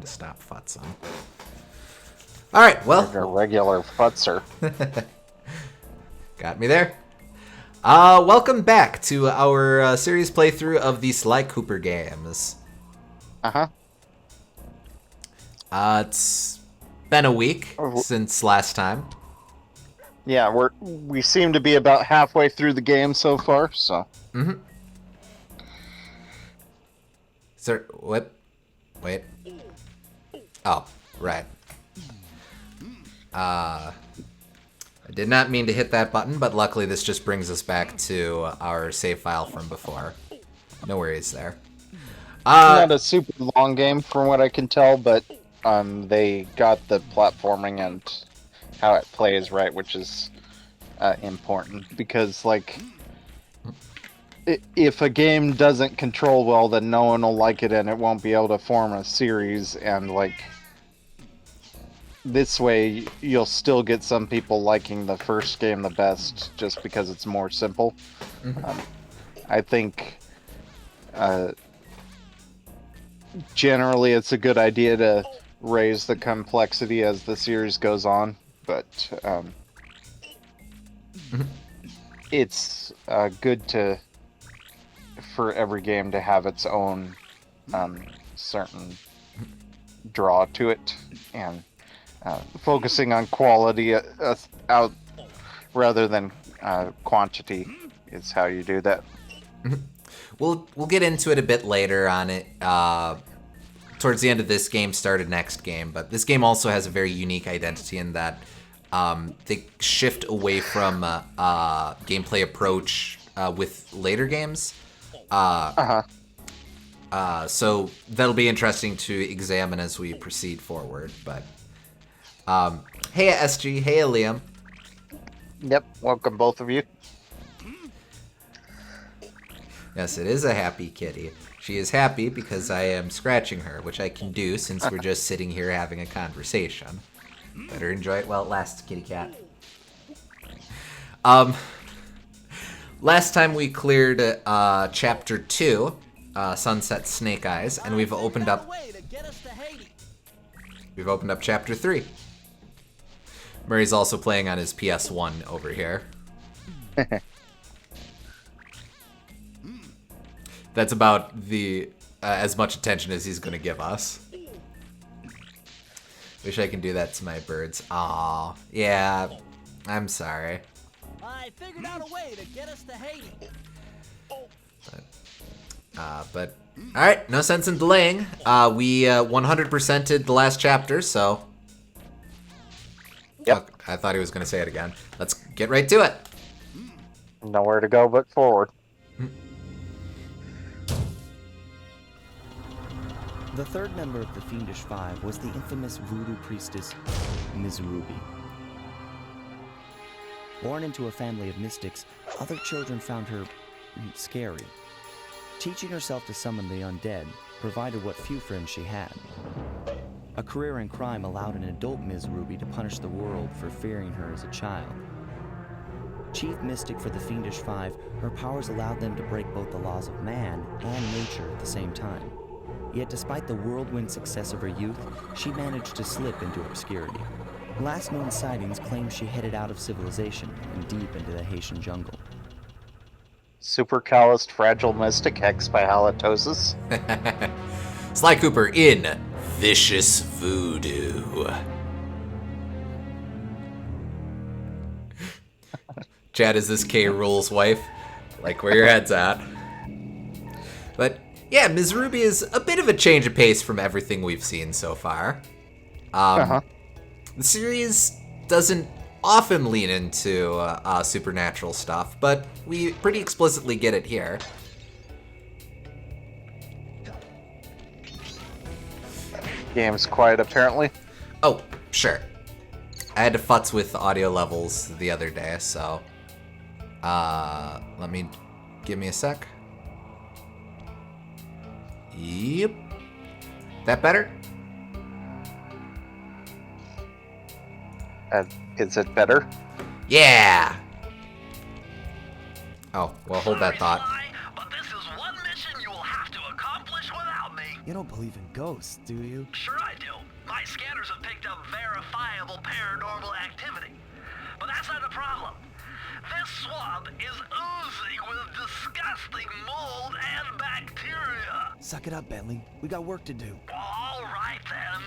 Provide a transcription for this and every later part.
to stop futzing. All right, well. You're a regular futzer. Got me there. Welcome back to our series playthrough of the Sly Cooper games. It's been a week since last time. Yeah, we seem to be about halfway through the game so far, so. Mm-hmm. Sir, what? Wait. Oh, right. I did not mean to hit that button, but luckily this just brings us back to our save file from before. No worries there. Not a super long game from what I can tell, but they got the platforming and how it plays right, which is important. Because, like, if a game doesn't control well, then no one will like it and it won't be able to form a series, and, like, this way you'll still get some people liking the first game the best just because it's more simple. Mm-hmm. I think generally it's a good idea to raise the complexity as the series goes on, but it's good for every game to have its own certain draw to it, and focusing on quality out rather than quantity is how you do that. We'll get into it a bit later on it. Towards the end of this game, started next game, but this game also has a very unique identity in that they shift away from gameplay approach with later games. So that'll be interesting to examine as we proceed forward. But hey, SG. Hey, Liam. Yep, welcome both of you. Yes, it is a happy kitty. She is happy because I am scratching her, which I can do since we're just sitting here having a conversation. Better enjoy it while it lasts, kitty cat. Last time we cleared Chapter 2, Sunset Snake Eyes, and we've opened up Chapter 3. Murray's also playing on his PS1 over here. That's about the as much attention as he's going to give us. Wish I can do that to my birds. Aw, yeah, I'm sorry. I figured out a way to get us to Haiti. But all right, no sense in delaying. We 100%ed the last chapter, so. Yep. Fuck, I thought he was going to say it again. Let's get right to it. Nowhere to go but forward. The third member of the Fiendish Five was the infamous voodoo priestess, Ms. Ruby. Born into a family of mystics, other children found her scary. Teaching herself to summon the undead provided what few friends she had. A career in crime allowed an adult Ms. Ruby to punish the world for fearing her as a child. Chief mystic for the Fiendish Five, her powers allowed them to break both the laws of man and nature at the same time. Yet despite the whirlwind success of her youth, she managed to slip into obscurity. Last known sightings claim she headed out of civilization and deep into the Haitian jungle. Super calloused fragile mystic hex by halitosis. Sly Cooper in Vicious Voodoo. Chad, is this K. Rool's wife? Like where your head's at. But yeah, Ms. Ruby is a bit of a change of pace from everything we've seen so far. The series doesn't often lean into supernatural stuff, but we pretty explicitly get it here. Game's quiet, apparently. Oh, sure. I had to futz with audio levels the other day, so give me a sec. Yep. That better? Is it better? Yeah. Oh, well, hold that thought. But this is one mission you will have to accomplish without me. You don't believe in ghosts, do you? Sure I do. My scanners have picked up verifiable paranormal activity. But that's not the problem. This swamp is oozing with disgusting mold and bacteria. Suck it up, Bentley. We got work to do. Well, all right then.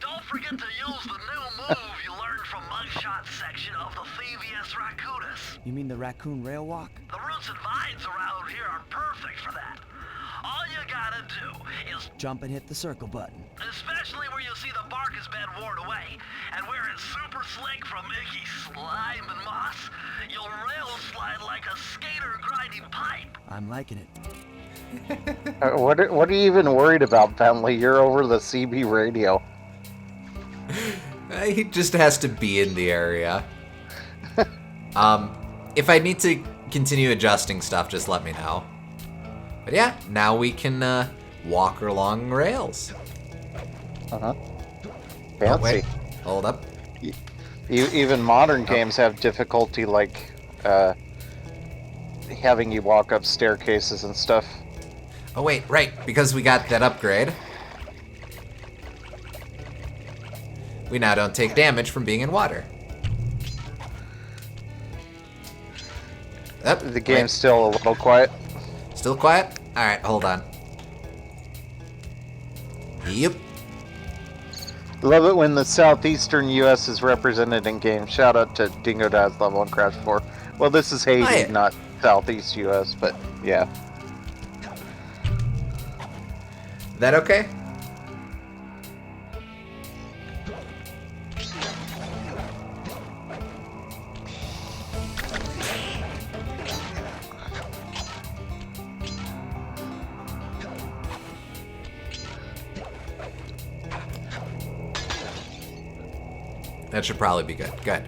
Don't forget to use the new move you learned from Mugshot's section of the Thevius Raccoonus. You mean the raccoon rail walk? The roots and vines around here are perfect for that. All you gotta do is Jump and hit the circle button. especially where you see the bark has been worn away, and where it's super slick from icky slime and moss, you'll rail slide like a skater grinding pipe. I'm liking it. What are you even worried about, Bentley? You're over the CB radio. He just has to be in the area. If I need to continue adjusting stuff, just let me know. But yeah, now we can walk along rails. Uh-huh. Oh, Fancy. wait, hold up. Even modern games have difficulty, like, having you walk up staircases and stuff. Oh wait, right, because we got that upgrade. We now don't take damage from being in water. Yep, The game's still a little quiet. Still quiet? Alright, hold on. Yep. Love it when the southeastern U.S. is represented in games. Shout out to Dingo Dad's Level and Crash 4. Well, this is Haiti, Oh, yeah. not southeast U.S., but yeah. That okay? That should probably be good. Good.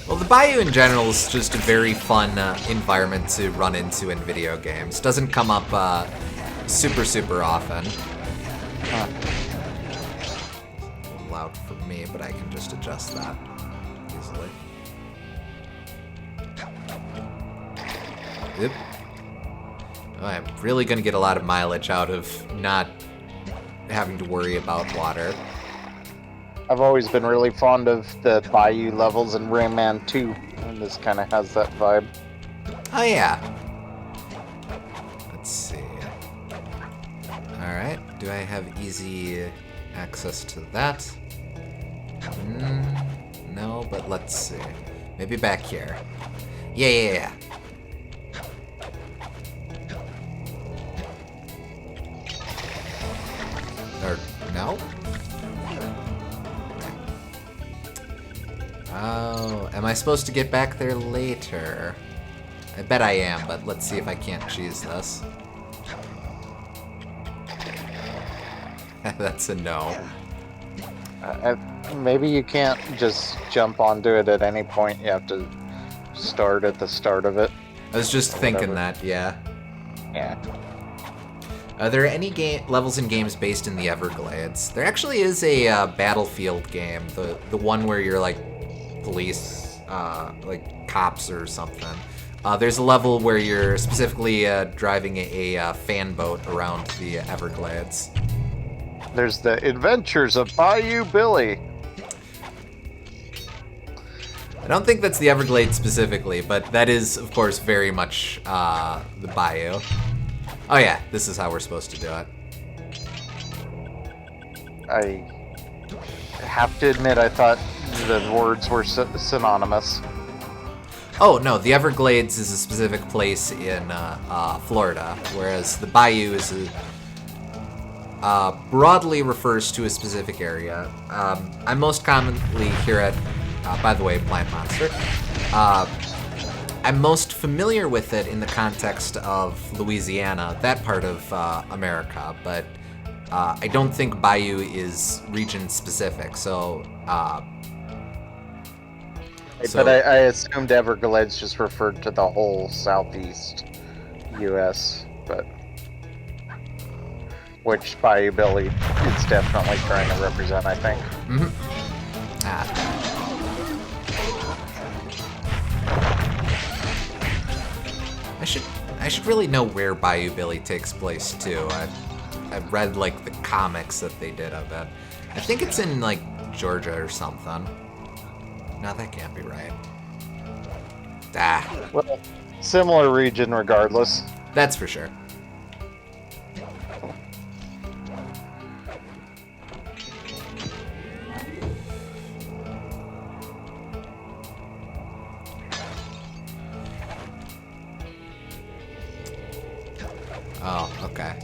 Well, the bayou in general is just a very fun environment to run into in video games. Doesn't come up super often. A little loud for me, but I can just adjust that easily. Yep. Oh, I'm really gonna get a lot of mileage out of not having to worry about water. I've always been really fond of the bayou levels in Rayman 2, and this kind of has that vibe. Oh yeah. Let's see. Alright, do I have easy access to that? No, but let's see. Maybe back here. Yeah. Or, no? Oh, am I supposed to get back there later? I bet I am, but let's see if I can't cheese this. That's a no. Maybe you can't just jump onto it at any point. You have to start at the start of it. I was just thinking Whatever. that, yeah. Yeah. Are there any levels in games based in the Everglades? There actually is a Battlefield game, the one where you're like police, like cops or something. There's a level where you're specifically driving a fan boat around the Everglades. There's the Adventures of Bayou Billy. I don't think that's the Everglades specifically, but that is, of course, very much the bayou. Oh yeah, this is how we're supposed to do it. I have to admit, I thought the words were synonymous. Oh no, the Everglades is a specific place in Florida, whereas the bayou is broadly refers to a specific area. I most commonly hear it, by the way, Plant Monster. I'm most familiar with it in the context of Louisiana, that part of America, but I don't think bayou is region specific, so... But I assumed Everglades just referred to the whole southeast U.S., but... Which Bayou Billy is definitely trying to represent, I think. I should really know where Bayou Billy takes place too. I've read like the comics that they did of it. I think it's in like Georgia or something. No, that can't be right. Ah, Well, similar region regardless. that's for sure. Oh, okay.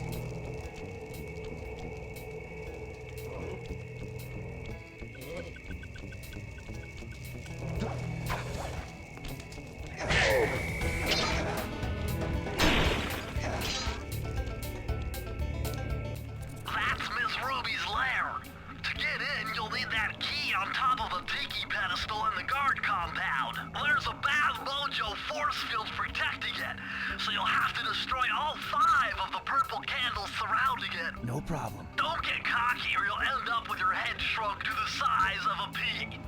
That's Miss Ruby's lair. To get in, you'll need that key on top of the tiki pedestal in the guard compound. There's a bad mojo force field protecting it, so you'll have to destroy all 5 of the purple candles surrounding it. No problem. Don't get cocky or you'll end up with your head shrunk to the size of a pea.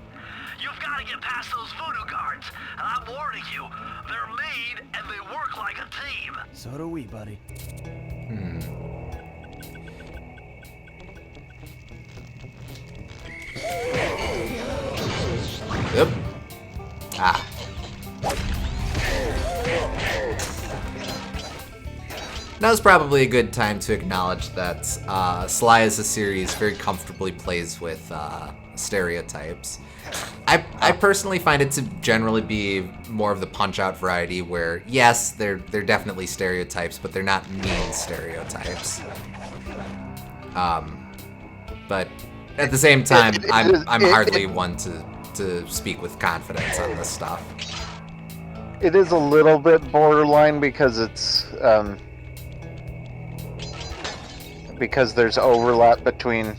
You've got to get past those voodoo guards, and I'm warning you, they're mean and they work like a team. So do we, buddy. Yep. Ah. Now's probably a good time to acknowledge that Sly as a series very comfortably plays with stereotypes. I personally find it to generally be more of the punch-out variety where, yes, they're definitely stereotypes, but they're not mean stereotypes. But at the same time, I'm hardly one to speak with confidence on this stuff. It is a little bit borderline because it's because there's overlap between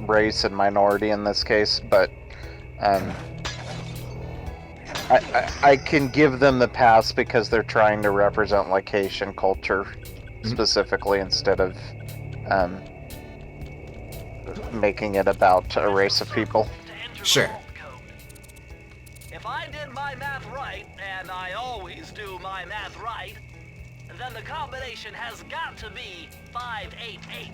race and minority in this case, but I can give them the pass because they're trying to represent like Haitian culture specifically instead of making it about a race of people. Sure. If I did my math right, and I always do my math right, then the combination has got to be 588.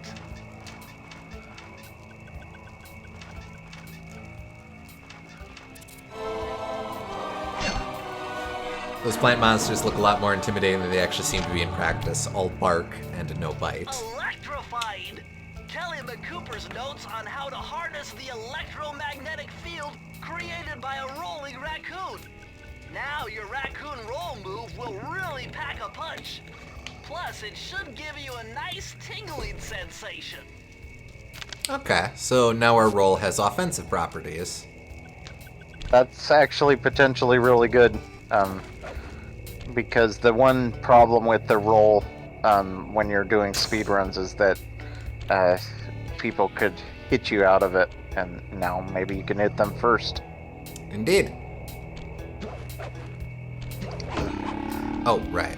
Those plant monsters look a lot more intimidating than they actually seem to be in practice. All bark and no bite. Electrified! Kelly McCooper's notes on how to harness the electromagnetic field created by a rolling raccoon. Now your raccoon roll move will really pack a punch. Plus, it should give you a nice tingling sensation. Okay, so now our roll has offensive properties. That's actually potentially really good, because the one problem with the roll when you're doing speedruns is that people could hit you out of it, and now maybe you can hit them first. Indeed. Oh, right.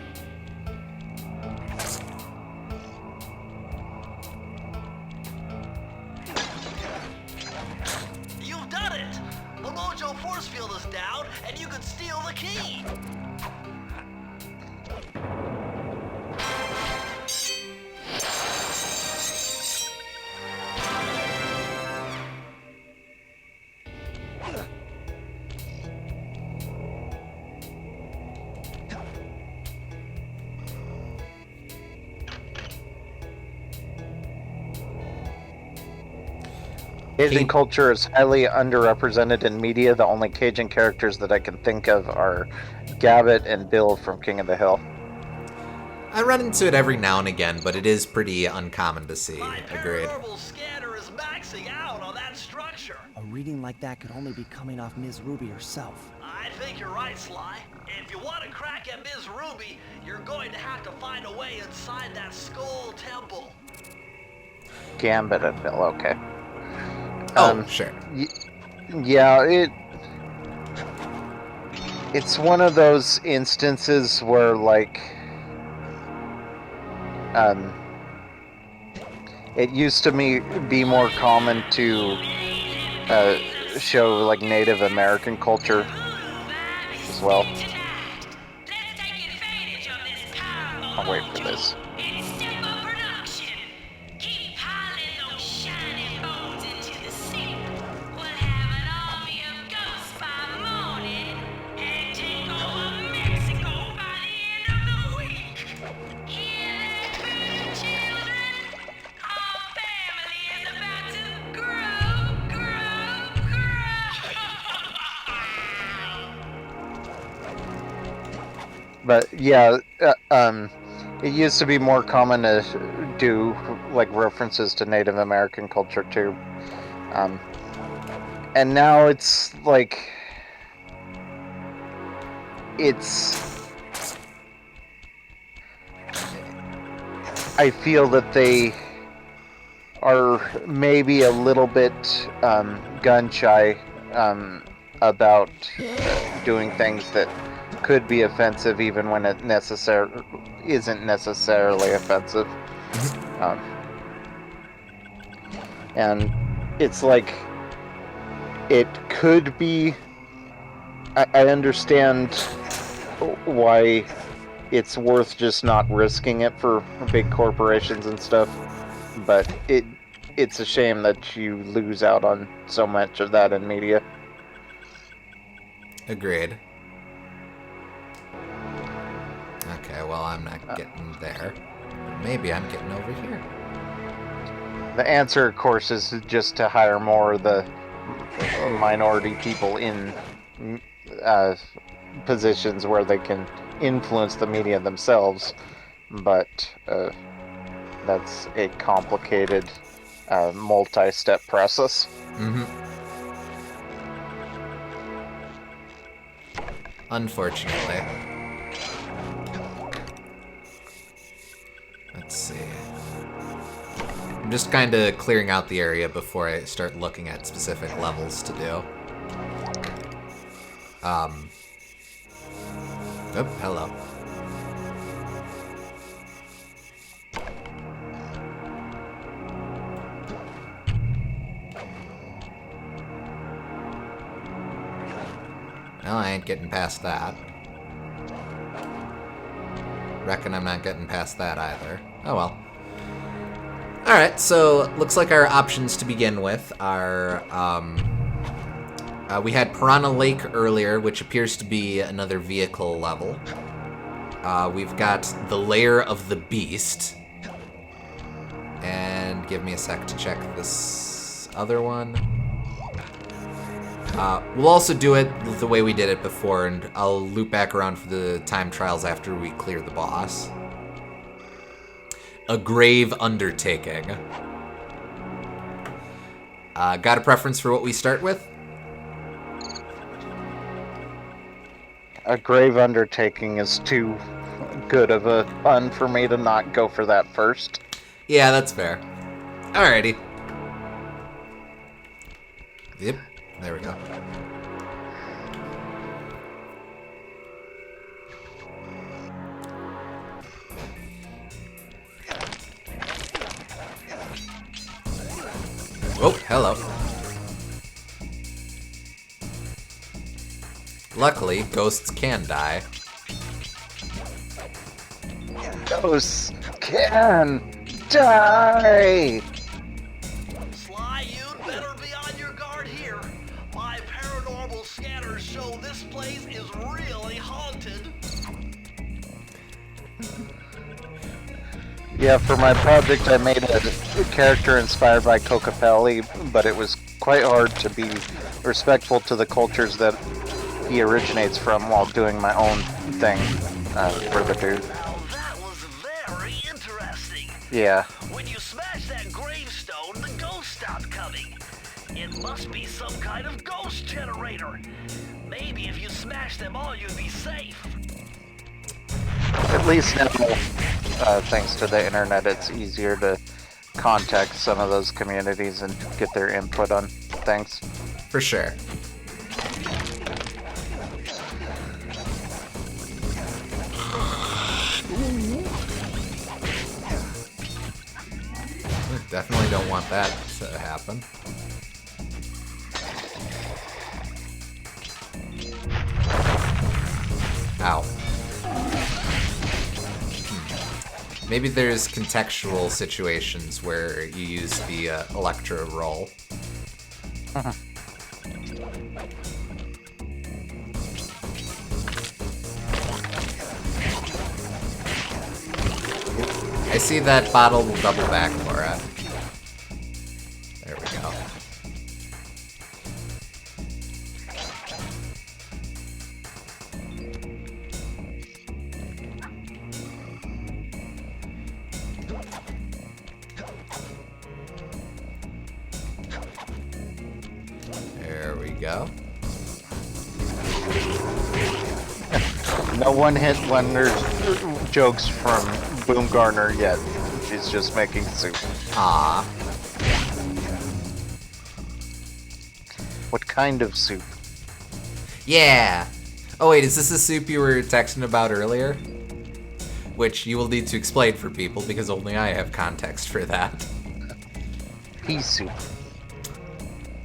You've done it! The Mojo force field is down, and you can steal the key! Cajun culture is highly underrepresented in media. The only Cajun characters that I can think of are Gabbett and Bill from King of the Hill. I run into it every now and again, but it is pretty uncommon to see. My Agreed. paranormal scanner is maxing out on that structure. A reading like that could only be coming off Ms. Ruby herself. I think you're right, Sly. If you want to crack at Ms. Ruby, you're going to have to find a way inside that skull temple. Gambit and Bill, okay. Oh, sure. Yeah, it's one of those instances where, like, it used to be more common to show, like, Native American culture as well. Let's take advantage of this I'll wait for this. It's step up production. Keep piling those shining bones into the sea. We'll have an army of ghosts by morning and take over Mexico by the end of the week. Hear that, pretty children? Our family is about to grow, grow, grow. But yeah, it used to be more common to do like references to Native American culture too, and now it's like I feel that they are maybe a little bit gun shy about doing things that could be offensive even when it isn't necessarily offensive. And it's like it could be. I understand why it's worth just not risking it for big corporations and stuff, but it's a shame that you lose out on so much of that in media. Agreed. Okay, well, I'm not getting there. Maybe I'm getting over here. The answer, of course, is just to hire more of the minority people in positions where they can influence the media themselves, but that's a complicated multi-step process. Unfortunately. Let's see. I'm just kind of clearing out the area before I start looking at specific levels to do. Oh, hello. Well, I ain't getting past that. Reckon I'm not getting past that either. Oh well. Alright, so looks like our options to begin with are, we had Piranha Lake earlier, which appears to be another vehicle level. We've got the Lair of the Beast. And give me a sec to check this other one. We'll also do it the way we did it before, and I'll loop back around for the time trials after we clear the boss. A Grave Undertaking. Got a preference for what we start with? A Grave Undertaking is too good of a pun for me to not go for that first. Yeah, that's fair. Alrighty. Yep, there we go. Oh, hello. Luckily, ghosts can die. Ghosts can die! Sly, you'd better be on your guard here. My paranormal scanners show this place is really haunted. Yeah, for my project I made a character inspired by Cocapelli, but it was quite hard to be respectful to the cultures that he originates from while doing my own thing for the dude. Now that was very interesting. Yeah. When you smash that gravestone, the ghosts stop coming. It must be some kind of ghost generator. Maybe if you smash them all, you'd be safe. At least now, thanks to the internet, it's easier to contact some of those communities and get their input on things. For sure. Definitely don't want that to happen. Ow. Maybe there's contextual situations where you use the Electro roll. I see that bottle will double back for it. There we go. There we go. No one hit Leonard's jokes from Boomgarner yet. She's just making soup. Ah. What kind of soup? Yeah. Oh wait, is this the soup you were texting about earlier? Which you will need to explain for people because only I have context for that. Pea soup.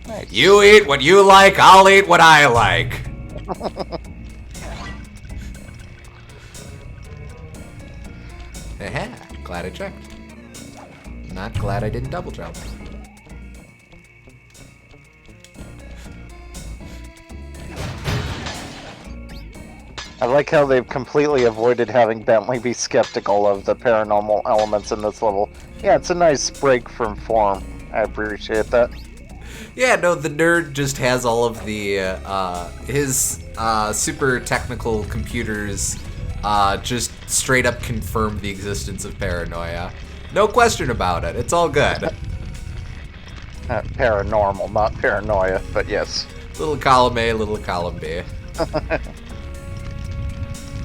Nice. You eat what you like, I'll eat what I like. Aha, glad I checked. Not glad I didn't double jump. I like how they've completely avoided having Bentley be skeptical of the paranormal elements in this level. Yeah, it's a nice break from form. I appreciate that. Yeah, no, the nerd just has all of the, his, super technical computers, just straight up confirm the existence of paranoia. No question about it, it's all good. Paranormal, not paranoia, but yes. Little column A, little column B.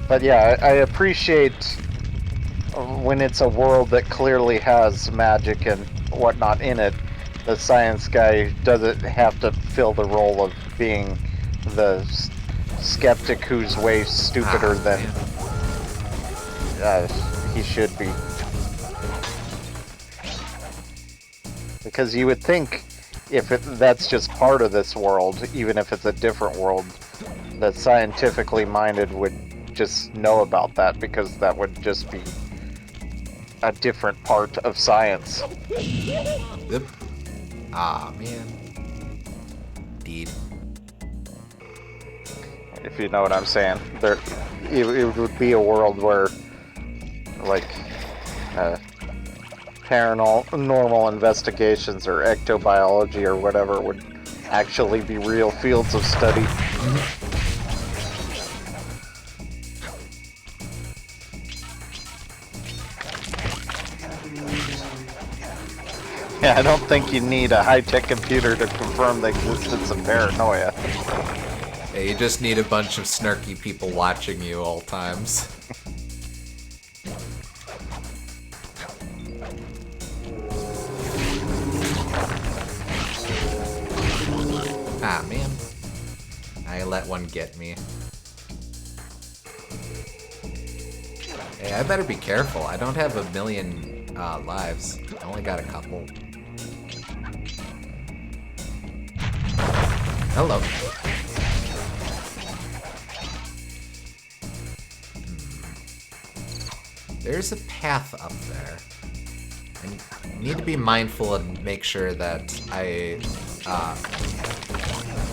But yeah, I appreciate when it's a world that clearly has magic and whatnot in it, the science guy doesn't have to fill the role of being the skeptic who's way stupider than he should be. Because you would think if that's just part of this world, even if it's a different world, that scientifically minded would just know about that, because that would just be a different part of science. Yep. Ah, man. Indeed. If you know what I'm saying. It would be a world where, like, paranormal investigations or ectobiology or whatever would actually be real fields of study. Yeah, I don't think you need a high-tech computer to confirm the existence of paranoia. Yeah, you just need a bunch of snarky people watching you all times. Ah, man. I let one get me. Hey, I better be careful. I don't have a million lives. I only got a couple. Hello. There's a path up there. I need to be mindful and make sure that I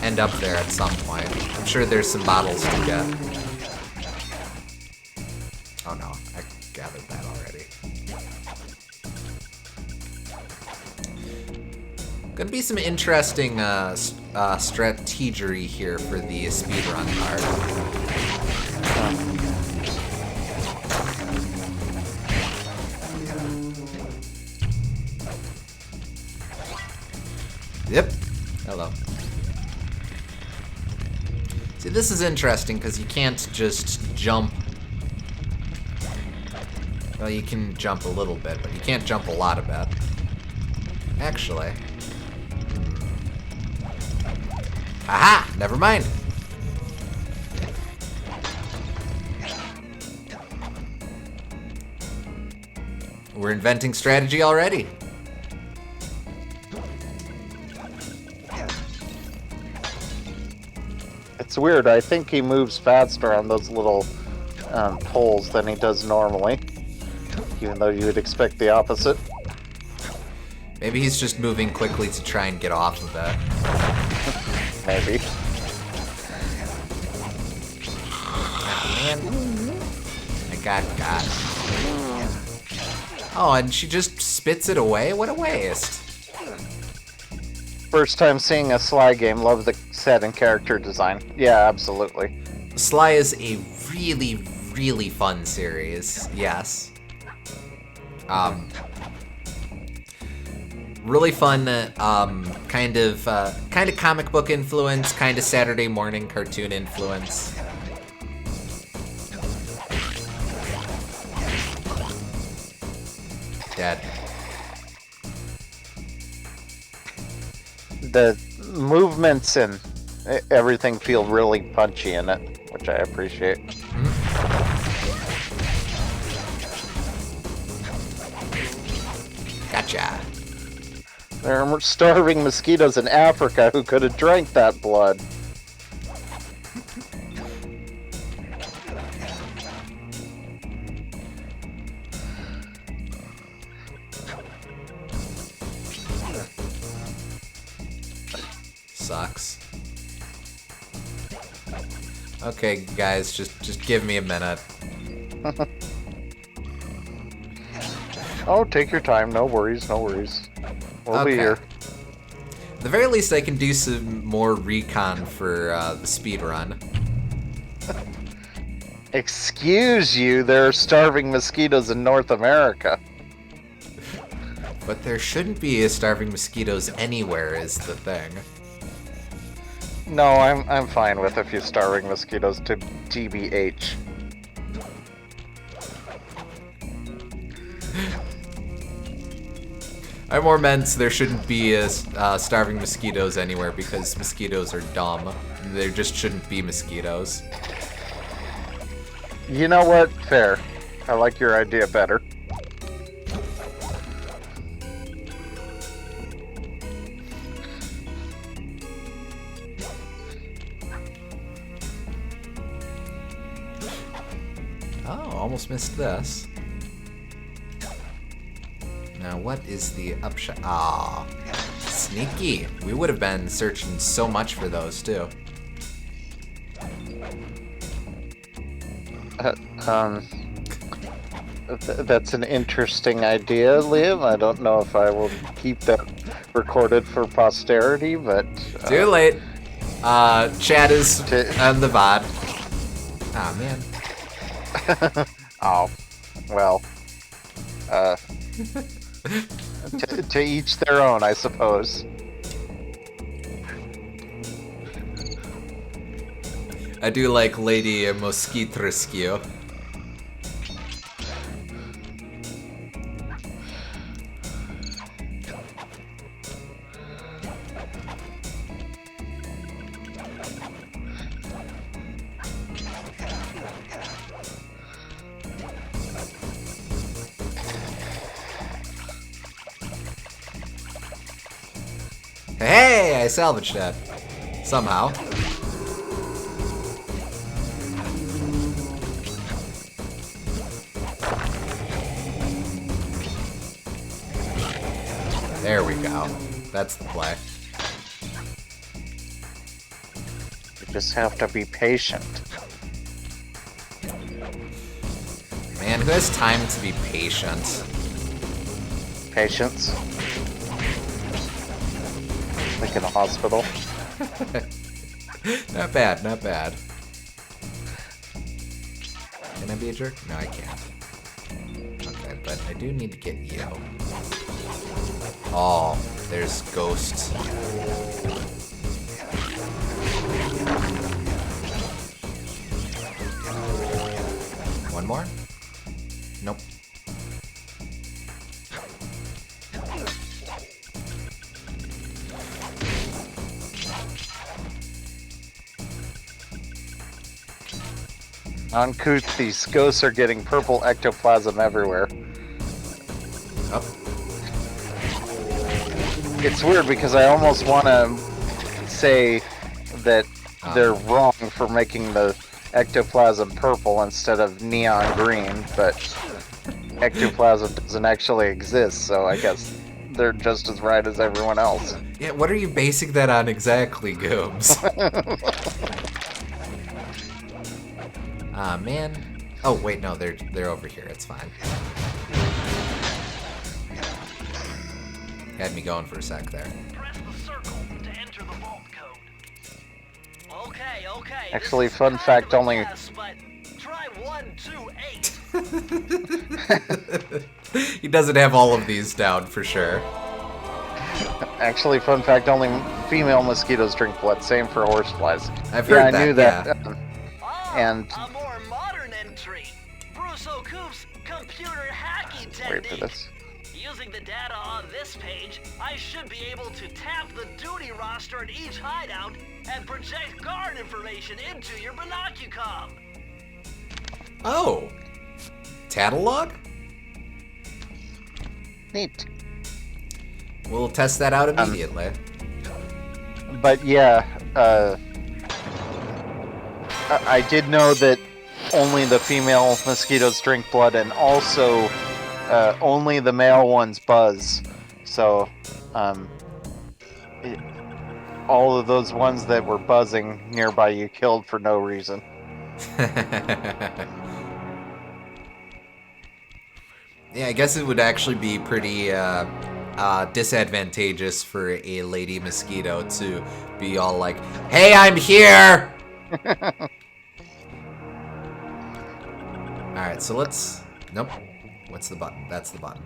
end up there at some point. I'm sure there's some bottles to get. Oh no, I gathered that already. Gonna be some interesting strategery here for the speedrun part. Yep. Hello. See, this is interesting because you can't just jump. Well, you can jump a little bit, but you can't jump a lot of it. Actually. Aha! Never mind. We're inventing strategy already. It's weird, I think he moves faster on those little poles than he does normally. Even though you would expect the opposite. Maybe he's just moving quickly to try and get off of it. Maybe. Oh, man. I got. Oh, and she just spits it away? What a waste. First time seeing a Sly game, love the set and character design. Yeah, absolutely. Sly is a really, really fun series. Yes. Really fun, kind of comic book influence, kind of Saturday morning cartoon influence. Dead. The movements and everything feel really punchy in it, which I appreciate. Gotcha. There are starving mosquitoes in Africa who could have drank that blood. Sucks. Okay, guys, just give me a minute. Oh, take your time. No worries, no worries. We'll be here. At the very least, I can do some more recon for the speed run. Excuse you, there are starving mosquitoes in North America. But there shouldn't be starving mosquitoes anywhere, is the thing. No, I'm fine with a few starving mosquitoes to TBH. I more meant there shouldn't be starving mosquitoes anywhere because mosquitoes are dumb. There just shouldn't be mosquitoes. You know what? Fair. I like your idea better. Oh, almost missed this. Now, what is the upshot? Ah, sneaky. We would have been searching so much for those, too. That's an interesting idea, Liam. I don't know if I will keep that recorded for posterity, but... Too late. Chad is on the VOD. Ah, man. Oh, well. To each their own, I suppose. I do like Lady Mosquitrescu. Hey, I salvaged that. Somehow. There we go. That's the play. You just have to be patient. Man, who has time to be patient? Patience. Like in a hospital. Not bad, not bad. Can I be a jerk? No, I can't. Okay, but I do need to get you. Oh, there's ghosts. One more? Nope. Uncouth, these ghosts are getting purple ectoplasm everywhere. Oh. It's weird because I almost want to say that they're wrong for making the ectoplasm purple instead of neon green, but ectoplasm doesn't actually exist, so I guess they're just as right as everyone else. Yeah, what are you basing that on exactly, Gooms? Ah, man. Oh, wait, no, they're over here. It's fine. Had me going for a sec there. Press the circle to enter the vault code. Okay. Actually, this is fun kind fact, of a only- guess, but try 128. He doesn't have all of these down for sure. Actually, fun fact, only female mosquitoes drink blood. Same for horseflies. I've heard I knew that, that. And- A more modern entry. Bruce O'Coop's computer hacking Wait for technique. this. Using the data on this page, I should be able to tap the duty roster at each hideout and project guard information into your binocucom. Oh. Catalog? Neat. We'll test that out immediately. But yeah, I did know that only the female mosquitoes drink blood, and also only the male ones buzz. So, all of those ones that were buzzing nearby you killed for no reason. Yeah, I guess it would actually be pretty disadvantageous for a lady mosquito to be all like, "Hey, I'm here!" Alright, so let's... Nope. What's the button? That's the button.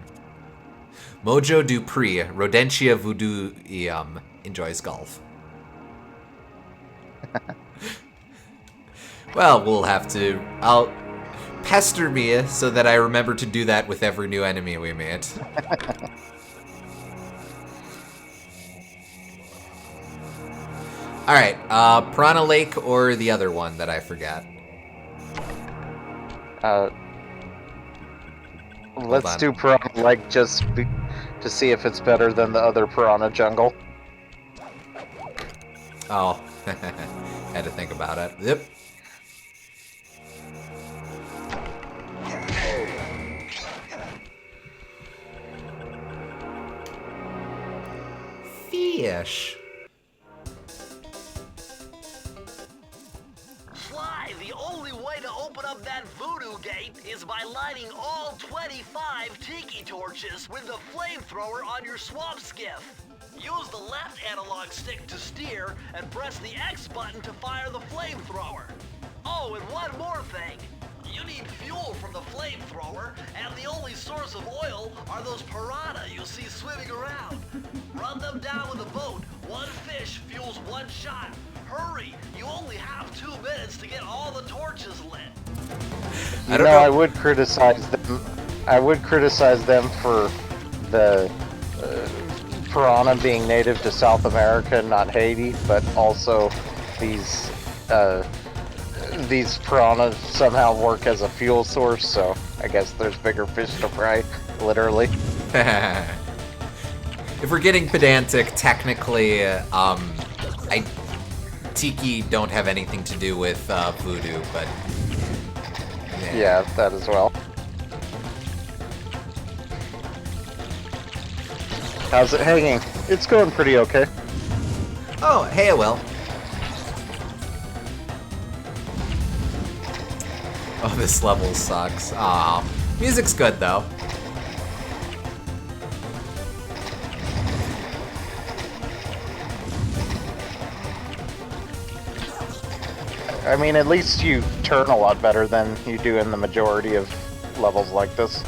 Mojo Dupree, Rodentia Voodoo enjoys golf. Well, we'll have to... I'll pester me so that I remember to do that with every new enemy we meet. Alright, Piranha Lake or the other one that I forgot? Let's do Piranha Lake to see if it's better than the other Piranha Jungle. Oh, had to think about it. Yep. Fish. Sly, the only way to open up that voodoo gate is by lighting all 25 tiki torches with the flamethrower on your swamp skiff. Use the left analog stick to steer and press the X button to fire the flamethrower. Oh, and one more thing. You need fuel from the flamethrower, and the only source of oil are those piranha you see swimming around. Run them down with a boat. One fish fuels one shot. Hurry! You only have 2 minutes to get all the torches lit. I don't know. I would criticize them. I would criticize them for the piranha being native to South America, not Haiti, but also these piranhas somehow work as a fuel source. So I guess there's bigger fish to fry, literally. If we're getting pedantic, technically, Tiki don't have anything to do with Voodoo, but... Yeah, that as well. How's it hanging? It's going pretty okay. Oh, hey, it will. Oh, this level sucks. Aw. Music's good, though. I mean, at least you turn a lot better than you do in the majority of levels like this.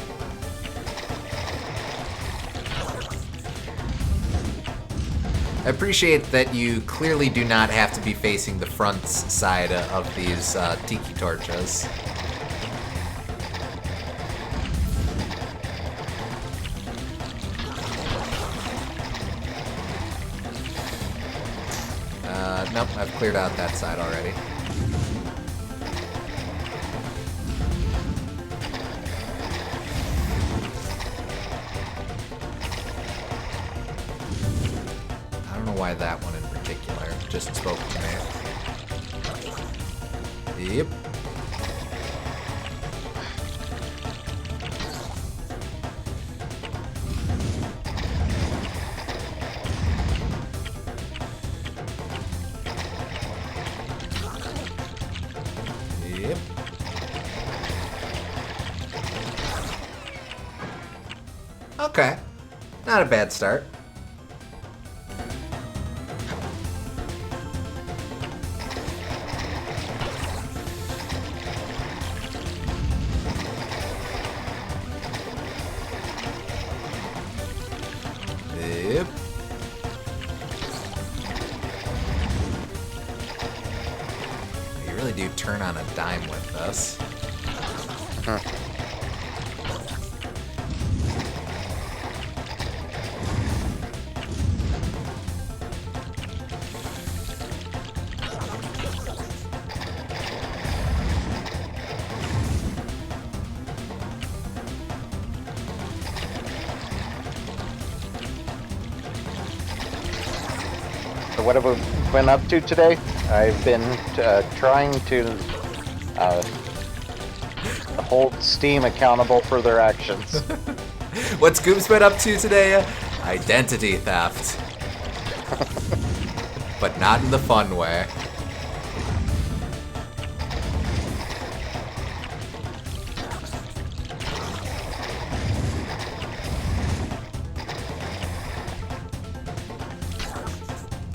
I appreciate that you clearly do not have to be facing the front side of these tiki torches. Nope, I've cleared out that side already. I don't know why that one in particular just spoke to me. Yep. not a bad start. Yep. You really do turn on a dime with this. Huh. So what have we been up to today? I've been trying to hold Steam accountable for their actions. What's Goop's been up to today? Identity theft. But not in the fun way.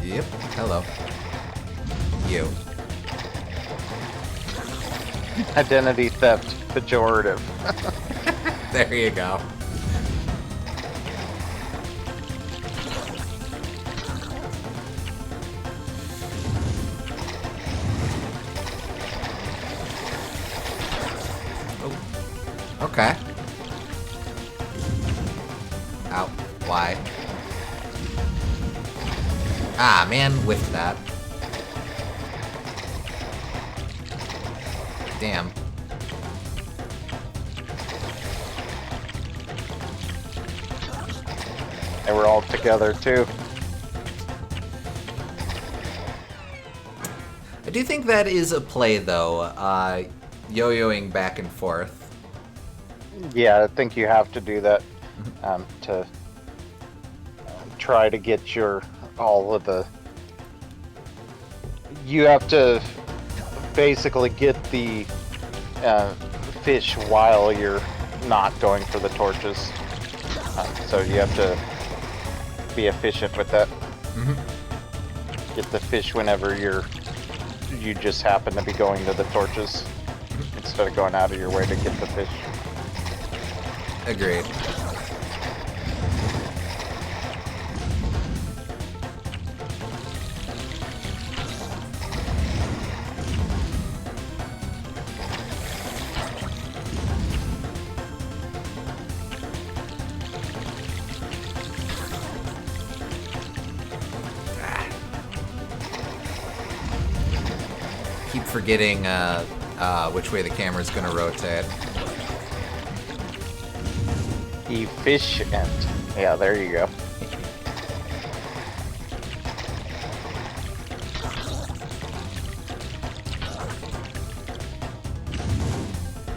Yep, hello. You. Identity theft, pejorative. There you go. Oh. Okay. Ow. Why? Ah, man, whiffed that. Damn. They were all together too. I do think that is a play, though. Yo-yoing back and forth. Yeah, I think you have to do that to try to get your all of the. You have to basically get the fish while you're not going for the torches. So you have to be efficient with that. Get the fish whenever you just happen to be going to the torches instead of going out of your way to get the fish. Agreed. Keep forgetting which way the camera's gonna rotate. Efficient. Yeah, there you go.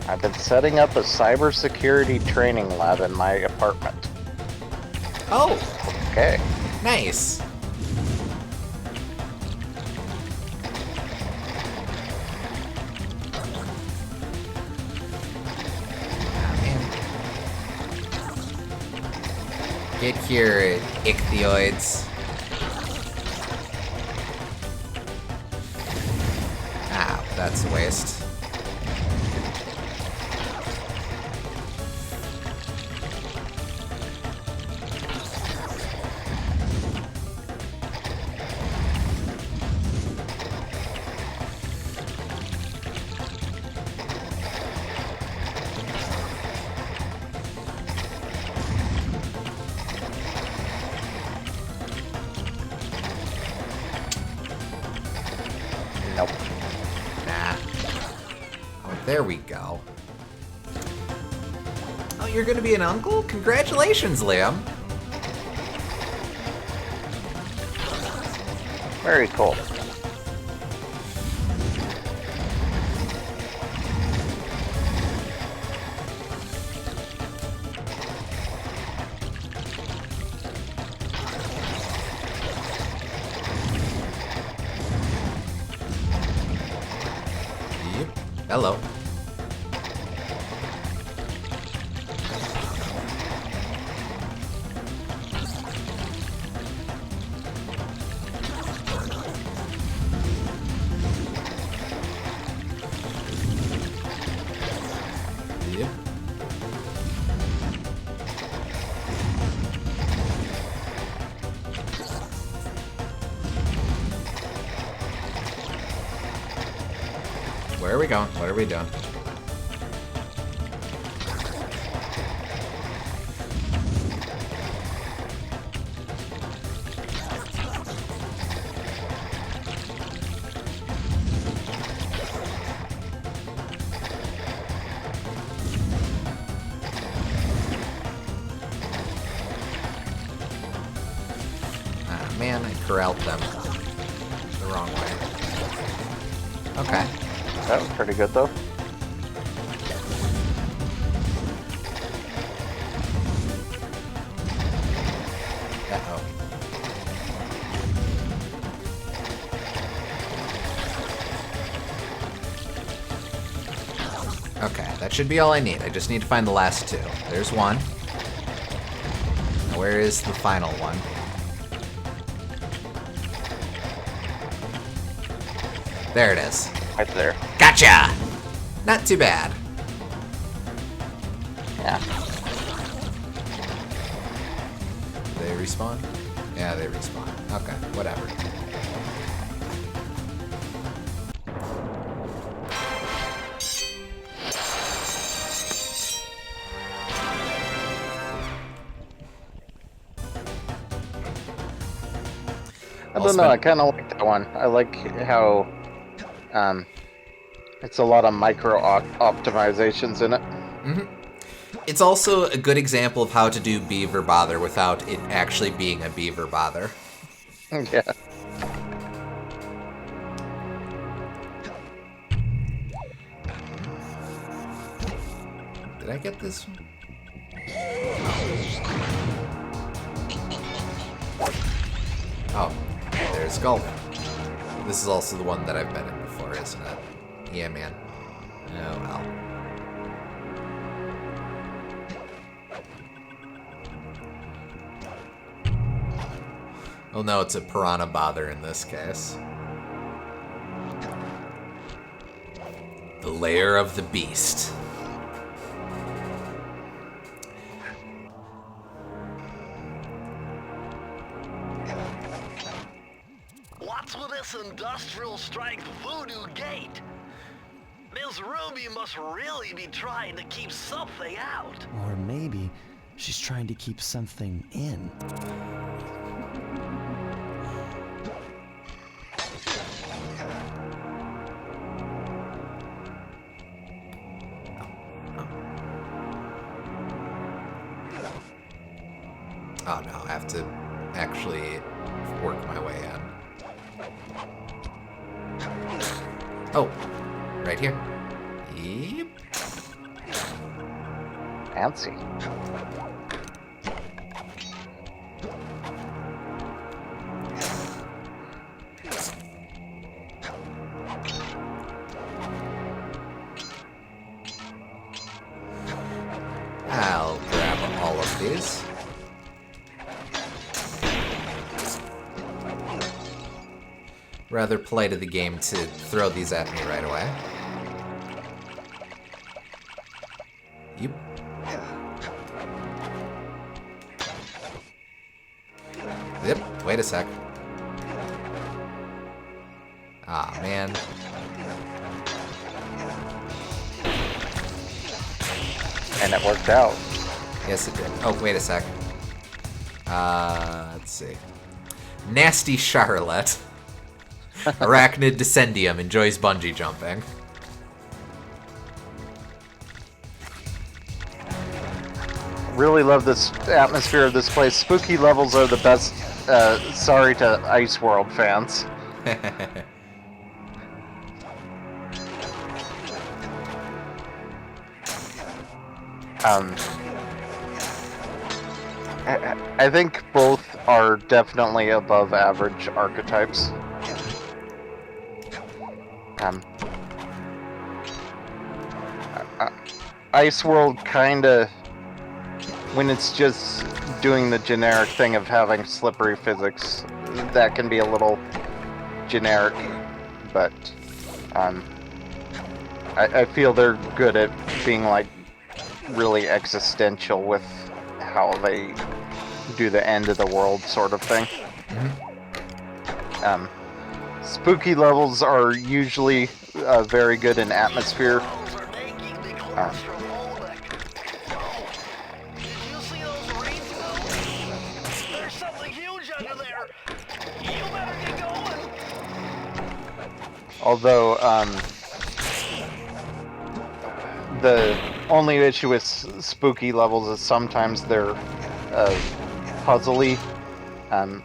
I've been setting up a cybersecurity training lab in my apartment. Oh, Okay. nice. Get here, ichthyoids. Ah, that's a waste. Nope. Nah. Oh, there we go. Oh, you're gonna be an uncle? Congratulations, Liam. Very cool. Yep. Hello. Where are we going? What are we doing? Man, I corralled them the wrong way. Okay. That was pretty good, though. Uh-oh. Okay, that should be all I need. I just need to find the last two. There's one. Now, where is the final one? There it is. Right there. Gotcha! Not too bad. Yeah. They respawn? Yeah, they respawn. Okay, whatever. I don't know, I kind of like that one. I like how it's a lot of micro optimizations in it. It's also a good example of how to do beaver bother without it actually being a beaver bother. Yeah. Did I get this one? Oh, there's golf. This is also the one that I've been in before, isn't it? Yeah, man. Oh, well. Oh no, it's a piranha bother in this case. The lair of the beast. What's with this industrial strength voodoo gate? Ms. Ruby must really be trying to keep something out. Or maybe she's trying to keep something in. Oh no, I have to actually work my way in. Oh, right here. Yep. Fancy. I'll grab all of these. Rather polite of the game to throw these at me right away. Yep. Yep, wait a sec. Ah, man. And it worked out. Yes, it did. Oh, wait a sec. Let's see. Nasty Charlotte. Arachnid Descendium enjoys bungee jumping. Really love this atmosphere of this place. Spooky levels are the best. Sorry to Ice World fans. I think both are definitely above average archetypes. Ice World kinda, when it's just doing the generic thing of having slippery physics, that can be a little generic, but I feel they're good at being like really existential with how they do the end of the world sort of thing. Mm-hmm. Spooky levels are usually very good in atmosphere. Walls are making me claustrophobic. Did you see those reeds move? There's something huge under there. You better get going. Although, the only issue with spooky levels is sometimes they're puzzly,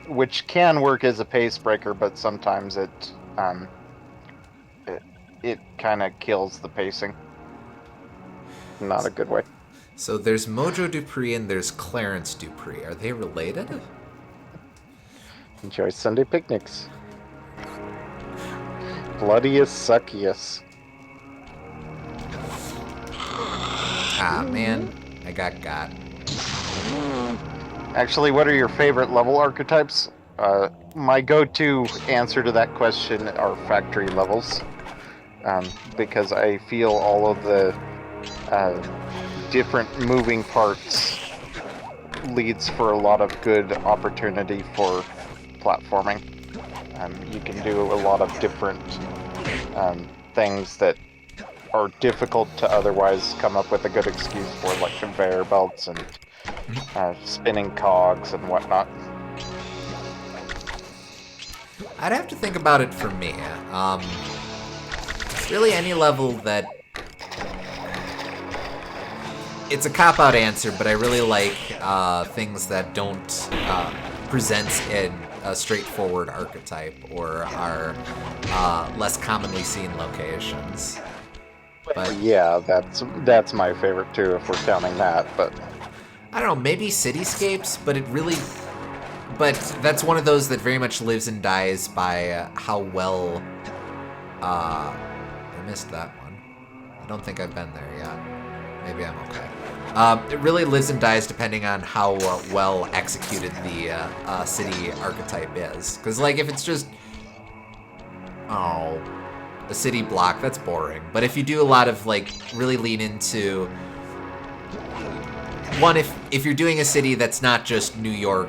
which can work as a pace breaker, but sometimes it kind of kills the pacing. Not a good way. So there's Mojo Dupree and there's Clarence Dupree. Are they related? Enjoy Sunday picnics. Bloodiest suckiest. Ah, man. I got. Actually, what are your favorite level archetypes? My go-to answer to that question are factory levels, because I feel all of the different moving parts leads for a lot of good opportunity for platforming. You can do a lot of different things that are difficult to otherwise come up with a good excuse for, like conveyor belts and spinning cogs and whatnot. I'd have to think about it for me. Really any level that... It's a cop-out answer, but I really like things that don't present in a straightforward archetype or are less commonly seen locations. But Yeah, that's my favorite too, if we're counting that, but... I don't know, maybe cityscapes, but it really... But that's one of those that very much lives and dies by how well... I missed that one. I don't think I've been there yet. Maybe I'm okay. It really lives and dies depending on how well executed the city archetype is. Because, like, if it's just... Oh... A city block, that's boring. But if you do a lot of, like, really lean into... One, if you're doing a city that's not just New York...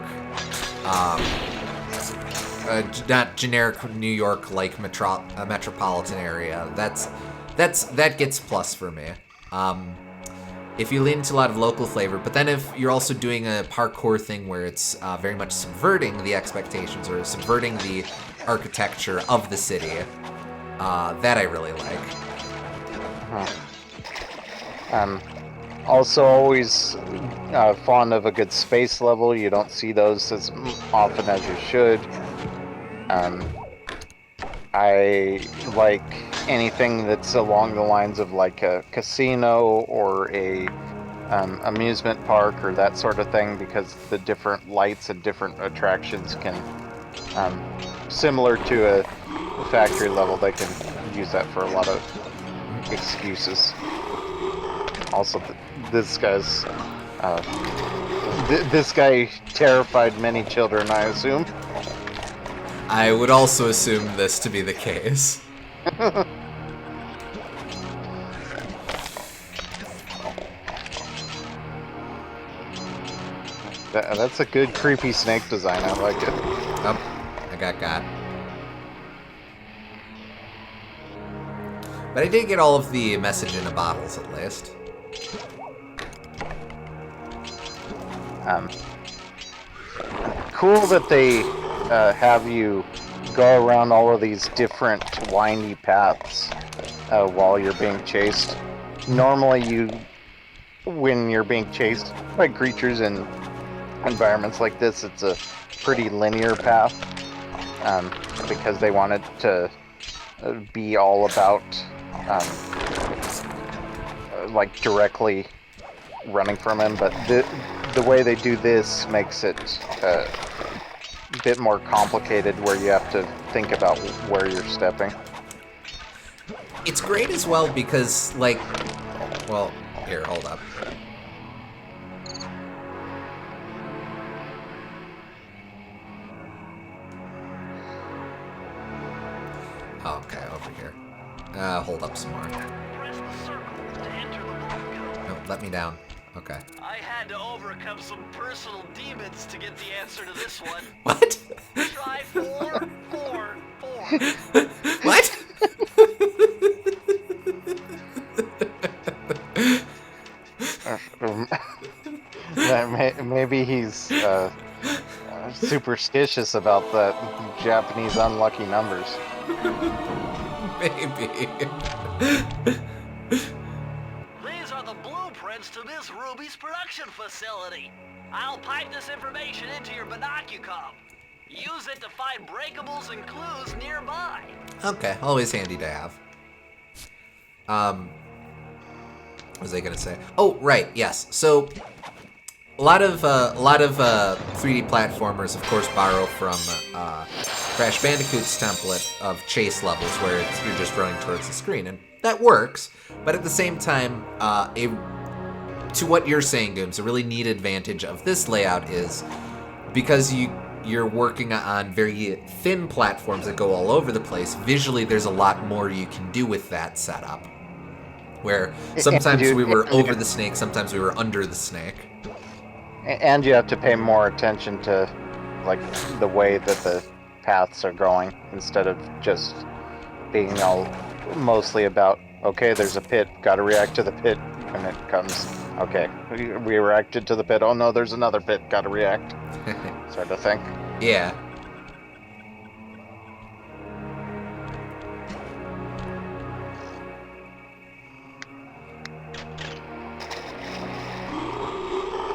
not generic New York like metropolitan area. That gets plus for me. If you lean into a lot of local flavor, but then if you're also doing a parkour thing where it's very much subverting the expectations or subverting the architecture of the city, that I really like. Also, always fond of a good space level. You don't see those as often as you should. I like anything that's along the lines of like a casino or a amusement park or that sort of thing, because the different lights and different attractions can, similar to a factory level, they can use that for a lot of excuses. Also, this guy's this guy terrified many children, I assume. I would also assume this to be the case. That's a good creepy snake design. I like it. Oh, I got. But I did get all of the message in the bottles at least. Cool that they have you go around all of these different windy paths while you're being chased. Normally when you're being chased by creatures in environments like this, it's a pretty linear path, because they want it to be all about like directly running from him, but the way they do this makes it a bit more complicated, where you have to think about where you're stepping. It's great as well because, like, well, here, hold up. Okay, over here. Hold up some more. Press the circle to enter the logo. Nope, let me down. Okay. I had to overcome some personal demons to get the answer to this one. What? Try 4, 4, 4. What? maybe he's superstitious about that Japanese unlucky numbers. Maybe. These are the blueprints to Miss Ruby's production facility. I'll pipe this information into your binocucom. Use it to find breakables and clues nearby. Okay, always handy to have. What was I gonna say? Oh, right, yes. So a lot of 3D platformers, of course, borrow from Crash Bandicoot's template of chase levels, where you're just running towards the screen, and that works. But at the same time, to what you're saying, Gooms, a really neat advantage of this layout is because you're working on very thin platforms that go all over the place. Visually, there's a lot more you can do with that setup. Where sometimes we were over the snake, sometimes we were under the snake. And you have to pay more attention to, like, the way that the paths are going, instead of just being all mostly about, okay, there's a pit, gotta react to the pit when it comes. Okay, we reacted to the pit, oh no, there's another pit, gotta react. Sort of thing. Yeah.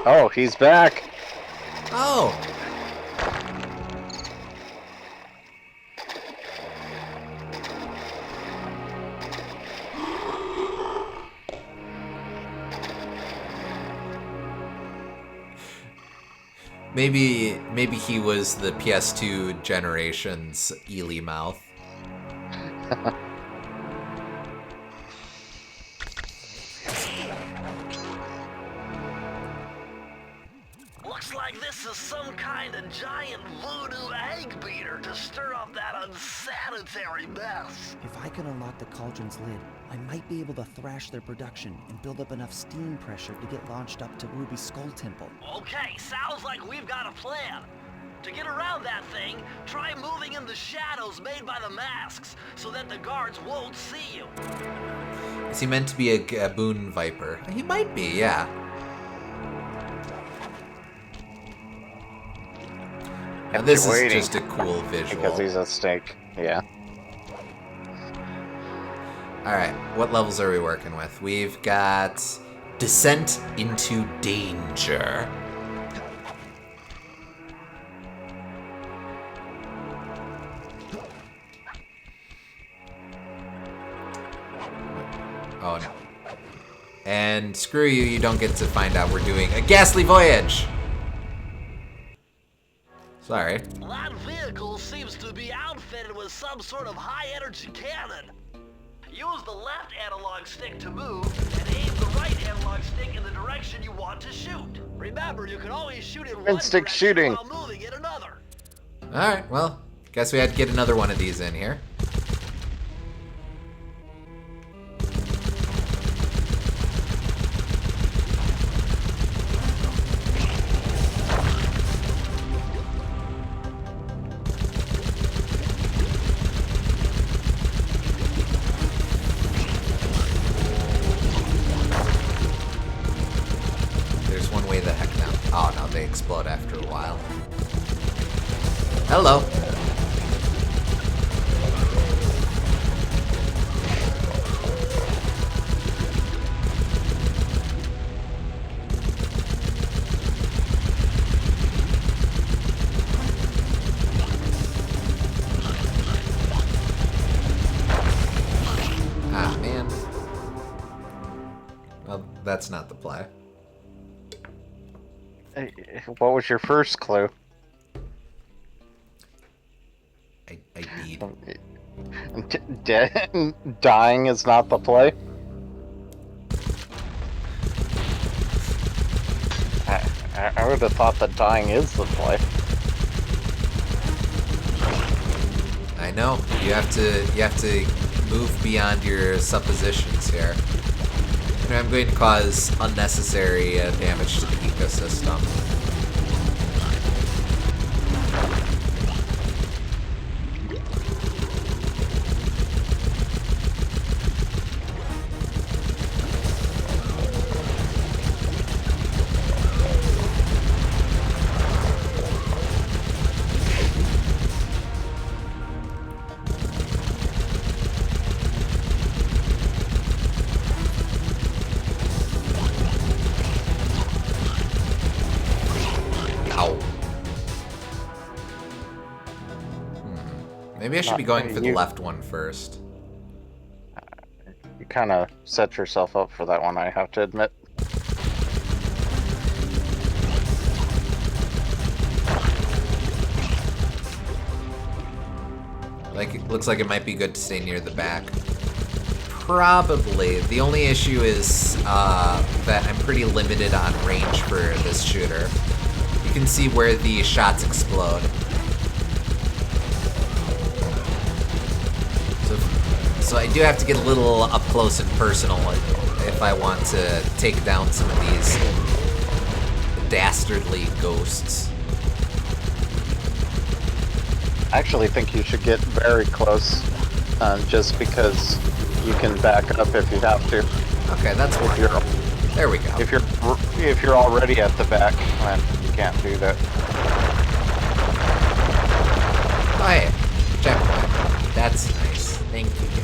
Oh, he's back. Oh. Maybe he was the PS2 generation's Ely mouth. Looks like this is some kind of giant voodoo egg beater to stir up that unsanitary mess. If I can unlock the cauldron's lid, I might be able to thrash their production and build up enough steam pressure to get launched up to Ruby's Skull Temple. Okay, sounds like we've got a plan. To get around that thing, try moving in the shadows made by the masks so that the guards won't see you. Is he meant to be a Gaboon Viper? He might be, yeah. Now this is just a cool visual. Because he's a snake, yeah. Alright, what levels are we working with? We've got Descent into Danger. Oh no. And screw you, you don't get to find out we're doing a ghastly voyage! Sorry. That vehicle seems to be outfitted with some sort of high-energy cannon. Use the left analog stick to move, and aim the right analog stick in the direction you want to shoot. Remember, you can always shoot in one Stick direction shooting. while moving in another. Alright, well, guess we had to get another one of these in here. There's one way the heck down. Oh no, they explode after a while. Hello. Ah, man. Well, that's not the play. What was your first clue? I need. Dying is not the play? I would have thought that dying is the play. I know. You have to move beyond your suppositions here. And I'm going to cause unnecessary damage to the ecosystem. Maybe I should be going for the left one first. You kind of set yourself up for that one, I have to admit. Like, it looks like it might be good to stay near the back. Probably. The only issue is that I'm pretty limited on range for this shooter. You can see where the shots explode. So I do have to get a little up close and personal if I want to take down some of these dastardly ghosts. I actually think you should get very close, just because you can back up if you have to. Okay, that's If you're, there we go. if you're already at the back, then you can't do that. Oh, hey, checkpoint. That's nice. Thank you, game.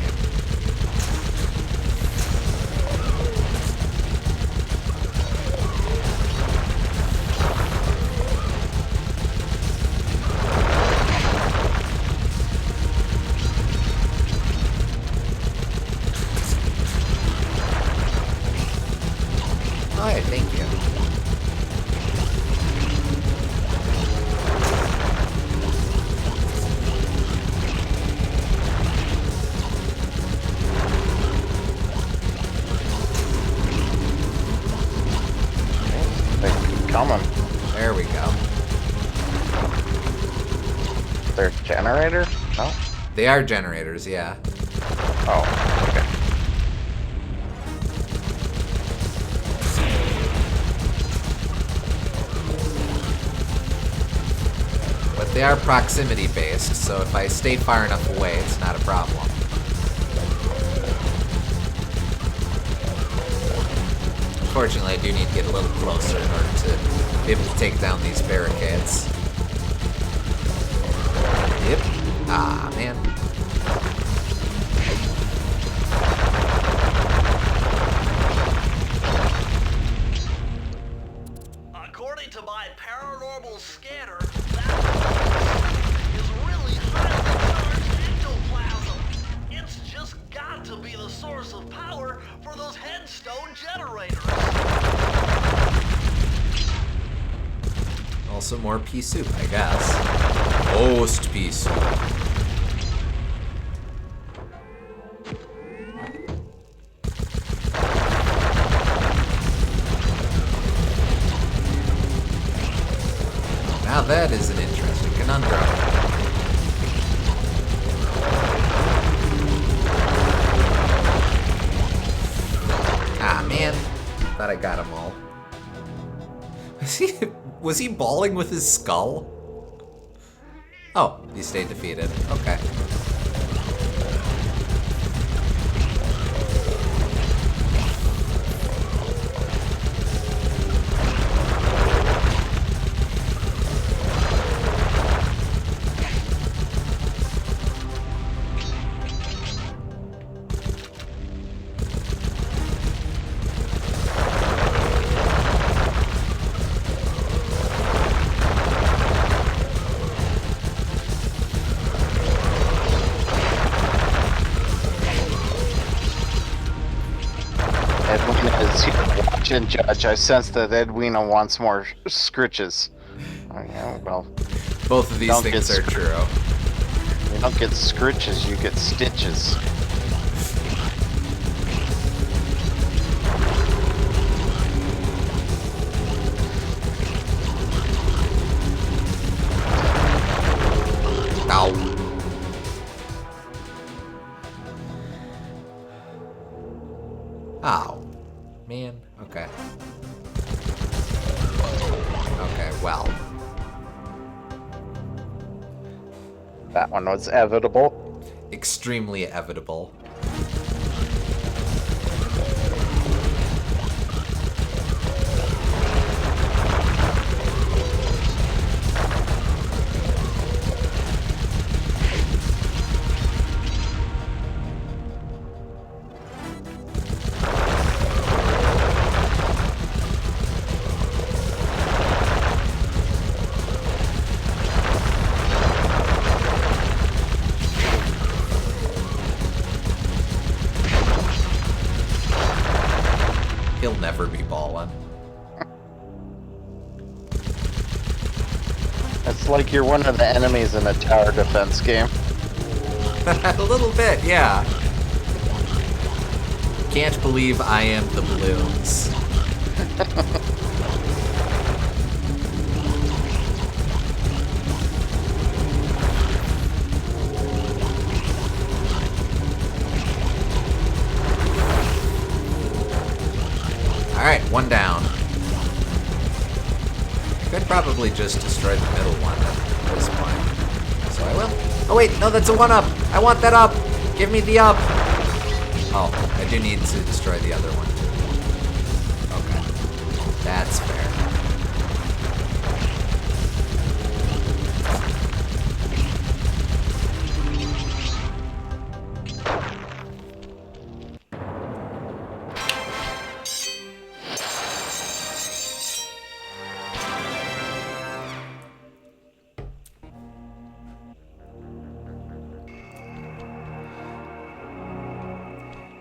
Oh, hey, thank you. They keep coming. There we go. Their generator? No? They are generators, yeah. Oh, okay. But they are proximity based, so if I stay far enough away, it's not a problem. Unfortunately, I do need to get a little closer in order to be able to take down these barricades. Yep. Ah, man. According to my paranormal scanner, that is really highly charged ectoplasm. It's just got to be the source of power for those headstone generators. Also more pea soup, I guess. Most pea soup. Now that is an interesting conundrum. Ah, man. Thought I got them all. Was he bawling with his skull? Oh, he stayed defeated. Okay. Edwina is here to watch and judge. I sense that Edwina wants more scritches. Oh, yeah, well, Both of these Don't things get are true. you don't get scritches, you get stitches. Ow. Ow. Man. Okay. Okay, well. That one was evitable. Extremely evitable. one. It's like you're one of the enemies in a tower defense game. A little bit, yeah. Can't believe I am the balloons. Alright, one down. Could probably just destroy the middle one at this point. So I will. Oh wait, no, that's a 1-up. I want that up. Give me the up. Oh, I do need to destroy the other one too. Okay, that's fair.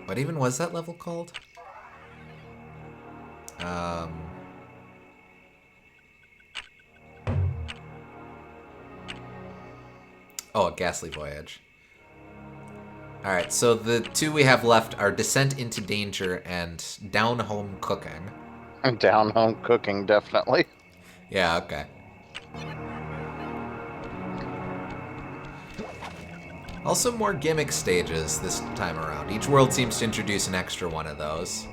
What even was that level called? Oh, a Ghastly Voyage. Alright, so the two we have left are Descent into Danger and Down Home Cooking. Down home cooking, definitely. Yeah, okay. Also more gimmick stages this time around. Each world seems to introduce an extra one of those.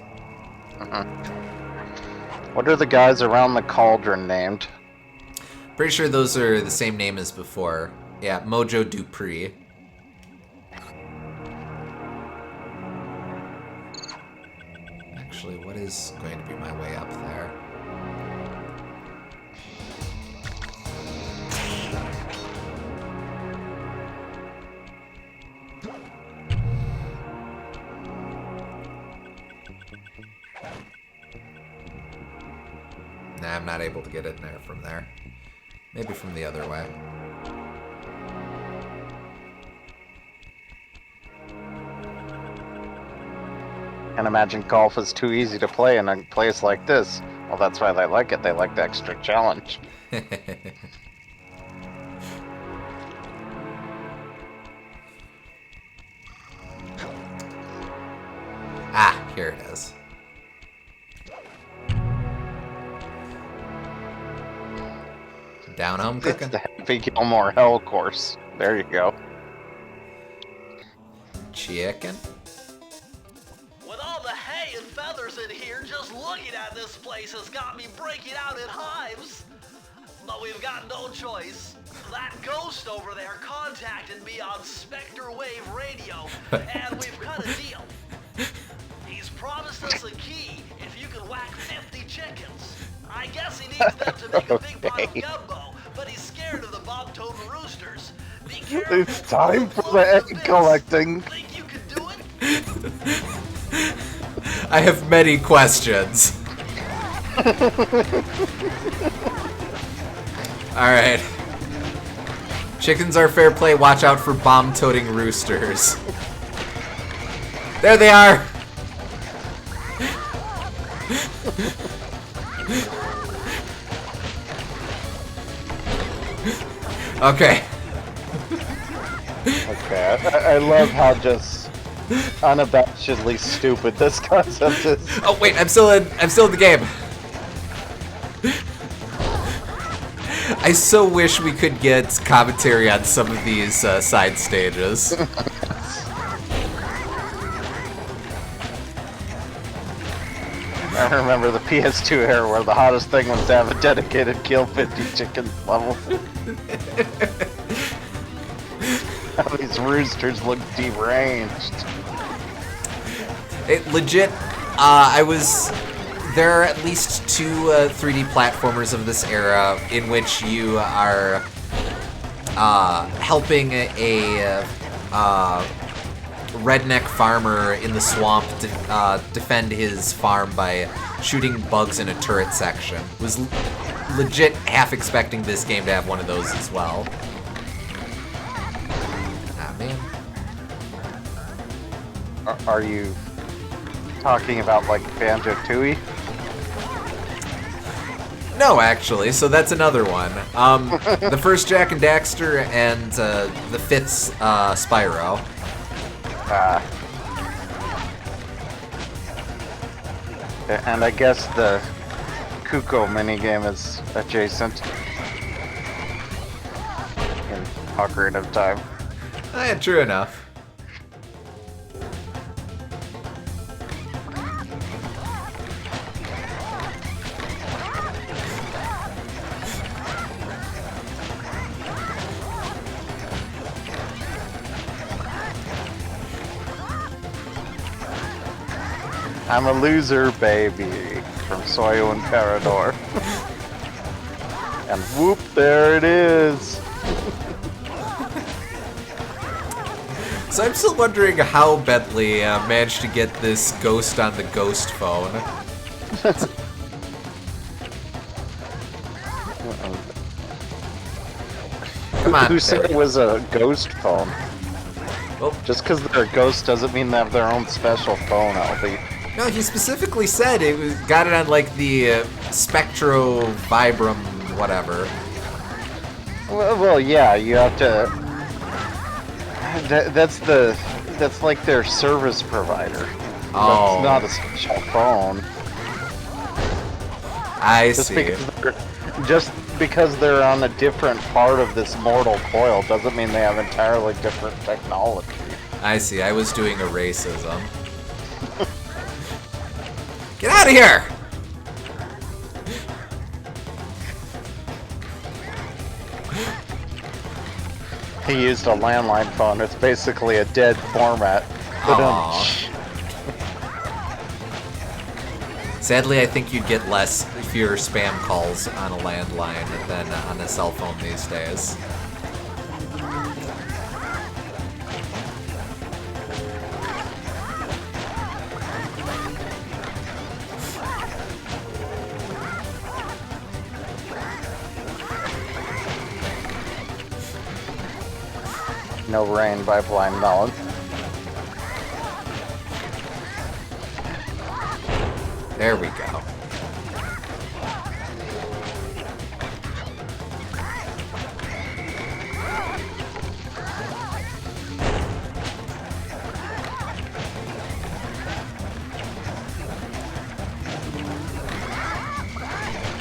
What are the guys around the cauldron named? Pretty sure those are the same name as before. Yeah, Mojo Dupree. Actually, what is going to be my way up there? Nah, I'm not able to get in there from there. Maybe from the other way. Can't imagine golf is too easy to play in a place like this. Well, that's why they like it. They like the extra challenge. Ah, here it is. Down home It's cooking. the Happy Gilmore Hell course. There you go. Chicken. With all the hay and feathers in here, just looking at this place has got me breaking out in hives. But we've got no choice. That ghost over there contacted me on Spectre Wave Radio, and we've cut a deal. He's promised us a key if you can whack 50 chickens. I guess he needs them to make a big pot of gumbo, but he's scared of the bob-totem roosters. Be careful. It's time for the egg collecting. Think you can do it? I have many questions. Alright. Chickens are fair play. Watch out for bomb-toting roosters. There they are! Okay. Okay, I love how just unabashedly stupid this concept is. Oh wait, I'm still in the game. I so wish we could get commentary on some of these side stages. I remember the PS2 era where the hottest thing was to have a dedicated kill 50 chickens level. How these roosters look deranged. It legit, there are at least two 3D platformers of this era in which you are helping a redneck farmer in the swamp defend his farm by shooting bugs in a turret section. Was legit half expecting this game to have one of those as well. Ah, man. Are you talking about like Banjo-Tooie? No, actually, so that's another one. The first Jak and Daxter and the fifth Spyro. And I guess the Kuko minigame is adjacent in Ocarina of Time. Yeah, true enough. I'm a loser, baby, from Soyo and Parador. And whoop, there it is. So I'm still wondering how Bentley managed to get this ghost on the ghost phone. Come on, Who said Bentley. it was a ghost phone? Well, Just because they're a ghost doesn't mean they have their own special phone, Albie. no, he specifically said got it on like the Spectro Vibram whatever. Well, yeah, you have to. That's like their service provider. Oh. That's not a special phone. I see. Just because they're on a different part of this mortal coil doesn't mean they have entirely different technology. I see. I was doing a racism. Get out of here! He used a landline phone. It's basically a dead format. Aw. Sadly, I think you'd get fewer spam calls on a landline than on a cell phone these days. No Rain by Blind Melon. There we go.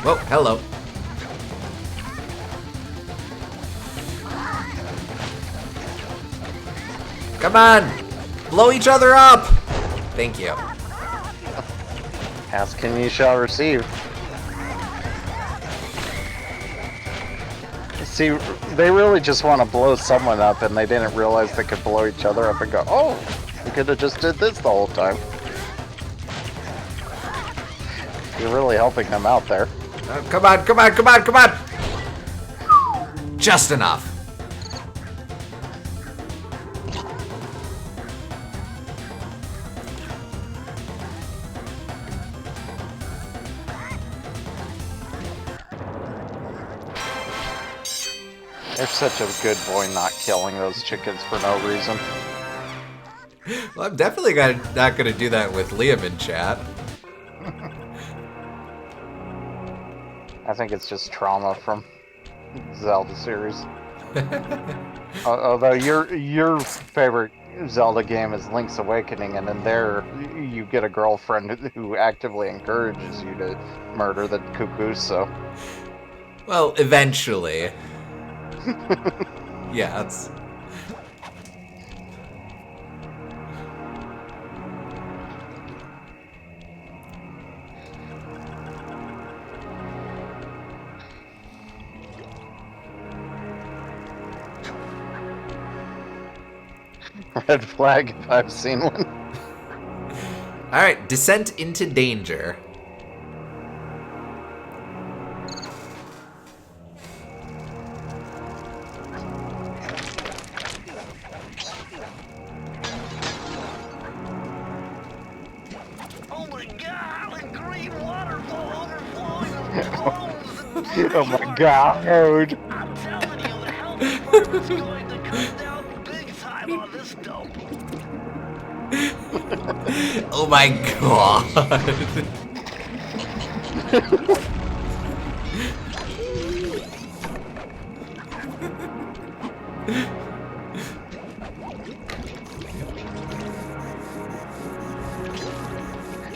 Whoa, hello. Come on! Blow each other up! Thank you. Ask and ye shall receive. See, they really just want to blow someone up and they didn't realize they could blow each other up and go, oh, we could have just did this the whole time. You're really helping them out there. Come on, come on, come on, come on! Just enough. They're such a good boy not killing those chickens for no reason. Well, I'm definitely not gonna do that with Liam in chat. I think it's just trauma from Zelda series. Although your favorite Zelda game is Link's Awakening, and in there you get a girlfriend who actively encourages you to murder the cuckoo, so... Well, eventually. Yeah, it's... Red flag if I've seen one. Alright, descent into danger. Oh my god, a green waterfall overflowing with clones and Oh my god. I'm telling you, the health department's going to cut down big time on this dope. Oh my god.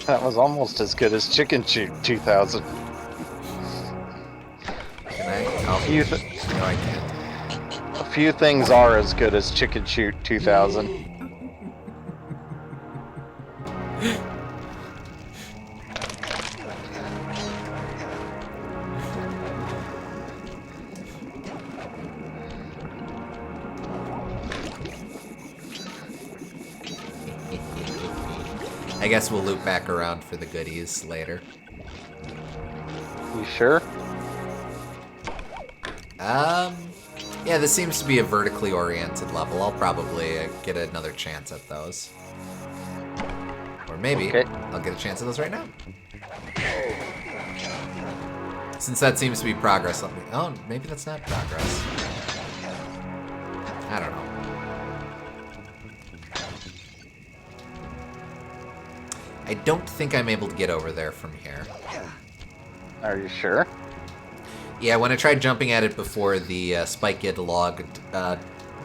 That was almost as good as Chicken Shoot 2000. Can I? Oh, no, I can't. A few things are as good as Chicken Shoot 2000. I guess we'll loop back around for the goodies later. You sure? Yeah, this seems to be a vertically oriented level. I'll probably get another chance at those. Or maybe I'll get a chance at those right now. Since that seems to be progress, let me... Oh, maybe that's not progress. I don't know. I don't think I'm able to get over there from here. Are you sure? Yeah, when I tried jumping at it before, the spiked log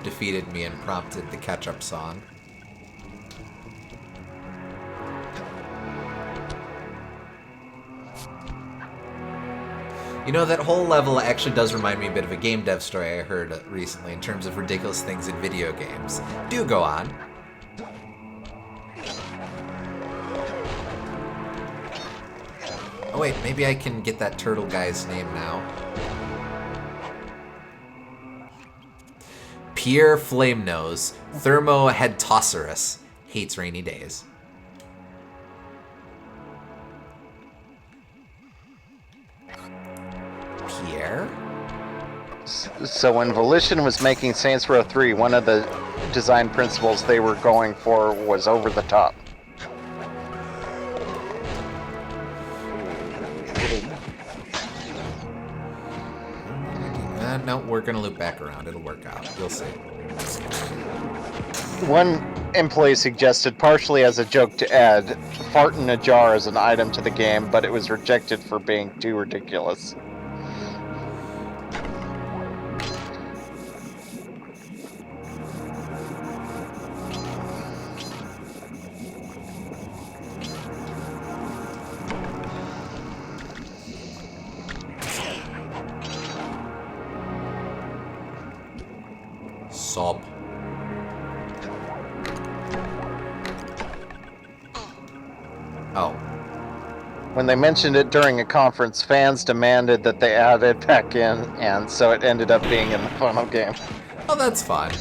defeated me and prompted the catch-up song. You know, that whole level actually does remind me a bit of a game dev story I heard recently in terms of ridiculous things in video games. Do go on. Oh wait, maybe I can get that turtle guy's name now. Pierre Flamenose, Thermoheadtossaurus, hates rainy days. Pierre? So when Volition was making Saints Row 3, one of the design principles they were going for was over the top. No, we're gonna loop back around. It'll work out. You'll see. One employee suggested, partially as a joke, to add fart in a jar as an item to the game, but it was rejected for being too ridiculous. Sob. Oh. When they mentioned it during a conference, fans demanded that they add it back in, and so it ended up being in the final game. Oh, that's fine.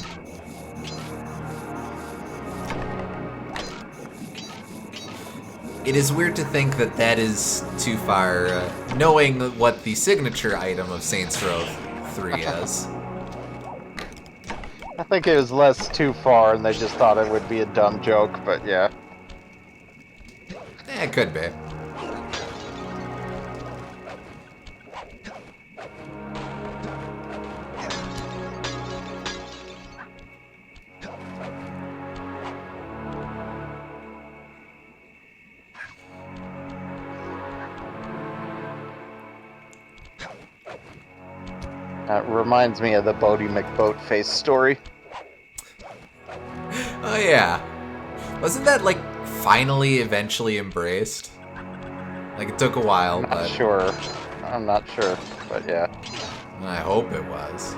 It is weird to think that that is too far, knowing what the signature item of Saints Row 3 is. I think it was less too far, and they just thought it would be a dumb joke, but yeah. It could be. Reminds me of the Bodie McBoatface story. Oh yeah. Wasn't that, like, finally eventually embraced? Like, it took a while, but... Not sure. I'm not sure, but yeah. I hope it was.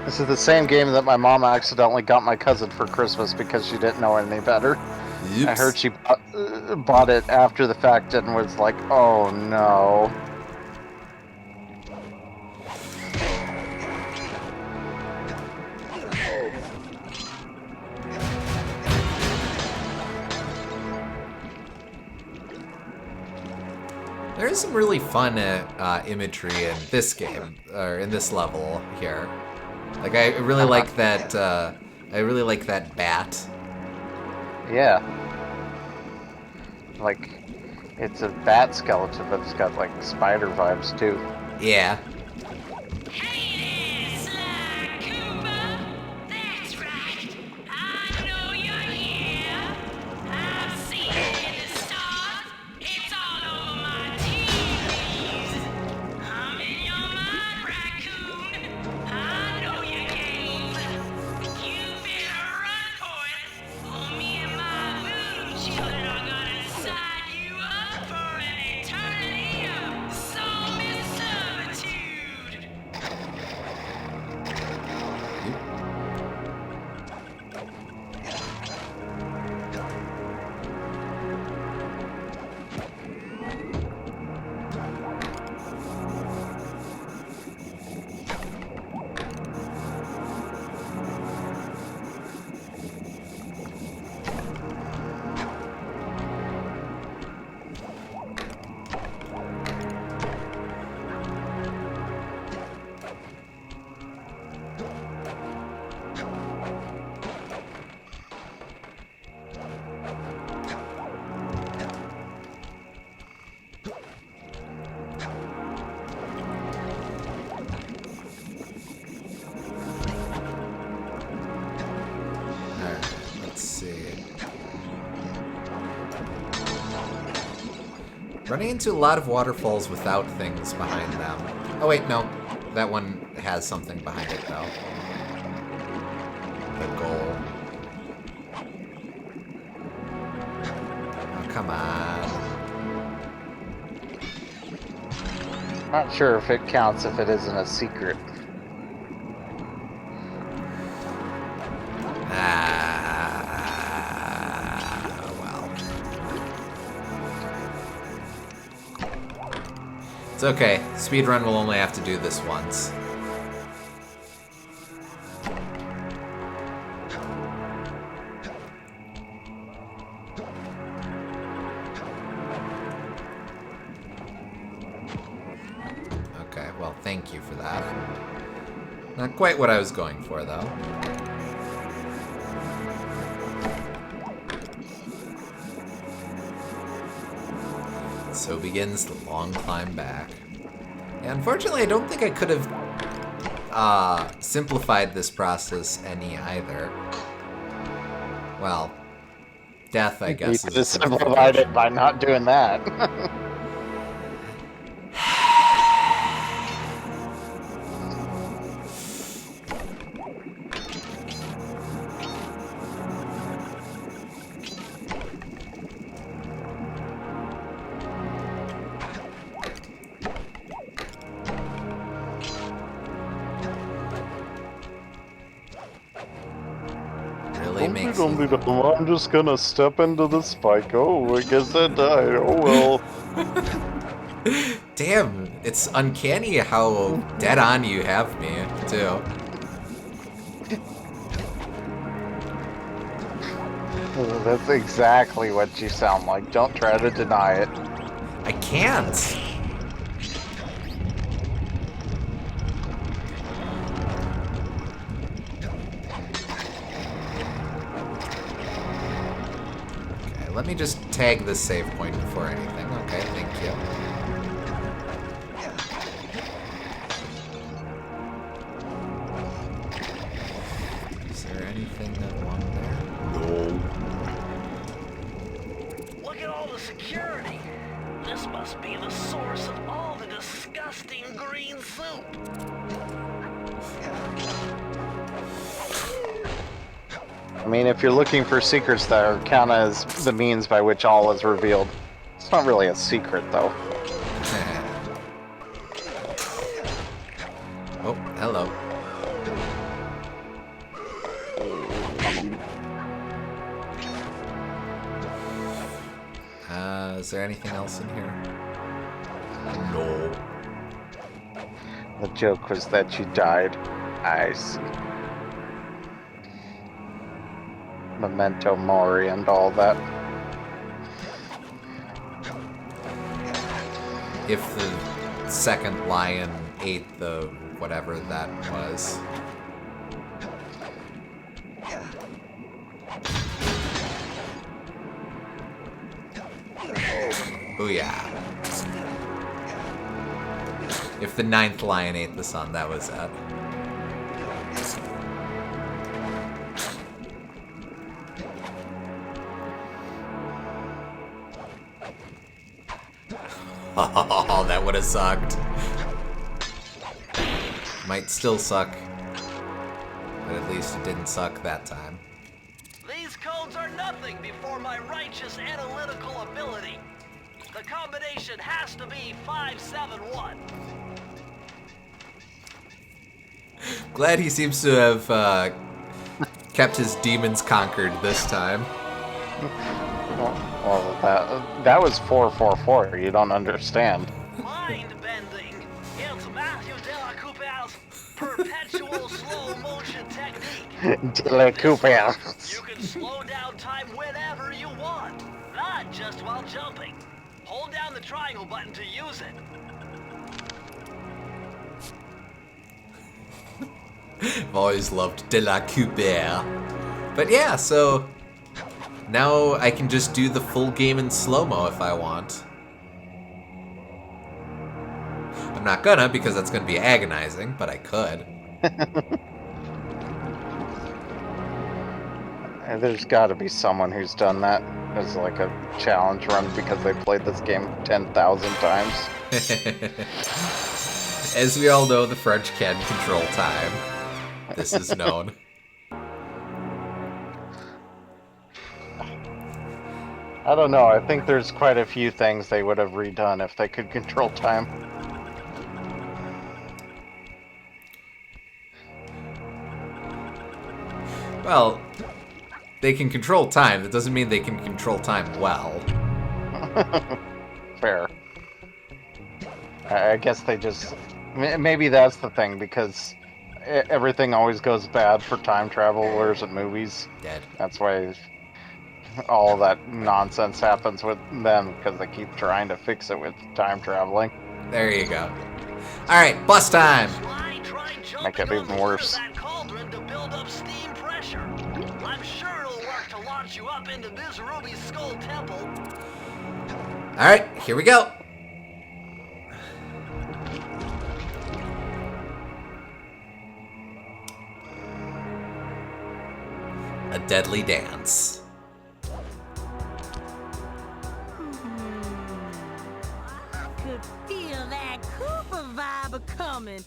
This is the same game that my mom accidentally got my cousin for Christmas because she didn't know any better. Oops. I heard she bought it after the fact and was like, oh no. There is some really fun imagery in this game, or in this level here. Like, I really like that. I really like that bat. Yeah. Like, it's a bat skeleton, but it's got like spider vibes too. Yeah. Hey there, Sly Cooper. That's right. I know you're here. I Running into a lot of waterfalls without things behind them. Oh wait, no. That one has something behind it, though. The goal. Oh, come on. Not sure if it counts if it isn't a secret. Well. It's okay. Speedrun will only have to do this once. Okay, well, thank you for that. Not quite what I was going for, though. So begins the long climb back. Yeah, unfortunately, I don't think I could have simplified this process any either. Well, death, I guess, You is a just simplified it simplification. by not doing that. Really makes you... I'm just gonna step into the spike. Oh, I guess I died. Oh well. Damn, it's uncanny how dead on you have me, too. That's exactly what you sound like. Don't try to deny it. I can't. Okay, let me just tag this save point before anything. Okay, thank you. Is there anything along there? No. Look at all the security. This must be the source of all the disgusting green soup. I mean, if you're looking for secrets that count as the means by which all is revealed, it's not really a secret, though. Oh, hello. Is there anything else in here? No. The joke was that you died. I see. Memento mori and all that. If the second lion ate the whatever that was. Booyah. If the 9th lion ate the sun, that was it. Oh, that would have sucked. Might still suck. But at least it didn't suck that time. These codes are nothing before my righteous analytical ability. The combination has to be 571. Glad he seems to have kept his demons conquered this time. Well, that was 444. You don't understand. Mind bending. It's Matthew De La Cooper's perpetual slow motion technique. De La Cooper. You can slow down time whenever you want, not just while jumping. Hold down the triangle button to use it. I've always loved De La Cooper. But yeah, so now I can just do the full game in slow-mo if I want. I'm not gonna because that's gonna be agonizing, but I could. There's got to be someone who's done that. as like a challenge run because they played this game 10,000 times. As we all know, the French can control time. This is known. I don't know. I think there's quite a few things they would have redone if they could control time. Well, they can control time. That doesn't mean they can control time well. Fair. I guess they just... Maybe that's the thing, because everything always goes bad for time travelers in movies. Dead. That's why all that nonsense happens with them, because they keep trying to fix it with time traveling. There you go. Alright, bus time! Sly tried Make jumping it on even the worse. lid of that cauldron to build up steam pressure. I'm sure it'll work to launch you up into this Ruby Skull Temple. Alright, here we go. A deadly dance. I could feel that Cooper vibe a-coming.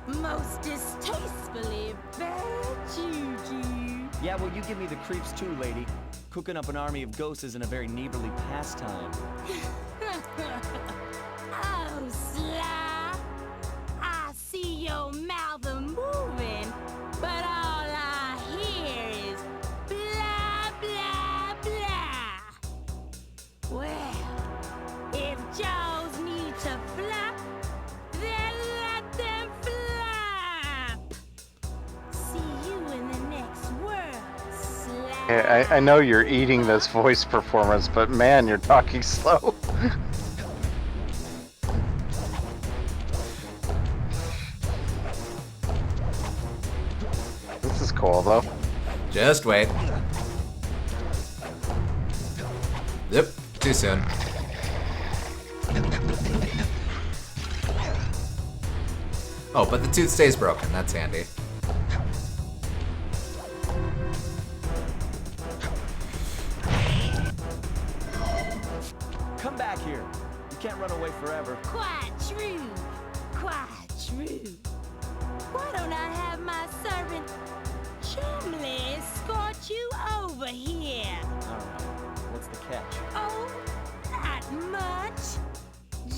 Most distastefully bad juju. Yeah, well, you give me the creeps too, lady. Cooking up an army of ghosts isn't a very neighborly pastime. Oh, Sly. I see your mouth a-moving, but all I hear is blah, blah, blah. Well, if jaws need to flap, then let them flap. See you in the next world, Sly. Yeah, I know you're eating this voice performance, but man, you're talking slow. This is cool, though. Just wait. Yep, too soon. Oh, but the tooth stays broken. That's handy. Come back here. You can't run away forever. Quite true. Quite true. Why don't I have my servant Chumley escort you over here? All right. What's the catch? Oh, not much.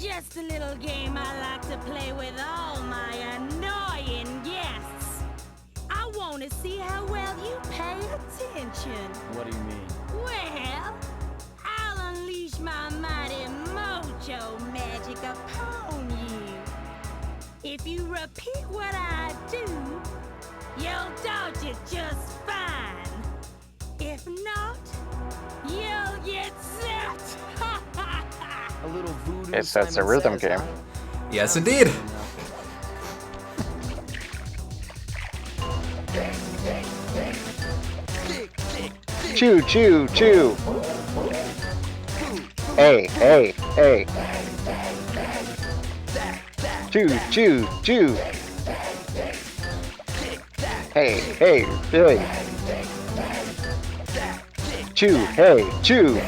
Just a little game I like to play with all my annoying guests. I want to see how well you pay attention. What do you mean? Well, I'll unleash my mighty mojo magic upon you. If you repeat what I do, you'll dodge it just fine. If not, you'll get zapped. A little voodoo. Yes, that's a Simon rhythm Says, game. huh? Yes, indeed. Chew, chew, chew. Hey, hey, hey. Chew, chew, chew. Hey, hey, hey. Chew, hey, chew.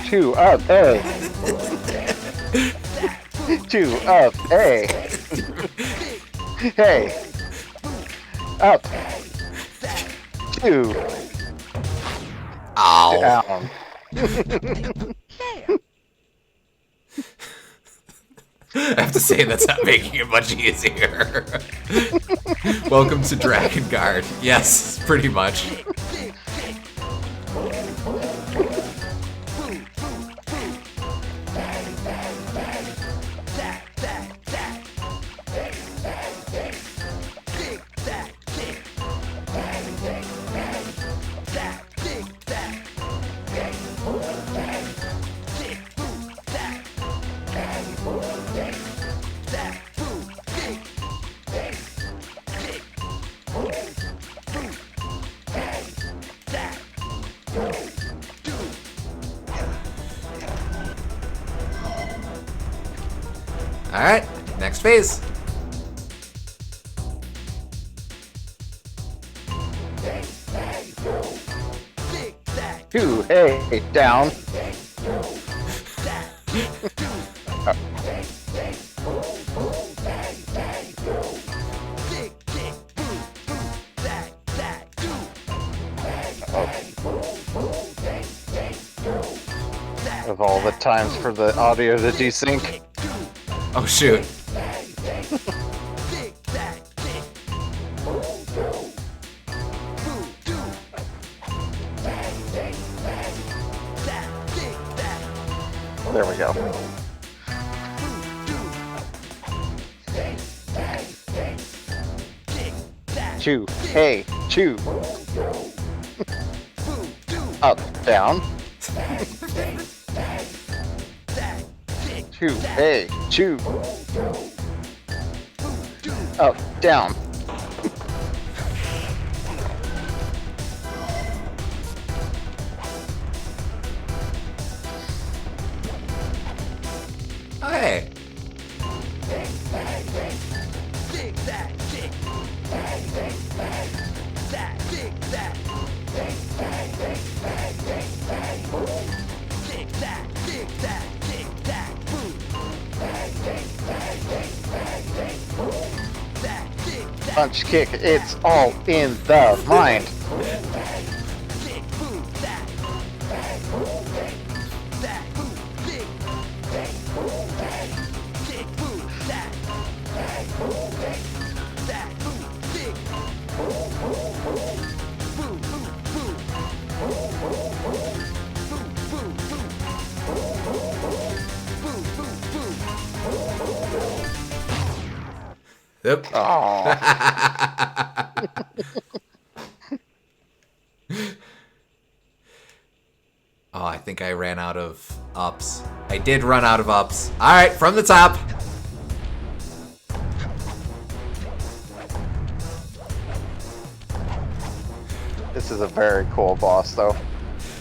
Chew up, hey. Chew up, hey. Hey. Up. Chew. Ow. Down. I have to say, that's not making it much easier. Welcome to Dragon Guard. Yes, pretty much. Alright, next phase. 2, hey, down. Of all the times for the audio to desync. Oh shoot. There we go. Chew, hey, chew. Up, down. Chew, hey, chew. Up, down. Oh, hey. Punch, kick, it's all in the mind. Yep. Oh, Oh, I think I ran out of ups. I did run out of ups. Alright, from the top. this is a very cool boss, though.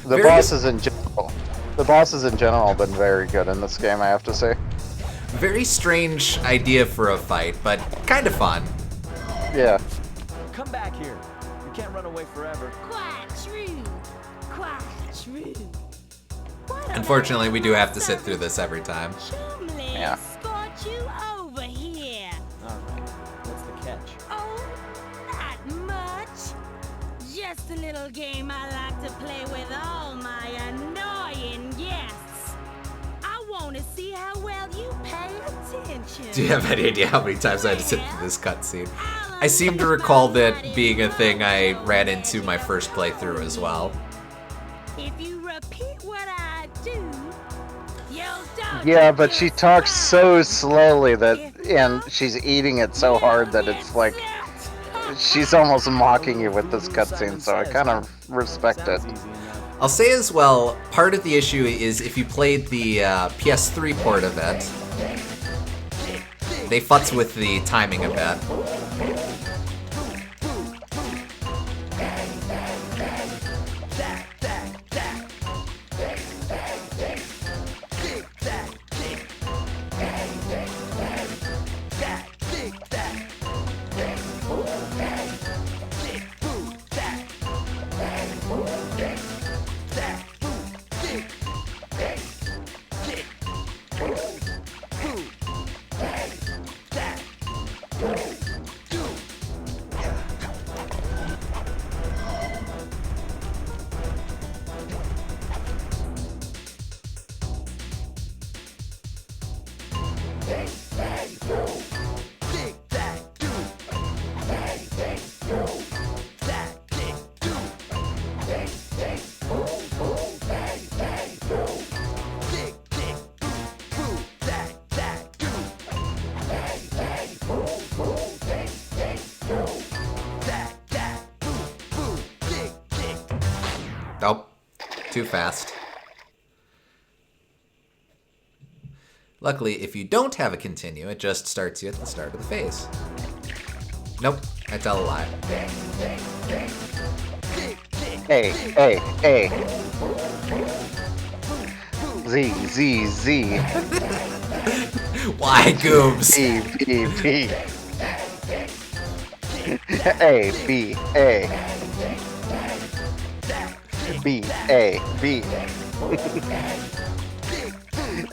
The Very- bosses in general have been very good in this game, I have to say. Very strange idea for a fight, but kind of fun. Yeah. Come back here. You can't run away forever. Quite true. Quite true. What Unfortunately, we do have to sit through this every time. Chumley Yeah. escort you over here. All right. What's the catch? Oh, not much. Just a little game I like to play with all my annoying guests. I want to see how well you pay attention. Do you have any idea how many times I had to sit through this cutscene? I seem to recall that being a thing I ran into my first playthrough as well. If you repeat what I do, you'll dodge Yeah, it but she yourself. talks so slowly that, and she's eating it so hard that it's like, she's almost mocking you with this cutscene, so I kind of respect it. Sounds easy enough. I'll say as well, part of the issue is if you played the PS3 port of it, they futz with the timing a bit. Nope. Too fast. Luckily, if you don't have a continue, it just starts you at the start of the phase. Nope. I tell a lie. Hey, hey, hey. Z, Z, Z. Why, Goobs? B, B, B. A, B, A. B A B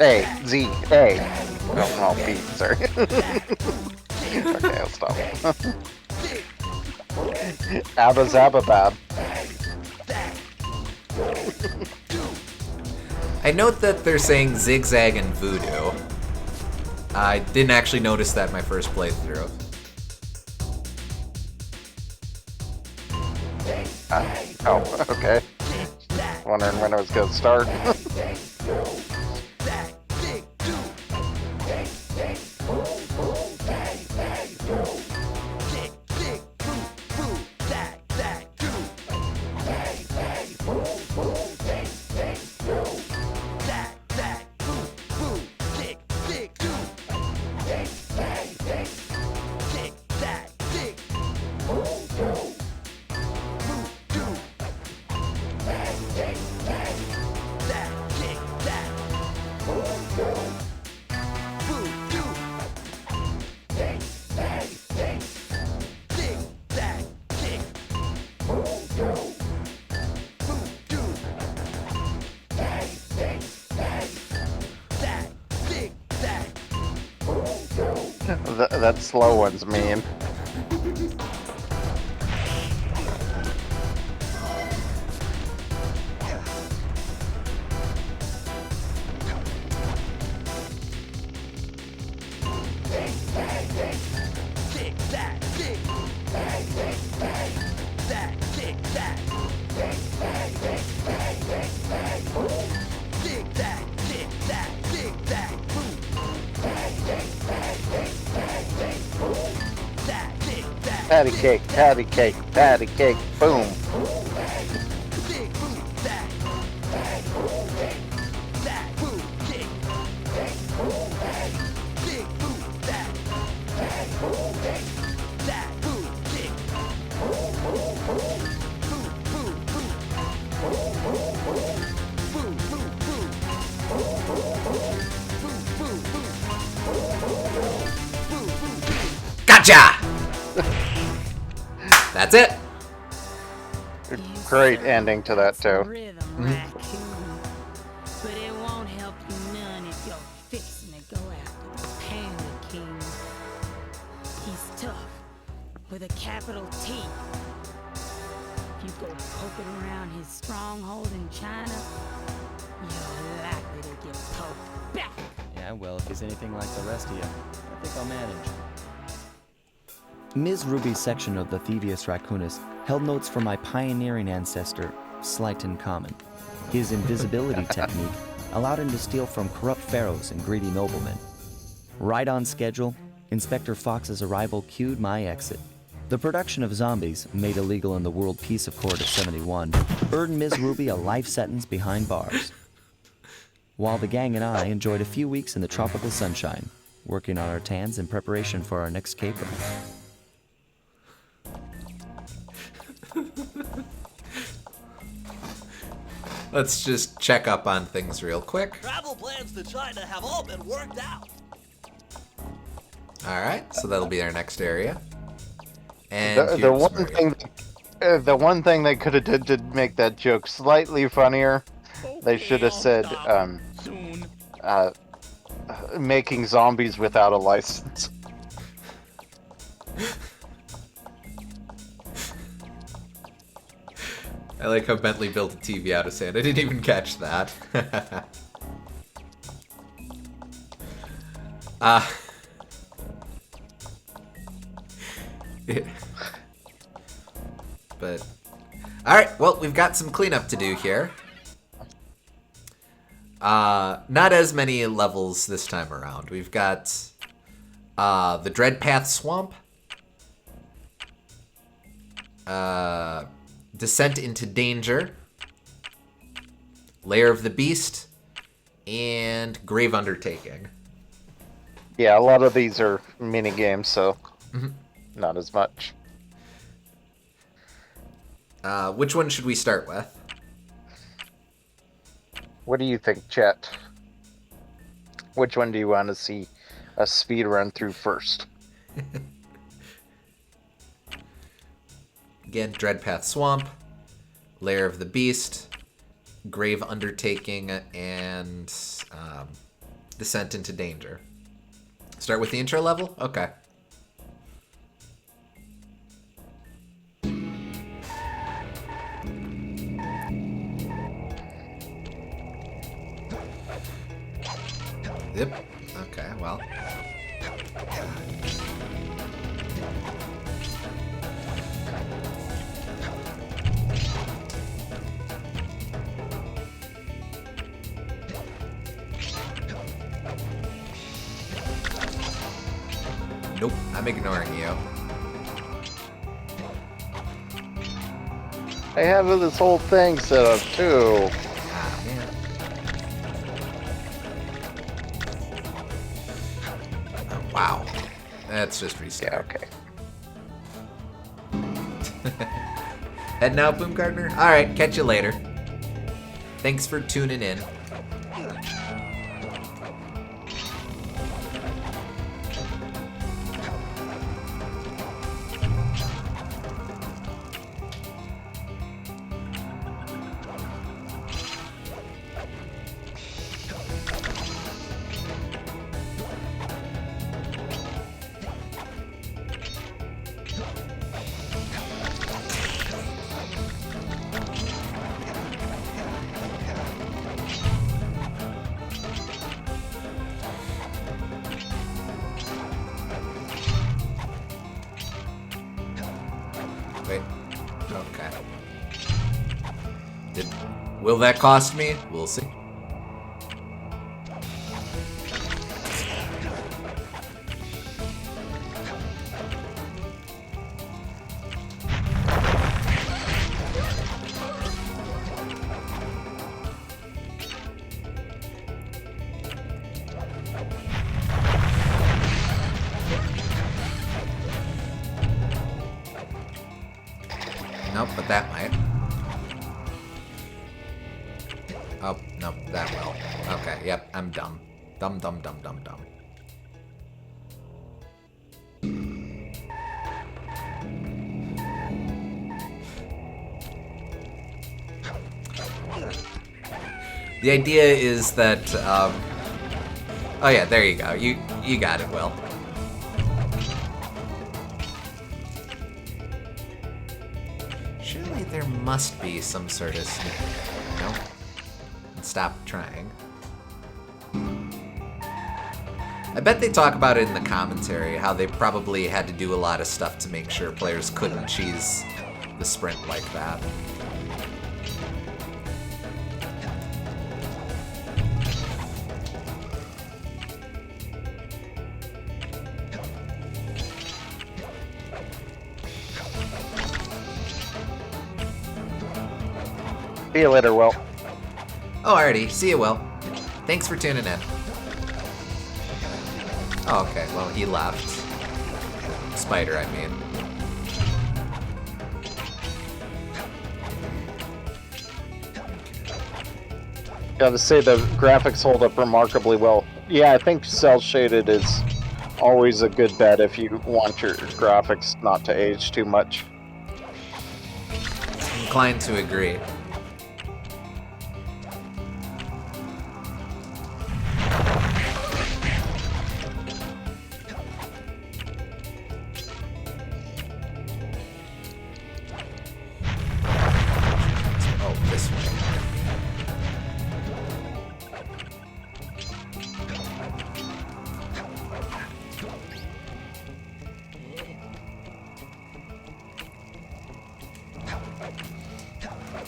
A Z A. Oh, B. Sorry. Okay, I'll stop. Abba Zabba Bab. I note that they're saying zigzag and voodoo. I didn't actually notice that my first playthrough. Oh, okay. Wondering when it was gonna start. That slow one's mean. Patty cake, boom. Gotcha! That's it. Great ending to that too. Rhythm, Raccoon. But it won't help you none if you're fixing to go after the Panda King. He's tough, with a capital T. If you go poking around his stronghold in China, you're likely to get poked back. Yeah, well, if he's anything like the rest of you, I think I'll manage. Ms. Ruby's section of the Thevius Raccoonus held notes from my pioneering ancestor, Slyton Common. His invisibility technique allowed him to steal from corrupt pharaohs and greedy noblemen. Right on schedule, Inspector Fox's arrival cued my exit. The production of zombies, made illegal in the World Peace Accord of 71, earned Ms. Ruby a life sentence behind bars. While the gang and I enjoyed a few weeks in the tropical sunshine, working on our tans in preparation for our next caper. Let's just check up on things real quick. Travel plans to China have all been worked out. Alright, so that'll be our next area. And The one thing they could have did to make that joke slightly funnier, they should have said, making zombies without a license. I like how Bentley built a TV out of sand. I didn't even catch that. But alright, well, we've got some cleanup to do here. Not as many levels this time around. We've got the Dreadpath Swamp, Descent into Danger, Lair of the Beast, and Grave Undertaking. Yeah, a lot of these are mini games, so not as much. Which one should we start with? What do you think, chat? Which one do you want to see a speed run through first? Again, Dreadpath Swamp, Lair of the Beast, Grave Undertaking, and Descent into Danger. Start with the intro level? Okay. Yep. Okay, well. Nope, I'm ignoring you. I have this whole thing set up too. Ah, man. Oh, wow. That's just restart. Yeah, okay. Heading out, Boomgardner? Alright, catch you later. Thanks for tuning in. Wait. Okay. Will that cost me? We'll see. Nope, but that might. Oh, nope, that will. Okay, yep, I'm dumb. Dumb. The idea is that, oh yeah, there you go. You got it, Will. Surely there must be some sort of sneak. Nope. Stop trying. I bet they talk about it in the commentary, how they probably had to do a lot of stuff to make sure players couldn't cheese the sprint like that. See you later, Will. Oh, alrighty. See you, Will. Thanks for tuning in. Oh, okay. Well, he left. Spider, I mean. Gotta say the graphics hold up remarkably well. Yeah, I think cel shaded is always a good bet if you want your graphics not to age too much. Inclined to agree. Oh, this way.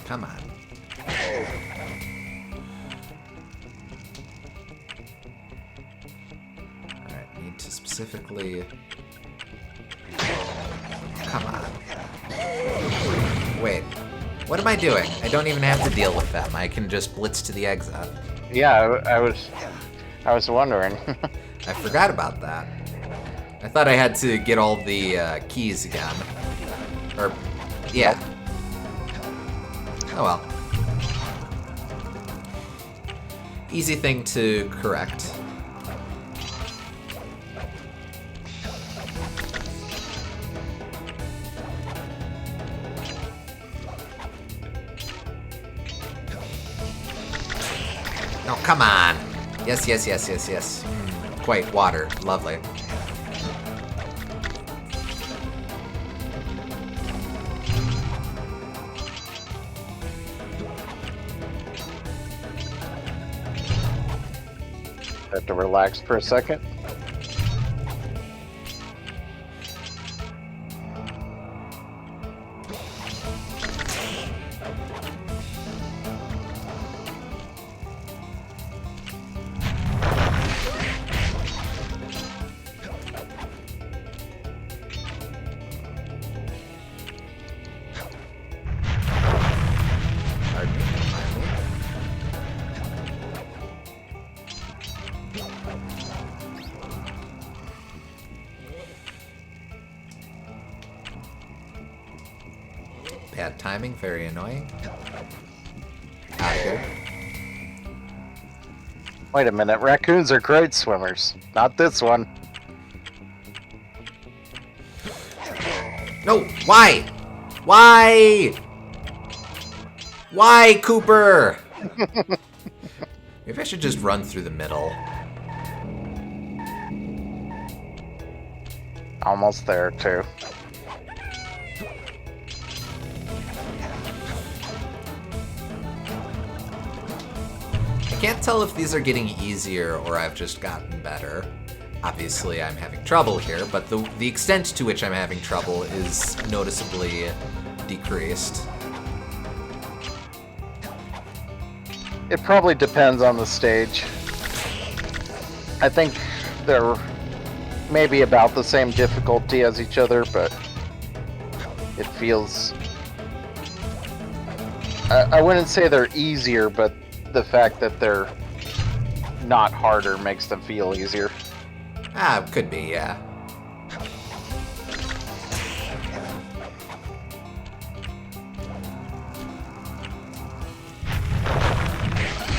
Come on. Alright, need to specifically... Come on. Wait. What am I doing? I don't even have to deal with them. I can just blitz to the exit. Yeah, I was wondering. I forgot about that. I thought I had to get all the keys again. Or, yeah. Oh well. Easy thing to correct. Oh, come on. Yes. Quite water. Lovely. Have to relax for a second. Pardon me. Bad timing, very annoying. Out of here. Wait a minute, raccoons are great swimmers. Not this one. No, why? Why? Why, Cooper? Maybe I should just run through the middle. Almost there, too. I can't tell if these are getting easier or I've just gotten better. Obviously, I'm having trouble here, but the extent to which I'm having trouble is noticeably decreased. It probably depends on the stage. I think they're maybe about the same difficulty as each other, but it feels... I wouldn't say they're easier, but the fact that they're not harder makes them feel easier. Could be, yeah.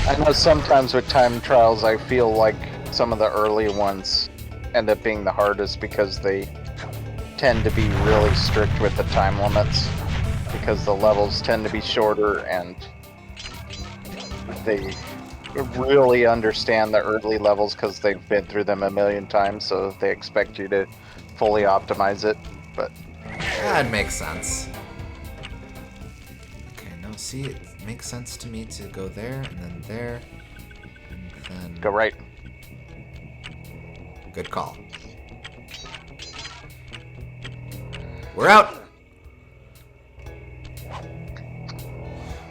I know sometimes with time trials I feel like some of the early ones end up being the hardest because they tend to be really strict with the time limits, because the levels tend to be shorter and they really understand the early levels because they've been through them a million times, so they expect you to fully optimize it. But That makes sense. Okay, no, see, it makes sense to me to go there, and then there, and then... go right. Good call. We're out!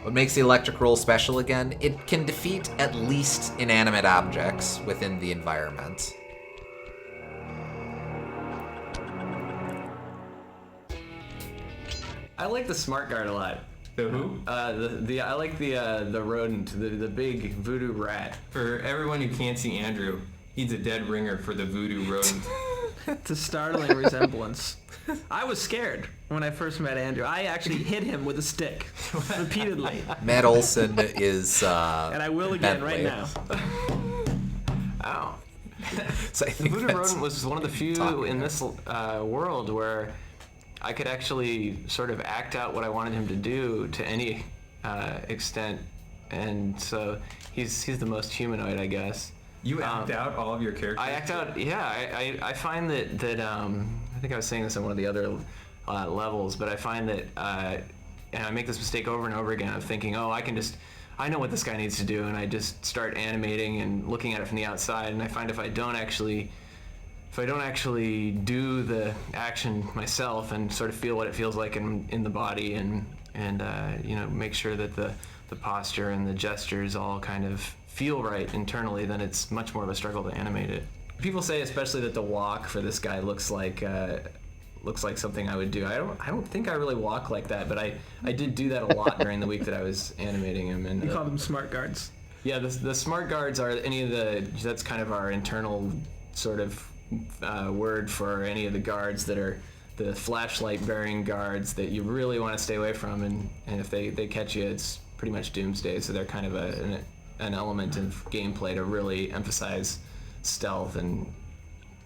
What makes the electric roll special again? It can defeat at least inanimate objects within the environment. I like the smart guard a lot. The who? I like the rodent, the big voodoo rat. For everyone who can't see Andrew, he's a dead ringer for the voodoo rodent. It's a startling resemblance. I was scared when I first met Andrew. I actually hit him with a stick repeatedly. Matt Olson is And I will again Bentley. right now. Ow. So I The think voodoo that's rodent was one of the few talking in there. this world where I could actually sort of act out what I wanted him to do to any extent, and so he's the most humanoid, I guess. You act out all of your characters? I act out, yeah. I find that I think I was saying this on one of the other levels, but I find that and I make this mistake over and over again of thinking, oh, I know what this guy needs to do, and I just start animating and looking at it from the outside, and I find if I don't actually do the action myself and sort of feel what it feels like in the body and make sure that the posture and the gestures all kind of feel right internally, then it's much more of a struggle to animate it. People say especially that the walk for this guy looks like something I would do. I don't think I really walk like that, but I did do that a lot during the week that I was animating him. And You call them smart guards. yeah, the smart guards are that's kind of our internal sort of word for any of the guards that are the flashlight bearing guards that you really want to stay away from, and if they catch you, it's pretty much doomsday. So they're kind of an element of gameplay to really emphasize stealth and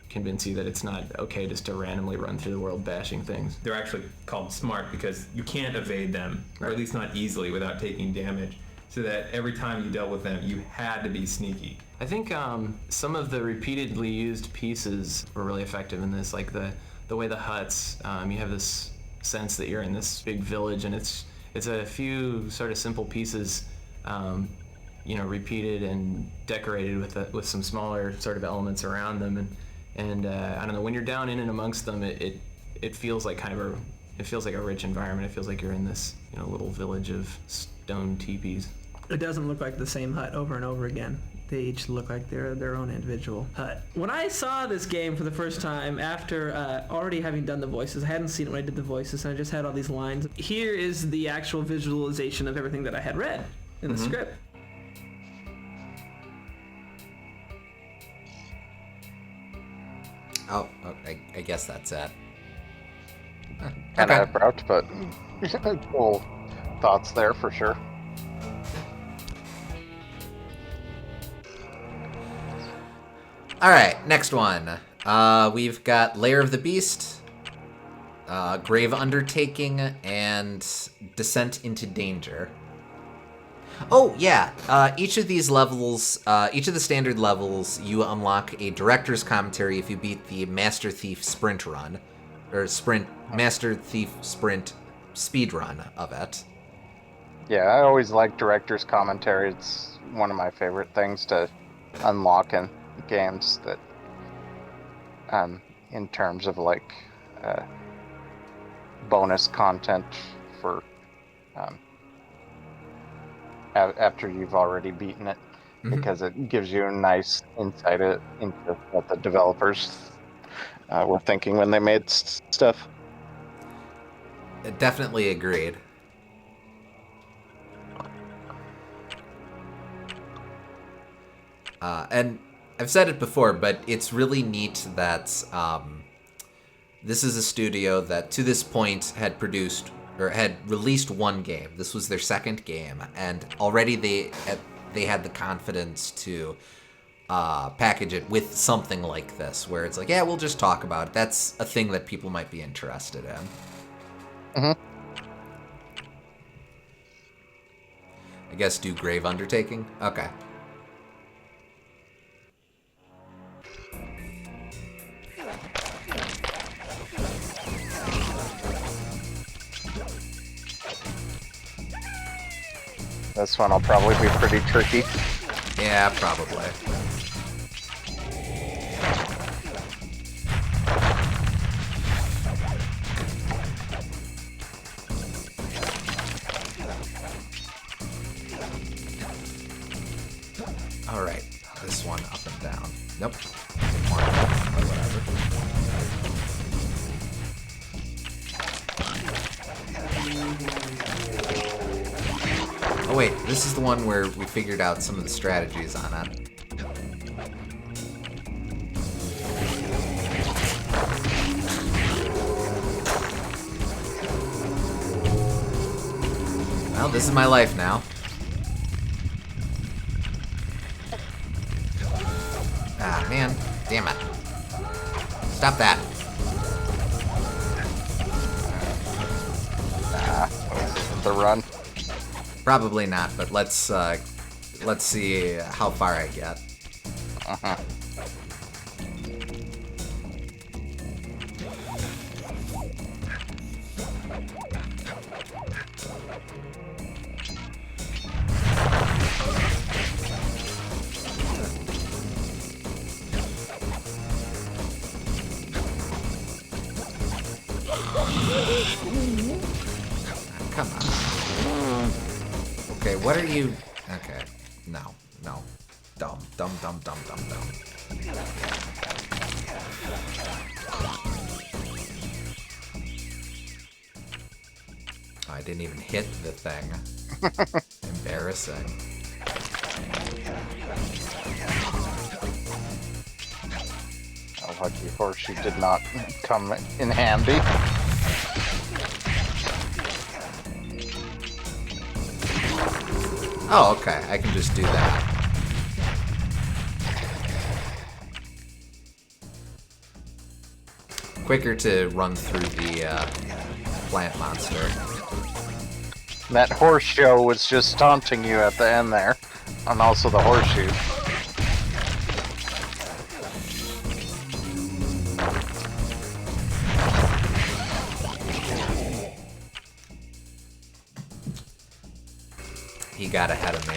convince you that it's not okay just to randomly run through the world bashing things. They're actually called smart because you can't evade them, or at least not easily without taking damage. so that every time you dealt with them, you had to be sneaky. I think some of the repeatedly used pieces were really effective in this, like the way the huts, you have this sense that you're in this big village, and it's a few sort of simple pieces, repeated and decorated with some smaller sort of elements around them, and I don't know, when you're down in and amongst them, it feels like it feels like a rich environment. It feels like you're in this little village of stone teepees. It doesn't look like the same hut over and over again. They each look like they're their own individual hut. When I saw this game for the first time, after already having done the voices, I hadn't seen it when I did the voices, and I just had all these lines. Here is the actual visualization of everything that I had read in the script. Oh, I guess that's it. Kind of abrupt, but cool thoughts there for sure. All right, next one. We've got Lair of the Beast, Grave Undertaking, and Descent into Danger. Oh, yeah. Each of these levels, each of the standard levels, you unlock a director's commentary if you beat the Master Thief sprint run. Or Master Thief sprint speed run of it. Yeah, I always like director's commentary. It's one of my favorite things to unlock in games that, in terms of like bonus content for after you've already beaten it, because it gives you a nice insight into what the developers were thinking when they made stuff. Definitely agreed. And I've said it before, but it's really neat that this is a studio that to this point had produced or had released one game. This was their second game, and already they had the confidence to package it with something like this, where it's like, yeah, we'll just talk about it. That's a thing that people might be interested in. I guess do Grave Undertaking? Okay. This one will probably be pretty tricky. Yeah, probably. All right, this one up and down. Nope. Whatever. Oh wait, this is the one where we figured out some of the strategies on it. Well, this is my life now. Ah, man. Damn it. Stop that. The run. Probably not, but let's see how far I get. Come on. Okay, what are you... Okay. No. Dumb. Oh, I didn't even hit the thing. Embarrassing. Oh, lucky horseshoe did not come in handy. Oh, okay. I can just do that. Quicker to run through the plant monster. That horse show was just taunting you at the end there. And also the horseshoe. He got ahead of me.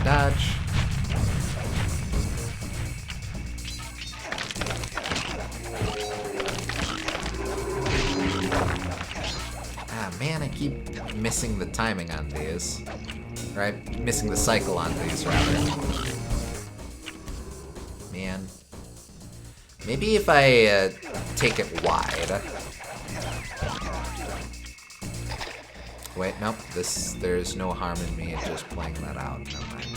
Dodge. Ah, man, I keep missing the timing on these. Right? Missing the cycle on these, rather. Man. Maybe if I take it wide. Wait, nope. There's no harm in me just playing that out. Never mind.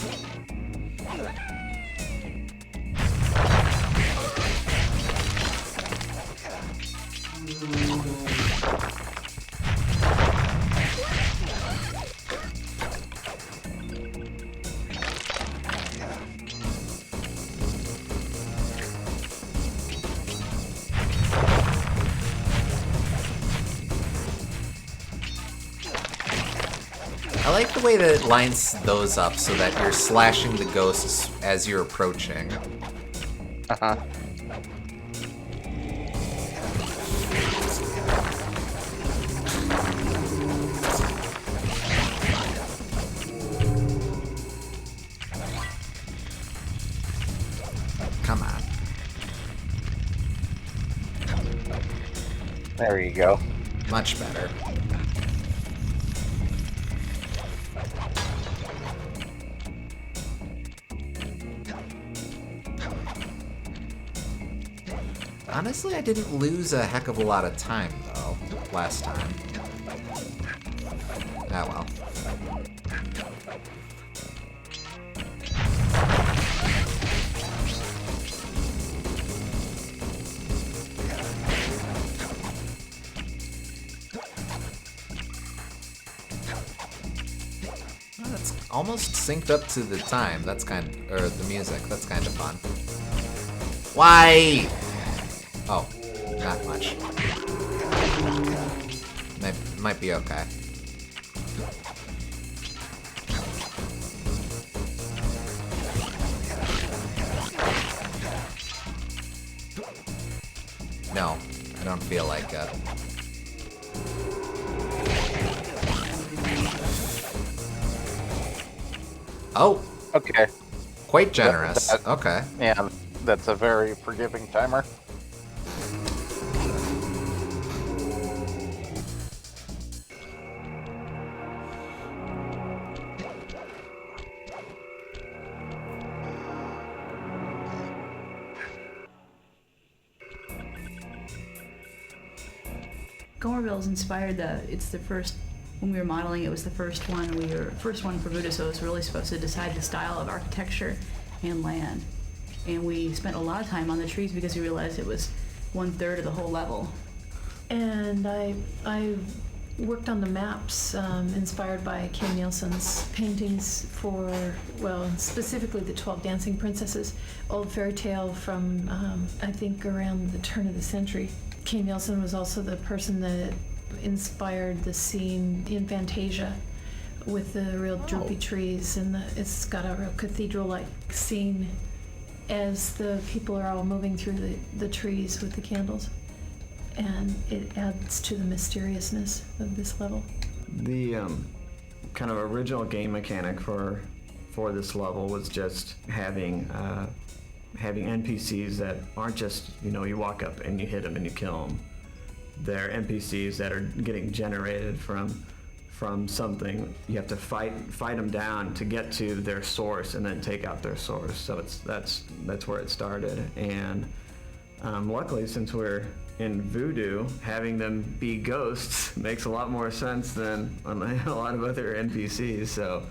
I like the way that it lines those up so that you're slashing the ghosts as you're approaching. Uh-huh. Come on. There you go. Much better. Honestly, I didn't lose a heck of a lot of time, though, last time. Ah, well. Well, that's almost synced up to the time. That's or the music. That's kind of fun. Why? Oh, not much. Might be okay. No, I don't feel like it. Oh! Okay. Quite generous. Okay. Yeah, that's a very forgiving timer. Gomerville's inspired it's the first, when we were modeling, it was the first one, first one for Voodoo, so it was really supposed to decide the style of architecture and land. And we spent a lot of time on the trees because we realized it was 1/3 of the whole level. And I worked on the maps inspired by Kim Nielsen's paintings for, well, specifically the 12 Dancing Princesses, old fairy tale from, I think, around the turn of the century. Kim Nielsen was also the person that inspired the scene in Fantasia with the real droopy trees, and it's got a real cathedral-like scene as the people are all moving through the trees with the candles. And it adds to the mysteriousness of this level. The kind of original game mechanic for this level was just having NPCs that aren't just, you walk up and you hit them and you kill them. They're NPCs that are getting generated from something. You have to fight them down to get to their source and then take out their source. So that's where it started. And luckily, since we're in Voodoo, having them be ghosts makes a lot more sense than a lot of other NPCs. So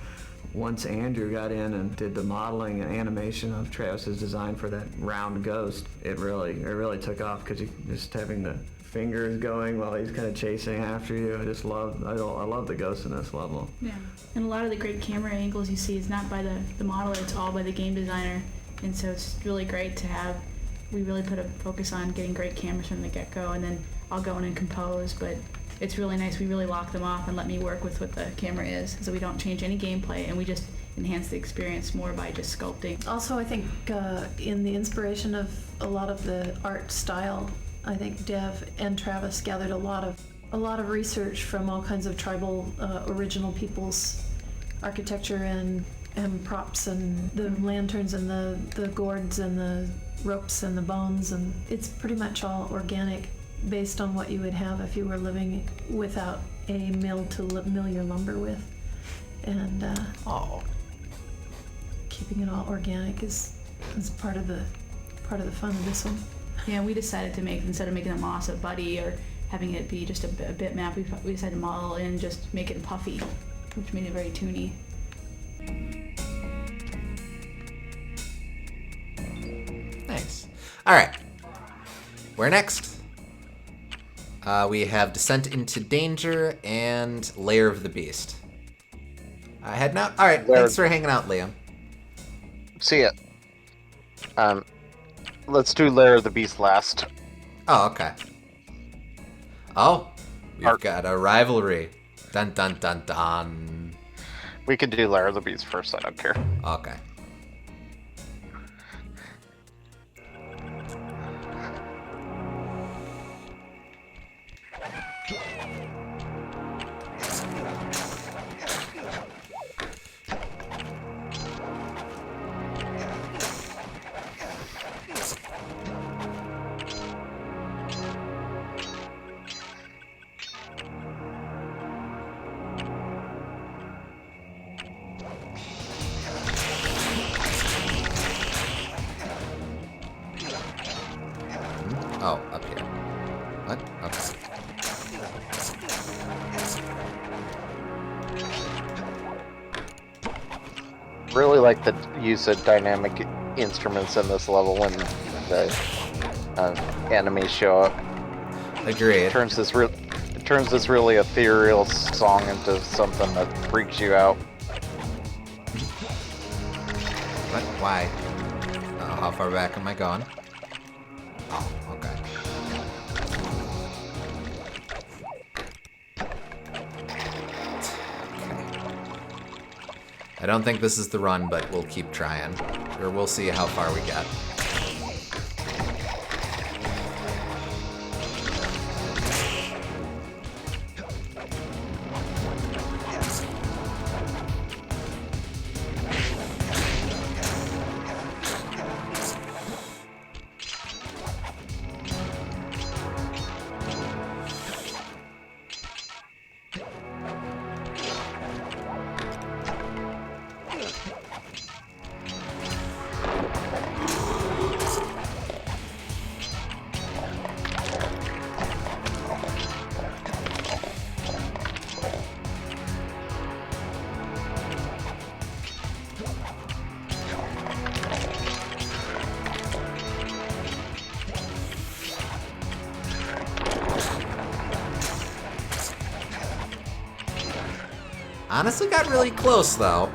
once Andrew got in and did the modeling and animation of Travis's design for that round ghost, it really took off, because just having the fingers going while he's kind of chasing after you. I love the ghost in this level. Yeah, and a lot of the great camera angles you see is not by the modeler, it's all by the game designer. And so it's really great to have, we really put a focus on getting great cameras from the get-go, and then I'll go in and compose, but it's really nice. We really lock them off and let me work with what the camera is, so we don't change any gameplay, and we just enhance the experience more by just sculpting. Also, I think in the inspiration of a lot of the art style, I think Dev and Travis gathered a lot of research from all kinds of tribal original peoples' architecture and props, and the lanterns and the gourds and the ropes and the bones, and it's pretty much all organic, based on what you would have if you were living without a mill to mill your lumber with. And keeping it all organic is part of the fun of this one. Yeah, we decided to make, instead of making the moss a buddy or having it be just a bitmap, we decided to model and just make it puffy, which made it very toony. Nice. All right. Where next? We have Descent into Danger and Lair of the Beast. Heading out? All right, thanks for hanging out, Liam. See ya. Let's do Lair of the Beast last. Oh, okay. Oh, we've got a rivalry. Dun, dun, dun, dun. We could do Lair of the Beast first, I don't care. Okay. Oh, up here. What? Okay. Really like the use of dynamic instruments in this level when the enemies show up. Agreed. It turns this really ethereal song into something that freaks you out. What? Why? How far back am I going? Oh, okay. I don't think this is the run, but we'll keep trying. Or we'll see how far we get. Honestly got really close, though.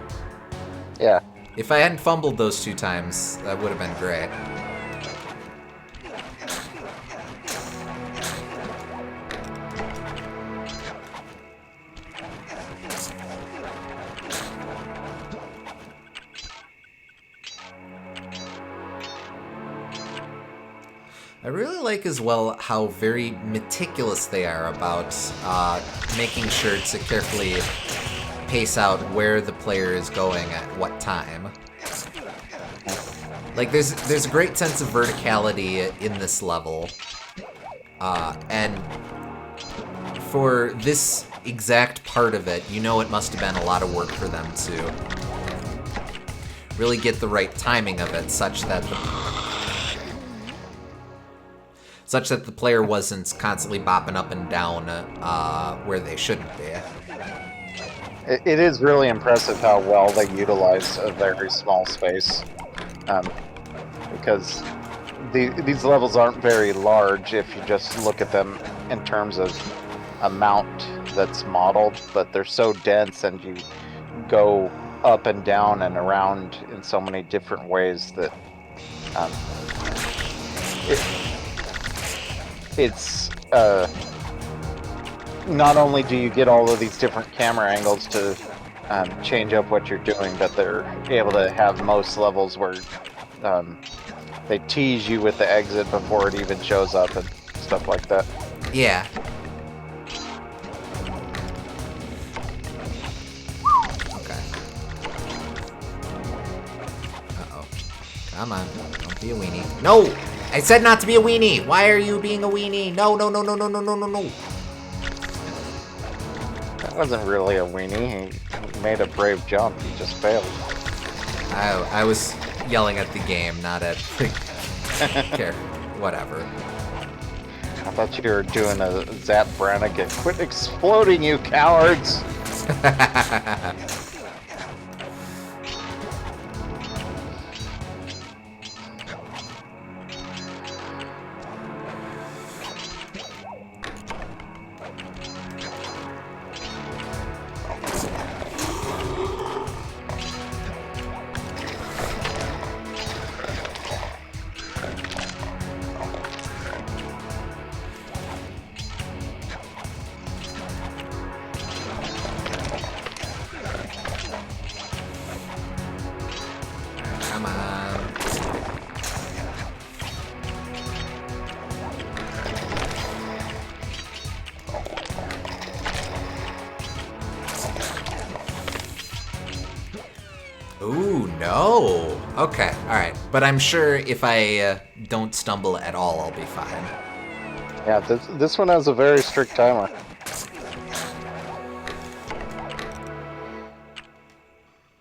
Yeah. If I hadn't fumbled those 2 times, that would have been great. I really like as well how very meticulous they are about making sure to carefully pace out where the player is going at what time. Like there's a great sense of verticality in this level, and for this exact part of it, you know it must have been a lot of work for them to really get the right timing of it, such that the player wasn't constantly bopping up and down where they shouldn't be. It is really impressive how well they utilize a very small space, because these levels aren't very large if you just look at them in terms of amount that's modeled, but they're so dense and you go up and down and around in so many different ways that it's not only do you get all of these different camera angles to change up what you're doing, but they're able to have most levels where they tease you with the exit before it even shows up and stuff like that. Yeah. Okay. Uh-oh. Come on. Don't be a weenie. No! I said not to be a weenie! Why are you being a weenie? No, no, no, no, no, no, no, no, no. That wasn't really a weenie. He made a brave jump. He just failed. I was yelling at the game, not at the care. Whatever. I thought you were doing a Zap Brannigan. Quit exploding, you cowards! Come on. Ooh, no. Okay, alright. But I'm sure if I don't stumble at all, I'll be fine. Yeah, this one has a very strict timer.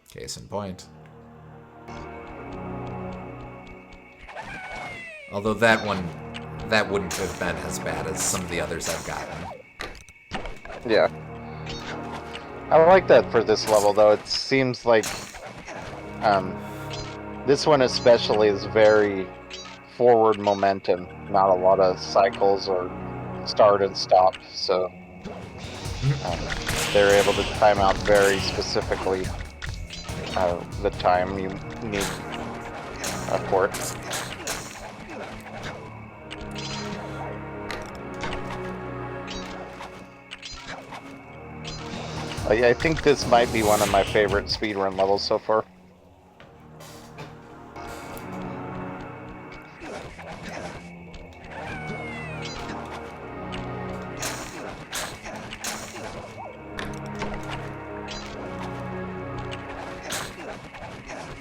Case in point. Although that one, that wouldn't have been as bad as some of the others I've gotten. Yeah. I like that for this level, though. It seems like this one especially is very forward momentum, not a lot of cycles or start and stop, so they're able to time out very specifically the time you need for it. I think this might be one of my favorite speedrun levels so far.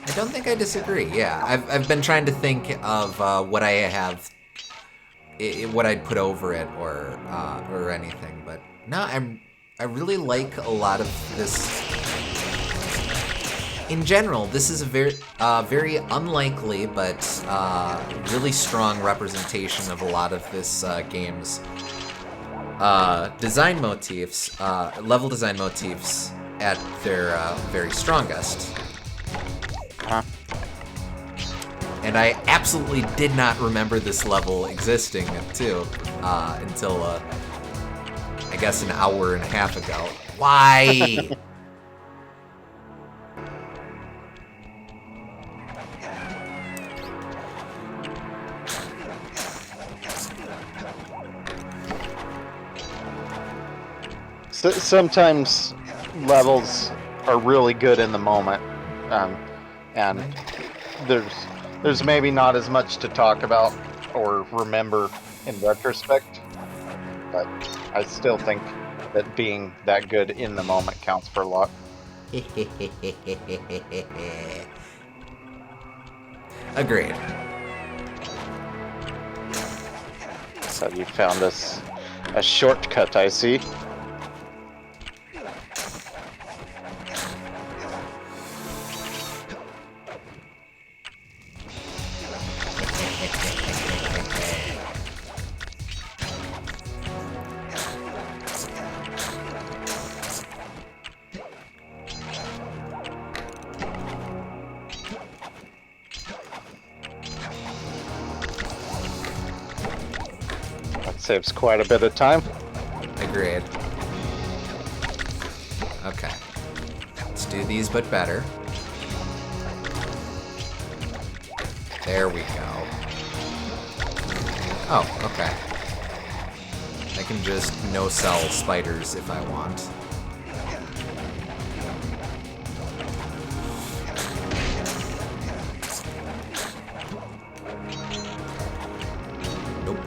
I don't think I disagree. Yeah, I've been trying to think of what I have, what I'd put over it or anything, but no, I really like a lot of this. In general, this is a very unlikely but really strong representation of a lot of this game's design motifs, level design motifs at their very strongest. And I absolutely did not remember this level existing, too, until, I guess, an hour and a half ago. Why? Sometimes levels are really good in the moment, and there's maybe not as much to talk about or remember in retrospect, but I still think that being that good in the moment counts for a lot. Agreed. So you found us a shortcut, I see. Saves quite a bit of time. Agreed. Okay. Let's do these, but better. There we go. Oh, okay. I can just no-sell spiders if I want. Nope.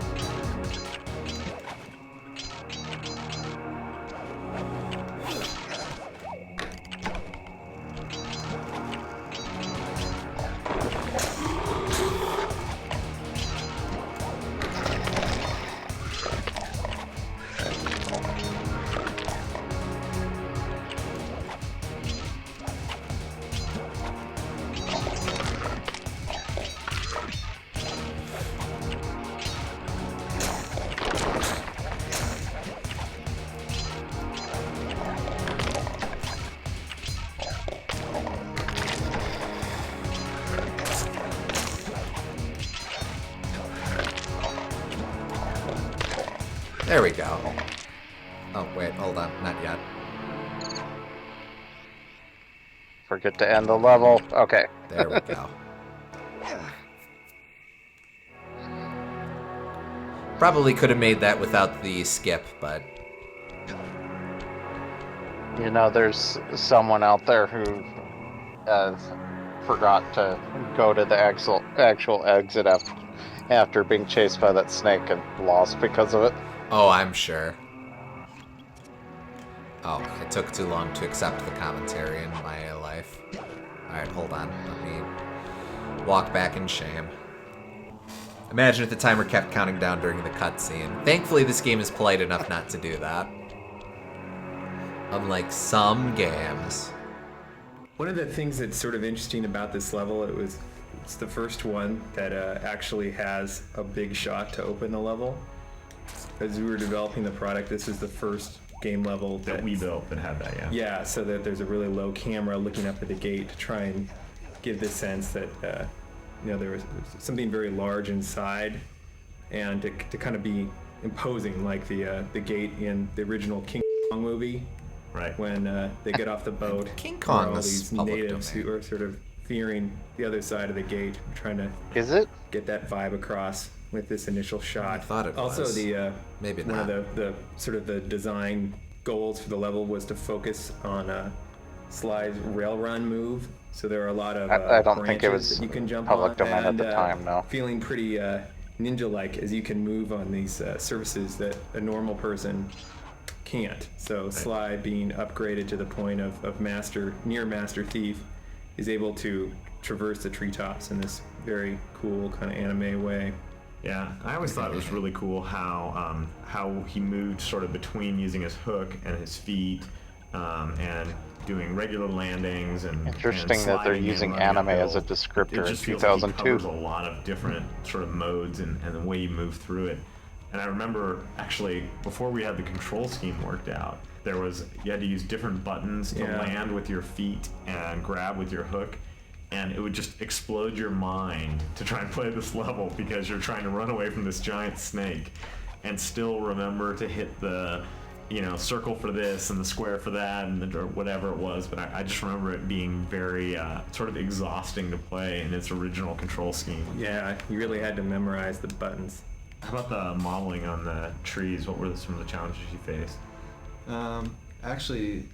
There we go. Oh, wait, hold on. Not yet. Forget to end the level. Okay. There we go. Probably could have made that without the skip, but... You know, there's someone out there who forgot to go to the actual exit after being chased by that snake and lost because of it. Oh, I'm sure. Oh, it took too long to accept the commentary in my life. Alright, hold on. Let me walk back in shame. Imagine if the timer kept counting down during the cutscene. Thankfully, this game is polite enough not to do that. Unlike some games. One of the things that's sort of interesting about this level, it's the first one that actually has a big shot to open the level. As we were developing the product, this is the first game level that we built that had that, yeah. Yeah, so that there's a really low camera looking up at the gate to try and give the sense that there was something very large inside, and to kind of be imposing, like the gate in the original King Kong movie. Right. When they get off the boat, King Kong all is these public natives domain. who are sort of fearing the other side of the gate, trying to get that vibe across with this initial shot. I thought it also was. the Maybe one not. of the sort of the design goals for the level was to focus on Sly's rail run move. So there are a lot of I don't think it branches was that you can jump public on, domain at the and, time, no. Feeling pretty ninja-like as you can move on these surfaces that a normal person can't. So Sly, being upgraded to the point of near master thief, is able to traverse the treetops in this very cool kind of anime way. Yeah, I always thought it was really cool how he moved sort of between using his hook and his feet, and doing regular landings and Interesting and that they're sliding using and running anime as a uphill. descriptor It just in feels like he 2002. covers a lot of different sort of modes and the way you move through it. And I remember actually before we had the control scheme worked out, you had to use different buttons to land with your feet and grab with your hook. And it would just explode your mind to try and play this level because you're trying to run away from this giant snake and still remember to hit the, circle for this and the square for that and or whatever it was. But I just remember it being very sort of exhausting to play in its original control scheme. Yeah, you really had to memorize the buttons. How about the modeling on the trees? What were some of the challenges you faced? Actually,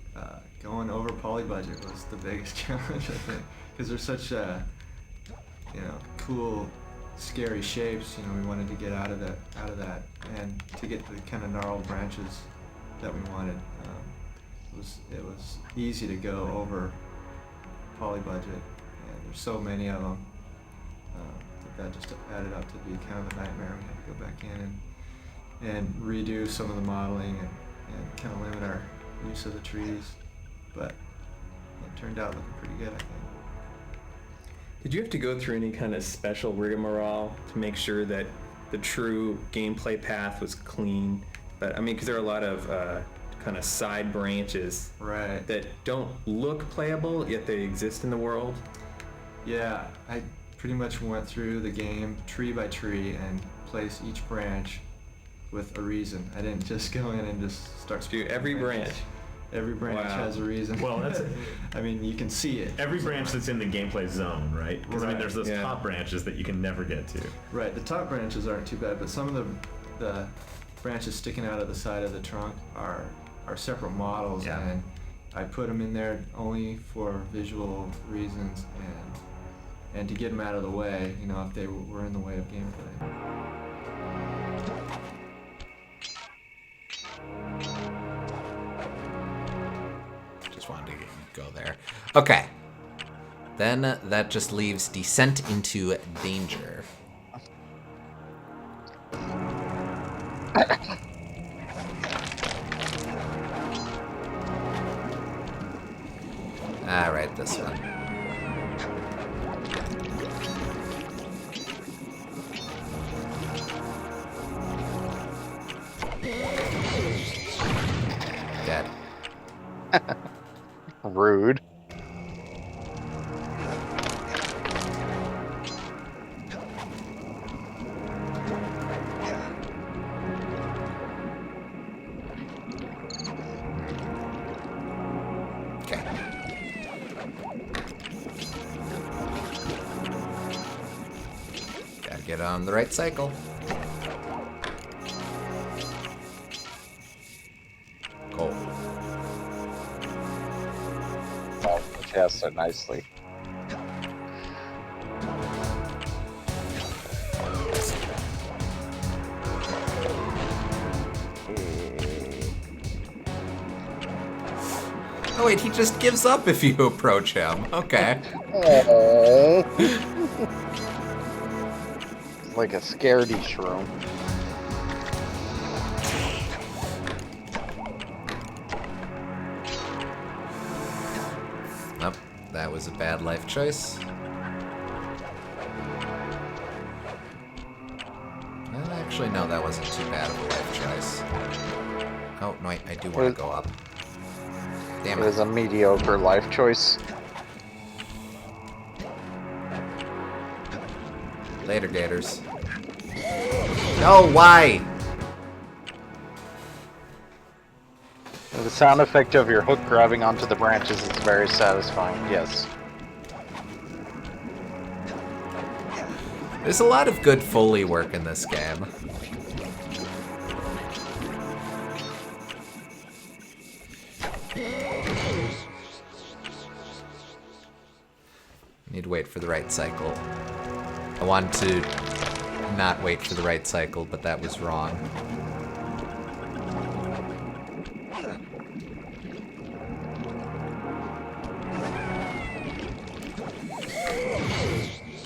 going over poly budget was the biggest challenge, I think. Because they're such, cool, scary shapes. We wanted to get out of that, and to get the kind of gnarled branches that we wanted. It was easy to go over poly budget, and there's so many of them that just added up to be kind of a nightmare. We had to go back in and redo some of the modeling and kind of limit our use of the trees, but it turned out looking pretty good, I think. Did you have to go through any kind of special rigmarole to make sure that the true gameplay path was clean? But I mean, because there are a lot of kind of side branches that don't look playable, yet they exist in the world. Yeah, I pretty much went through the game tree by tree and placed each branch with a reason. I didn't just go in and just start. Do every branch. Every branch Wow. has a reason. Well, that's I mean, you can see it. every branch that's in the gameplay zone, right? Because I mean, Right, there's those yeah. top branches that you can never get to. Right. The top branches aren't too bad, but some of the branches sticking out of the side of the trunk are separate models, Yeah. and I put them in there only for visual reasons and to get them out of the way. You know, if they were in the way of gameplay. Just wanted to go there. Okay. Then that just leaves descent into danger. All right, this one. Dead. Rude. Okay. Gotta get on the right cycle. Cool. Oh, yeah, so nicely. Oh wait, he just gives up if you approach him. Okay. Like a scaredy shroom. Nope, that was a bad life choice. Well, actually, no, that wasn't too bad of a life choice. Oh, no, I do want to go up. Damn It it. was a mediocre life choice. Later, Gators. No, why? The sound effect of your hook grabbing onto the branches is very satisfying, yes. There's a lot of good Foley work in this game. Need to wait for the right cycle. I wanted to not wait for the right cycle, but that was wrong.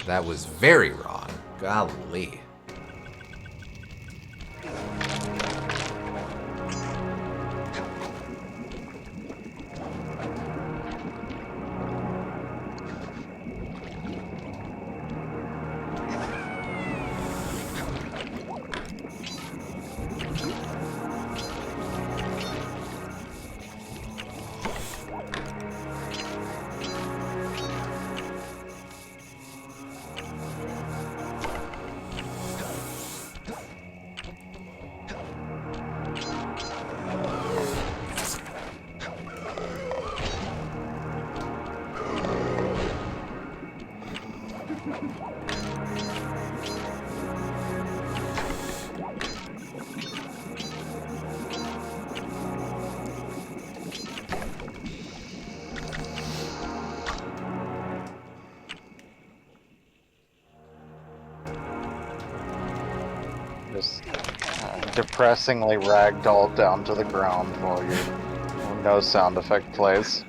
That was very wrong. Golly. Just depressingly ragdolled down to the ground while your no sound effect plays.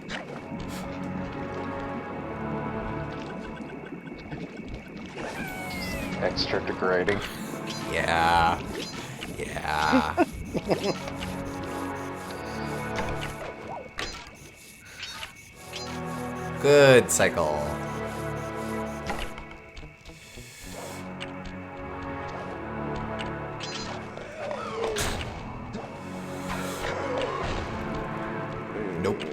Just extra degrading. Yeah. Yeah. Good cycle. Nope.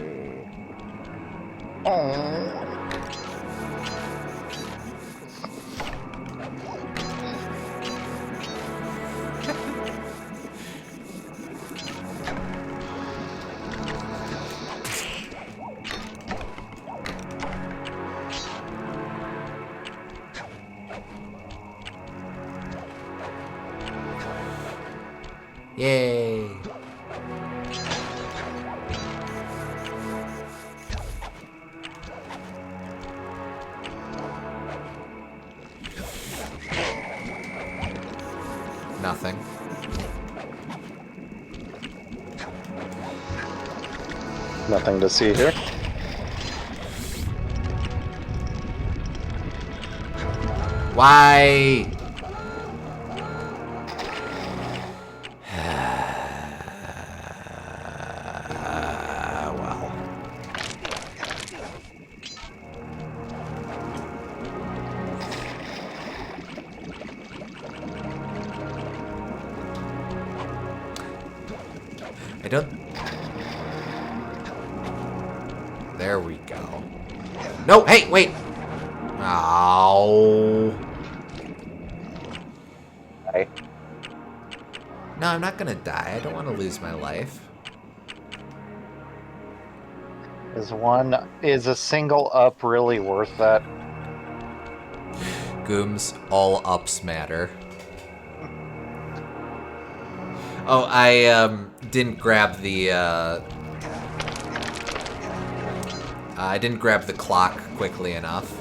Yay! Nothing. Nothing to see here. Why? Well. I don't... There we go. No, hey, wait! Ow. Hey. No, I'm not gonna die. I don't want to lose my life. Is a single up really worth that? Gooms, all ups matter. Oh, I didn't grab the I didn't grab the clock quickly enough.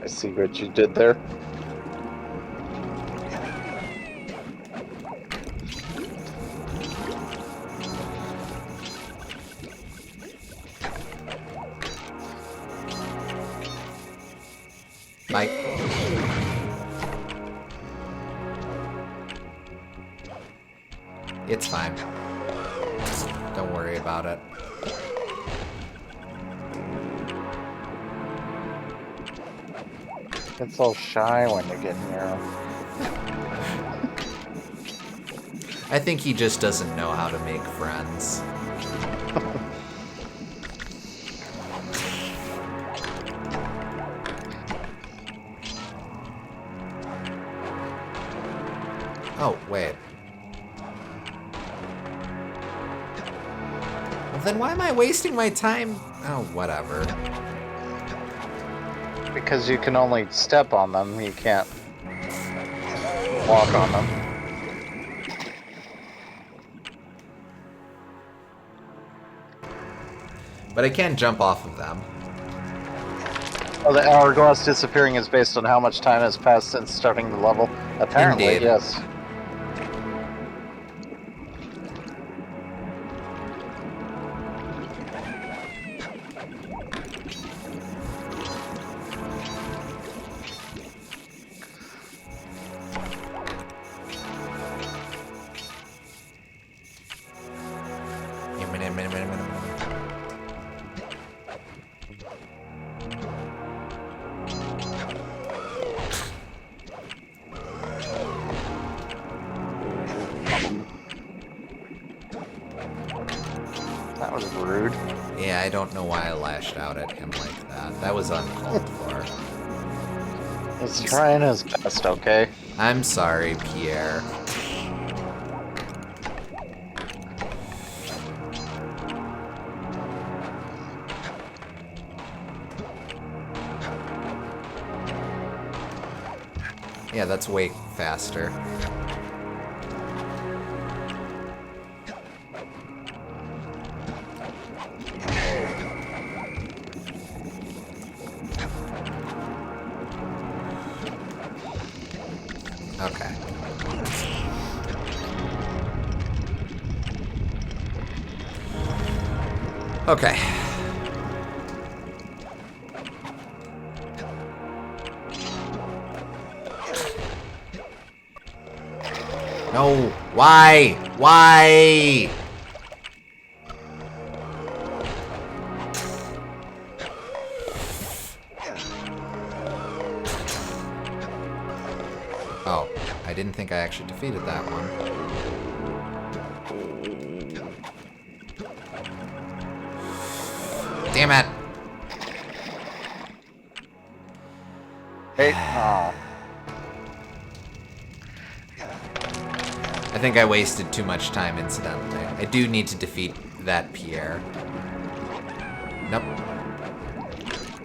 I see what you did there. Bye. It's fine. Don't worry about it. It's so shy when you get near him. I think he just doesn't know how to make friends. Oh, wait. Well, then why am I wasting my time? Oh, whatever. Because you can only step on them, you can't walk on them. But I can jump off of them. Oh, the hourglass disappearing is based on how much time has passed since starting the level. Apparently, Indeed. yes. That was rude. Yeah, I don't know why I lashed out at him like that. That was uncalled for. He's trying his best, okay? I'm sorry, Pierre. Yeah, that's way faster. Okay. Okay. No. Why? Why? Oh, I didn't think I actually defeated that one. Damn it. Hey, aw. I think I wasted too much time incidentally. I do need to defeat that Pierre. Nope.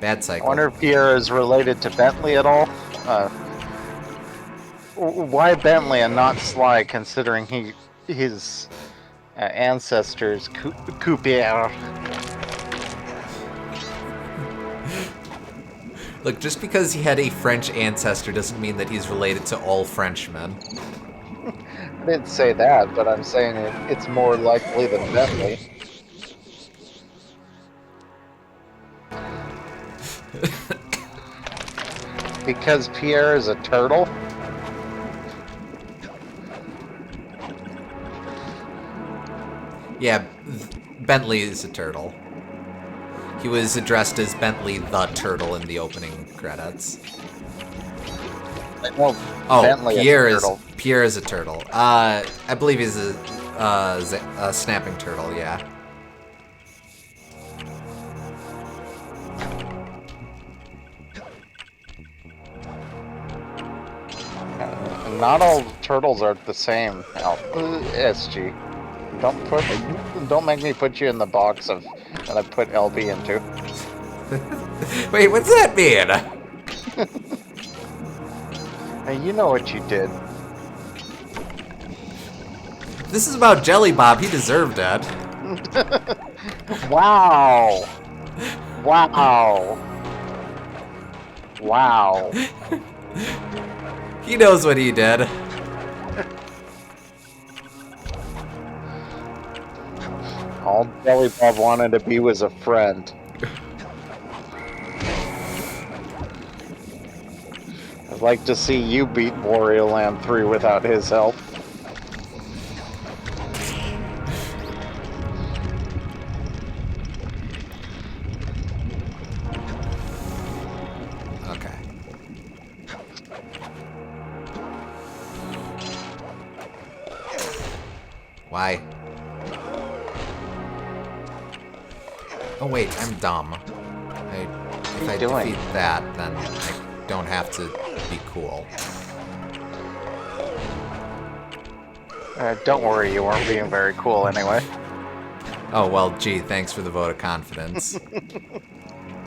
Bad I cycle. wonder if Pierre is related to Bentley at all. Why Bentley and not Sly, considering his ancestors Cooper? Look, just because he had a French ancestor doesn't mean that he's related to all Frenchmen. I didn't say that, but I'm saying it's more likely than Bentley. Because Pierre is a turtle? Yeah, Bentley is a turtle. He was addressed as Bentley the Turtle in the opening credits. Well, Oh, Bentley Pierre is a is turtle. Pierre is a turtle. I believe he's a snapping turtle. Yeah. Not all turtles are the same. SG. Don't make me put you in the box that I put LB into. Wait, what's that mean? Hey, you know what you did. This is about Jelly Bob. He deserved it. Wow. Wow. Wow. He knows what he did. All Jelly Bob wanted to be was a friend. I'd like to see you beat Wario Land 3 without his help. Okay. Why? Oh wait, I'm dumb. If I defeat that, then I don't have to be cool. Don't worry, you weren't being very cool anyway. Oh well, gee, thanks for the vote of confidence.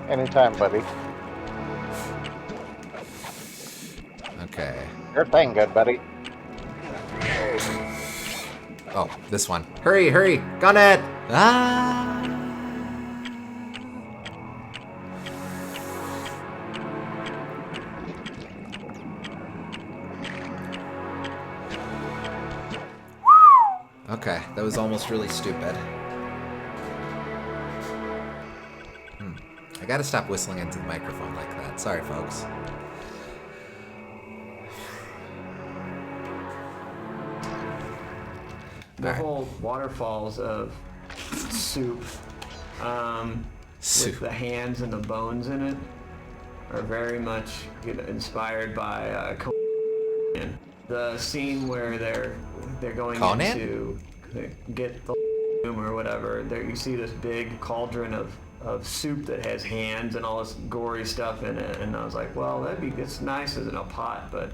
Anytime, buddy. Okay. You're playing good, buddy. Oh, this one. Hurry, hurry! Gun it! Ah! Okay, that was almost really stupid. I gotta stop whistling into the microphone like that. Sorry, folks. The whole waterfalls of soup, with the hands and the bones in it, are very much inspired by Conan. The scene where they're going Conan? into get the or whatever. There you see this big cauldron of soup that has hands and all this gory stuff in it, and I was like, well, it's nice as in a pot, but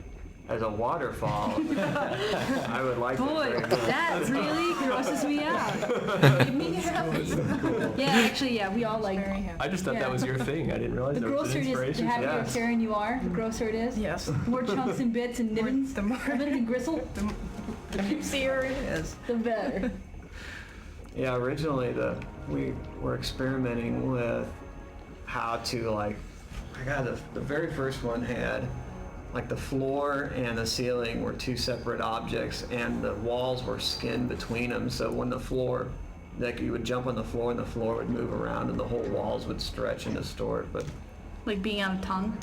as a waterfall, I would like Boy, it very much. that really grosses me out. Made me happy. Yeah, actually, yeah, we all like. I just thought that was your thing. I didn't realize The there was an grosser it is, the inspiration. happier Yes. Karen you are, the grosser it is. Yes. The more chunks and bits and nibbins, The more- ribbons and gristle, The juicier it is. the better. Yeah, originally we were experimenting with how to the very first one had the floor and the ceiling were two separate objects and the walls were skinned between them, so when the floor, you would jump on the floor and the floor would move around and the whole walls would stretch and distort, but Like being on a tongue.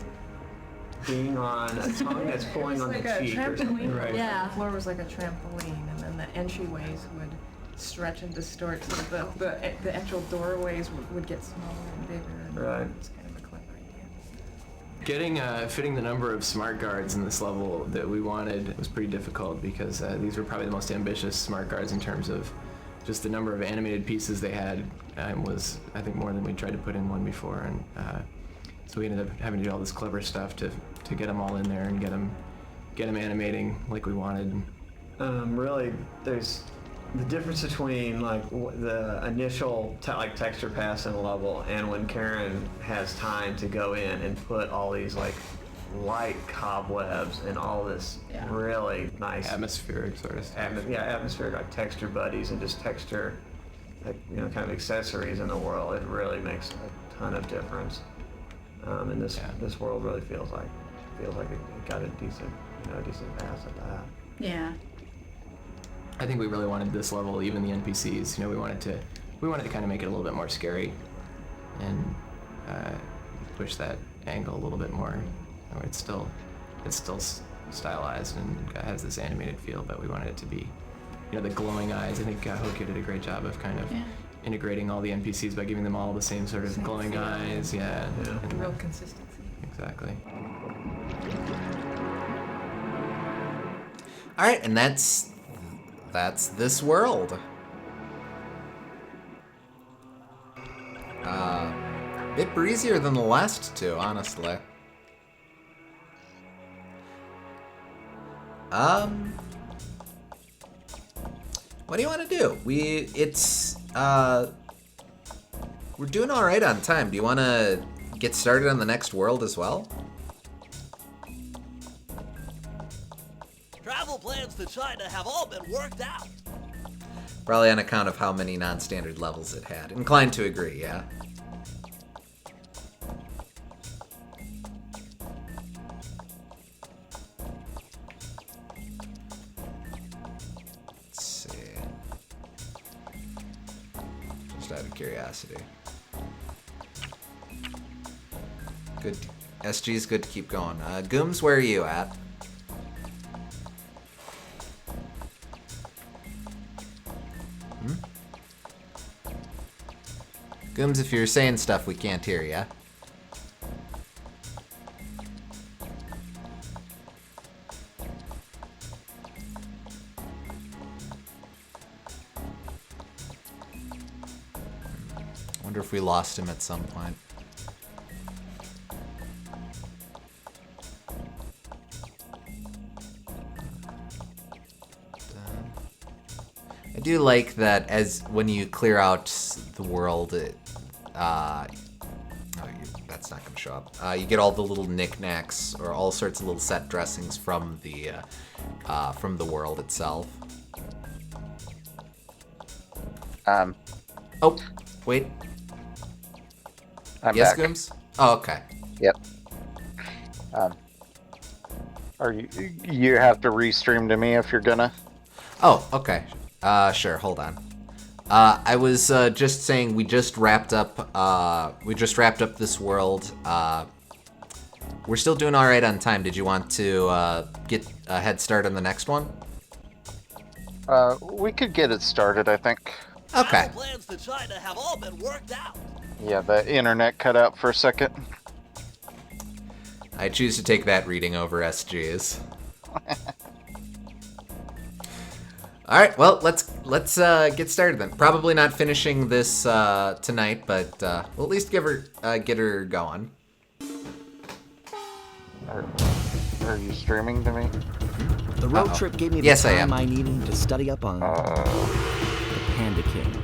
being on a tongue that's pulling on the cheek or something, right? Yeah. The floor was like a trampoline, and then the entryways would stretch and distort, so the actual doorways would get smaller and bigger. And Right. It's kind of a clever idea. Getting fitting the number of smart guards in this level that we wanted was pretty difficult because these were probably the most ambitious smart guards in terms of just the number of animated pieces they had was, I think, more than we tried to put in one before, and so we ended up having to do all this clever stuff to get them all in there and get them animating like we wanted. Really, there's the difference between the initial texture pass in a level and when Karen has time to go in and put all these light cobwebs and all this really nice atmospheric sort of stuff. Atmospheric, like texture buddies and just texture, like, you know, kind of accessories in the world. It really makes a ton of difference. And this world really feels like it got a decent pass at that. Yeah. I think we really wanted this level, even the NPCs. You know, we wanted to kind of make it a little bit more scary, and push that angle a little bit more. You know, it's still stylized and has this animated feel, but we wanted it to be, you know, the glowing eyes. I think Hoku did a great job of kind of integrating all the NPCs by giving them all the same sort of glowing eyes. Yeah. Real consistency. Exactly. All right, and that's this world. A bit breezier than the last two, honestly. What do you want to do? We're doing all right on time. Do you want to get started on the next world as well? Travel plans to China have all been worked out. Probably on account of how many non-standard levels it had. Inclined to agree, yeah. Let's see. Just out of curiosity. Good. SG's good to keep going. Gooms, where are you at? Gooms, if you're saying stuff, we can't hear ya. Wonder if we lost him at some point. I do like that as when you clear out the world, that's not going to show up. You get all the little knickknacks or all sorts of little set dressings from the world itself. Oh, wait. I'm yes, back. Gooms? Oh, okay. Yep. Are you have to restream to me if you're gonna? Oh, okay. Sure. Hold on. I was just saying we just wrapped up this world. We're still doing all right on time. Did you want to get a head start on the next one? We could get it started, I think. Okay. Plans to China have all been worked out. Yeah, the internet cut out for a second. I choose to take that reading over SG's. All right, well, let's get started then. Probably not finishing this tonight, but we'll at least get her going. Are you streaming to me? The road trip gave me the time I needed to study up on the Panda King.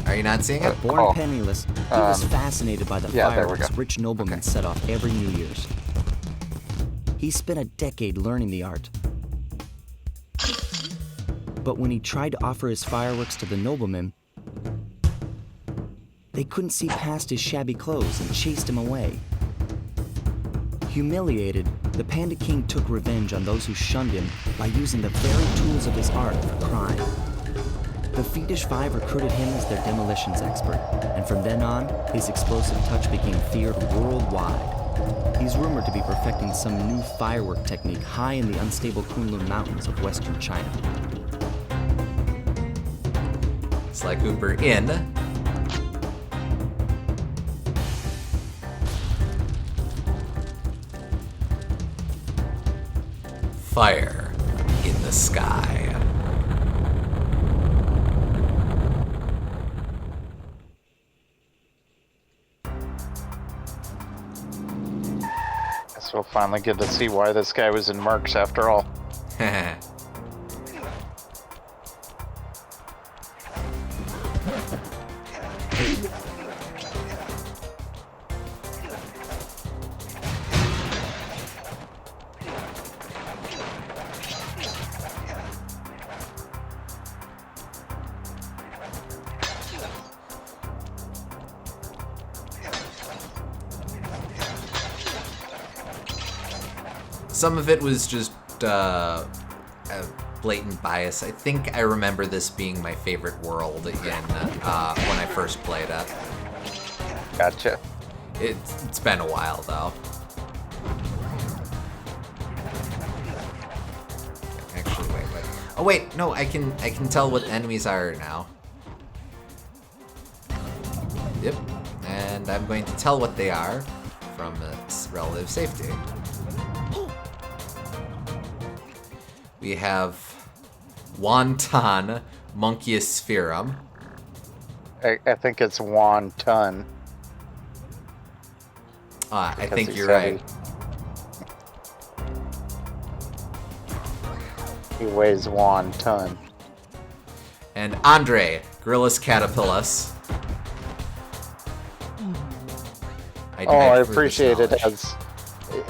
Are you not seeing it? Born penniless, he was fascinated by the fireworks rich noblemen set off every New Year's. He spent a decade learning the art. But when he tried to offer his fireworks to the noblemen, they couldn't see past his shabby clothes and chased him away. Humiliated, the Panda King took revenge on those who shunned him by using the very tools of his art for crime. The Fiendish Five recruited him as their demolitions expert, and from then on, his explosive touch became feared worldwide. He's rumored to be perfecting some new firework technique high in the unstable Kunlun Mountains of western China. Sly Cooper in. Fire in the sky. Guess we'll finally get to see why this guy was in Mercs after all. Some of it was just a blatant bias. I think I remember this being my favorite world when I first played it. Gotcha. It's been a while though. Actually, wait. Oh wait, no, I can tell what enemies are now. Yep, and I'm going to tell what they are from its relative safety. We have Wonton Monkeyspherum. I think it's Wonton. I think you're right. He weighs 1 ton. And Andre, Gorillus Caterpillus. I appreciate it.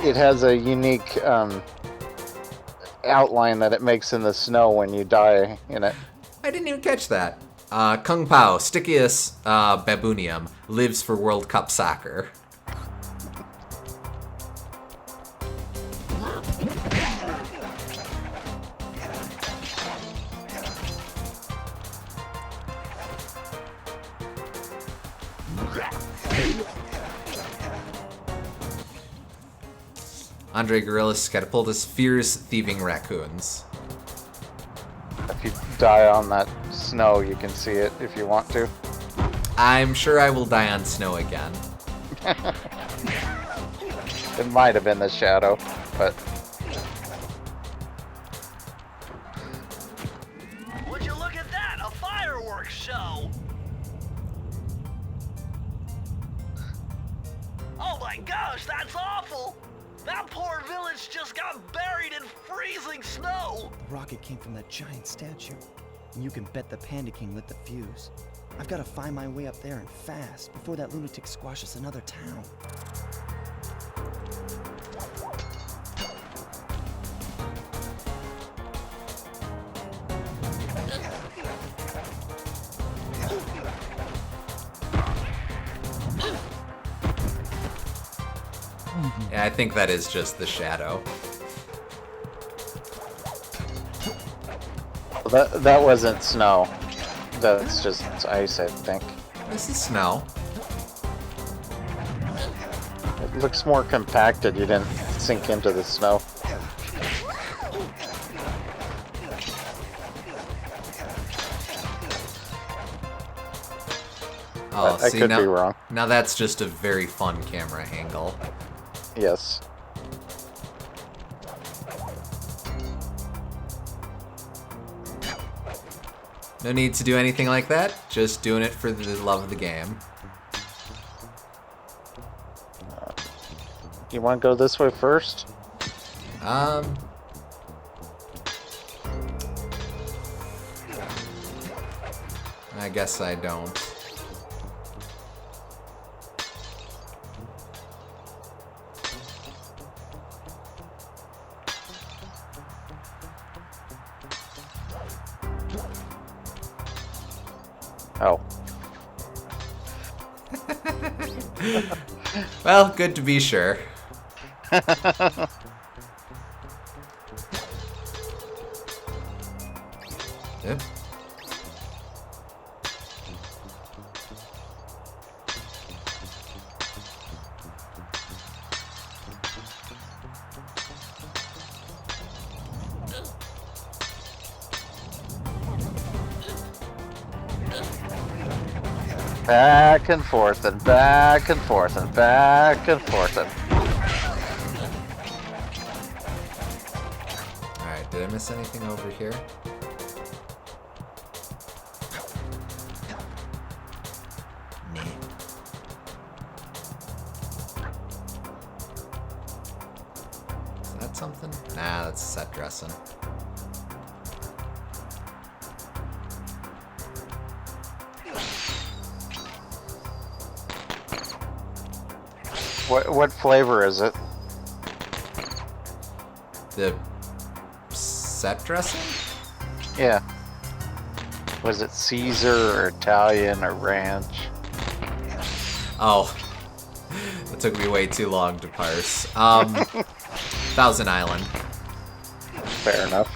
It has a unique outline that it makes in the snow when you die in it. I didn't even catch that. Kung Pao, Stichius baboonium, lives for World Cup soccer. Andre Gorillus Catapultus fears thieving raccoons. If you die on that snow, you can see it if you want to. I'm sure I will die on snow again. It might have been the shadow, but... Would you look at that? A fireworks show! Oh my gosh, that's awful! That poor village just got buried in freezing snow! The rocket came from that giant statue. And you can bet the Panda King lit the fuse. I've got to find my way up there and fast before that lunatic squashes another town. Yeah, I think that is just the shadow. That wasn't snow. That's just ice, I think. This is snow. It looks more compacted. You didn't sink into the snow. Oh, I see, could now, be wrong. Now that's just a very fun camera angle. Yes. No need to do anything like that, just doing it for the love of the game. You want to go this way first? I guess I don't. Oh. Well, good to be sure. Yep. Back and forth and back and forth and back and forth and... Alright, did I miss anything over here? Nah. Is that something? Nah, that's set dressing. What flavor is it? The set dressing? Yeah. Was it Caesar or Italian or ranch? Oh. That took me way too long to parse. Thousand Island. Fair enough.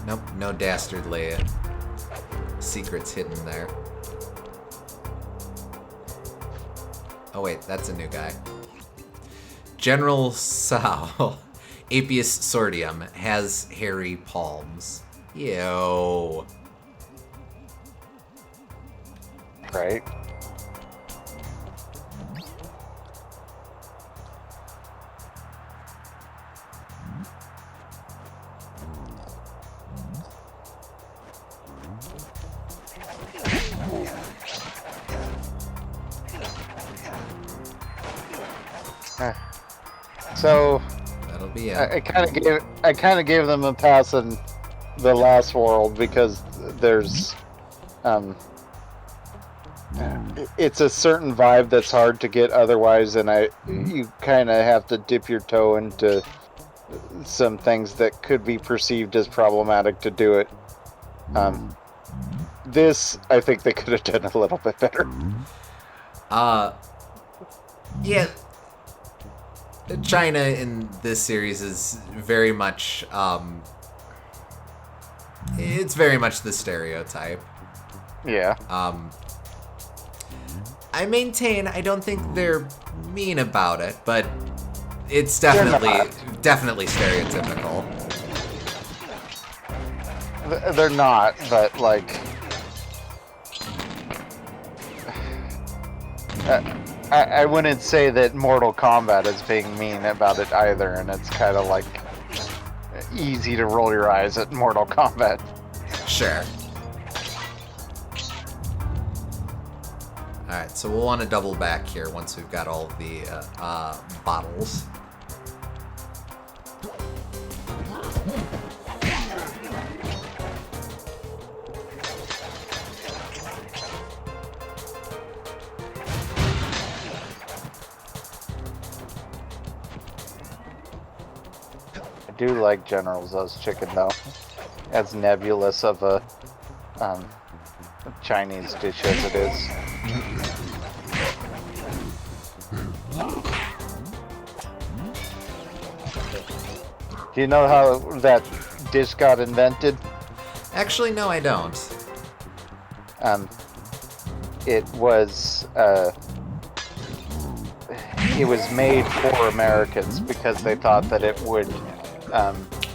Nope, no dastardly secrets hidden there. Oh wait, that's a new guy. General Sao, Apius Sordium, has hairy palms. Yo. Right. So that'll be it. I kind of gave them a pass in the last world because there's it's a certain vibe that's hard to get otherwise, and you kind of have to dip your toe into some things that could be perceived as problematic to do it. This I think they could have done a little bit better. Yeah. China in this series is very much, it's very much the stereotype. Yeah. I maintain I don't think they're mean about it, but it's definitely stereotypical. They're not, but like... I wouldn't say that Mortal Kombat is being mean about it either, and it's kind of like easy to roll your eyes at Mortal Kombat. Sure. Alright, so we'll want to double back here once we've got all of the bottles. I do like General Tso's chicken though, as nebulous of a Chinese dish as it is. Do you know how that dish got invented? Actually, no, I don't. It was made for Americans because they thought that it would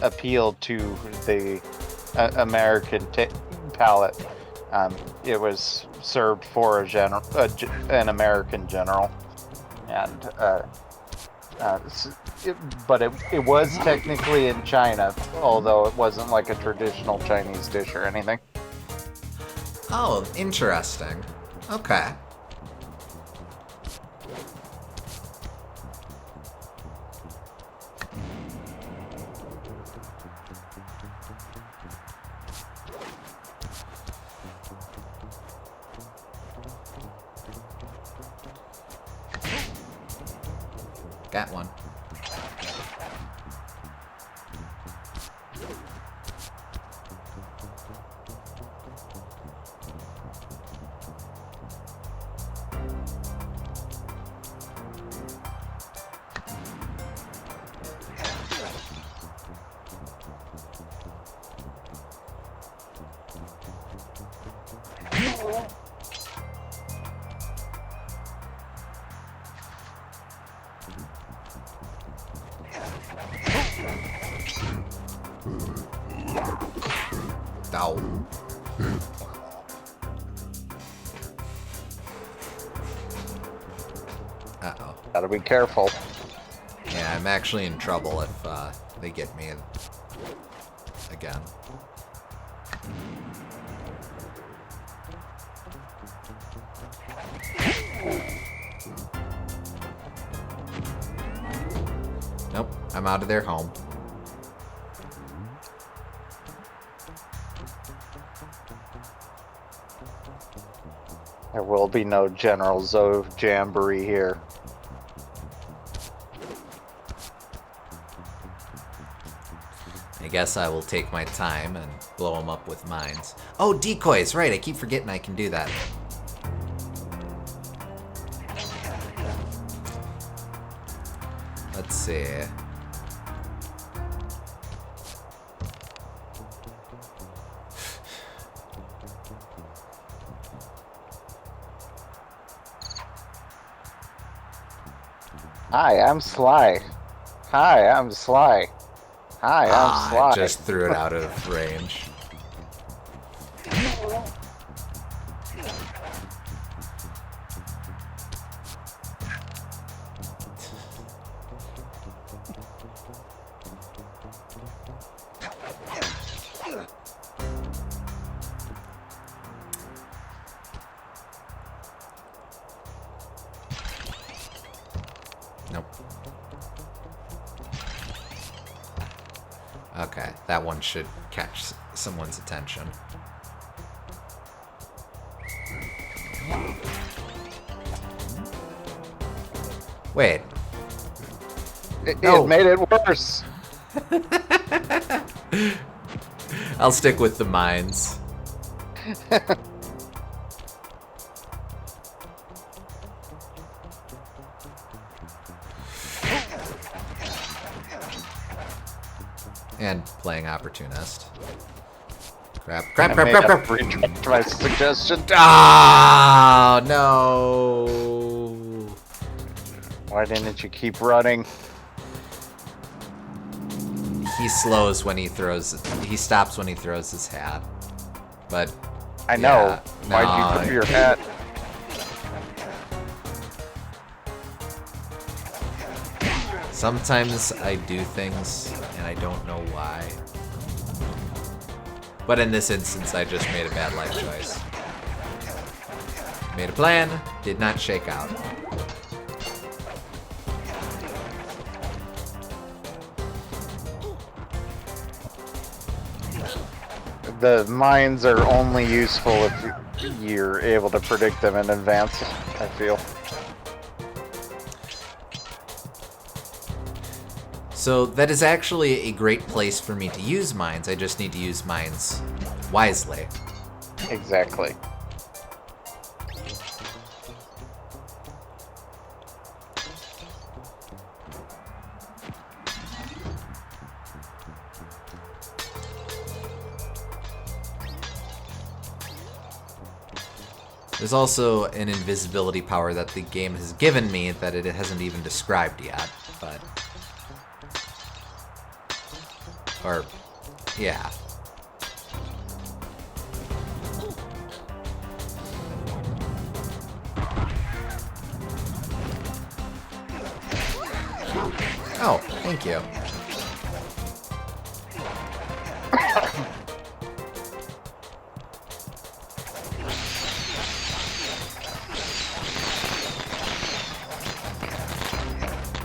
appeal to the American palate. It was served for an American general, and but it was technically in China, although it wasn't like a traditional Chinese dish or anything. Oh, interesting. Okay. Got one. Ow. Uh-oh. Gotta be careful. Yeah, I'm actually in trouble if they get me again. Nope, I'm out of their home. There will be no General Zo Jamboree here. I guess I will take my time and blow them up with mines. Oh, decoys, right, I keep forgetting I can do that. Let's see. Hi, I'm Sly. Hi, I'm Sly. Hi, I'm Sly. I just threw it out of range. Nope. Okay, that one should catch someone's attention. Wait. It No. made it worse. I'll stick with the mines. And playing opportunist. Crap, crap, crap, crap, crap. Retract my suggestion. Ah, no. Why didn't you keep running? He slows when he throws. He stops when he throws his hat. But I know. yeah, Why'd you throw your hat? Sometimes I do things and I don't know why. But in this instance, I just made a bad life choice. Made a plan, did not shake out. The mines are only useful if you're able to predict them in advance, I feel. So that is actually a great place for me to use mines. I just need to use mines wisely. Exactly. There's also an invisibility power that the game has given me that it hasn't even described yet, but... Or, yeah. Oh, thank you.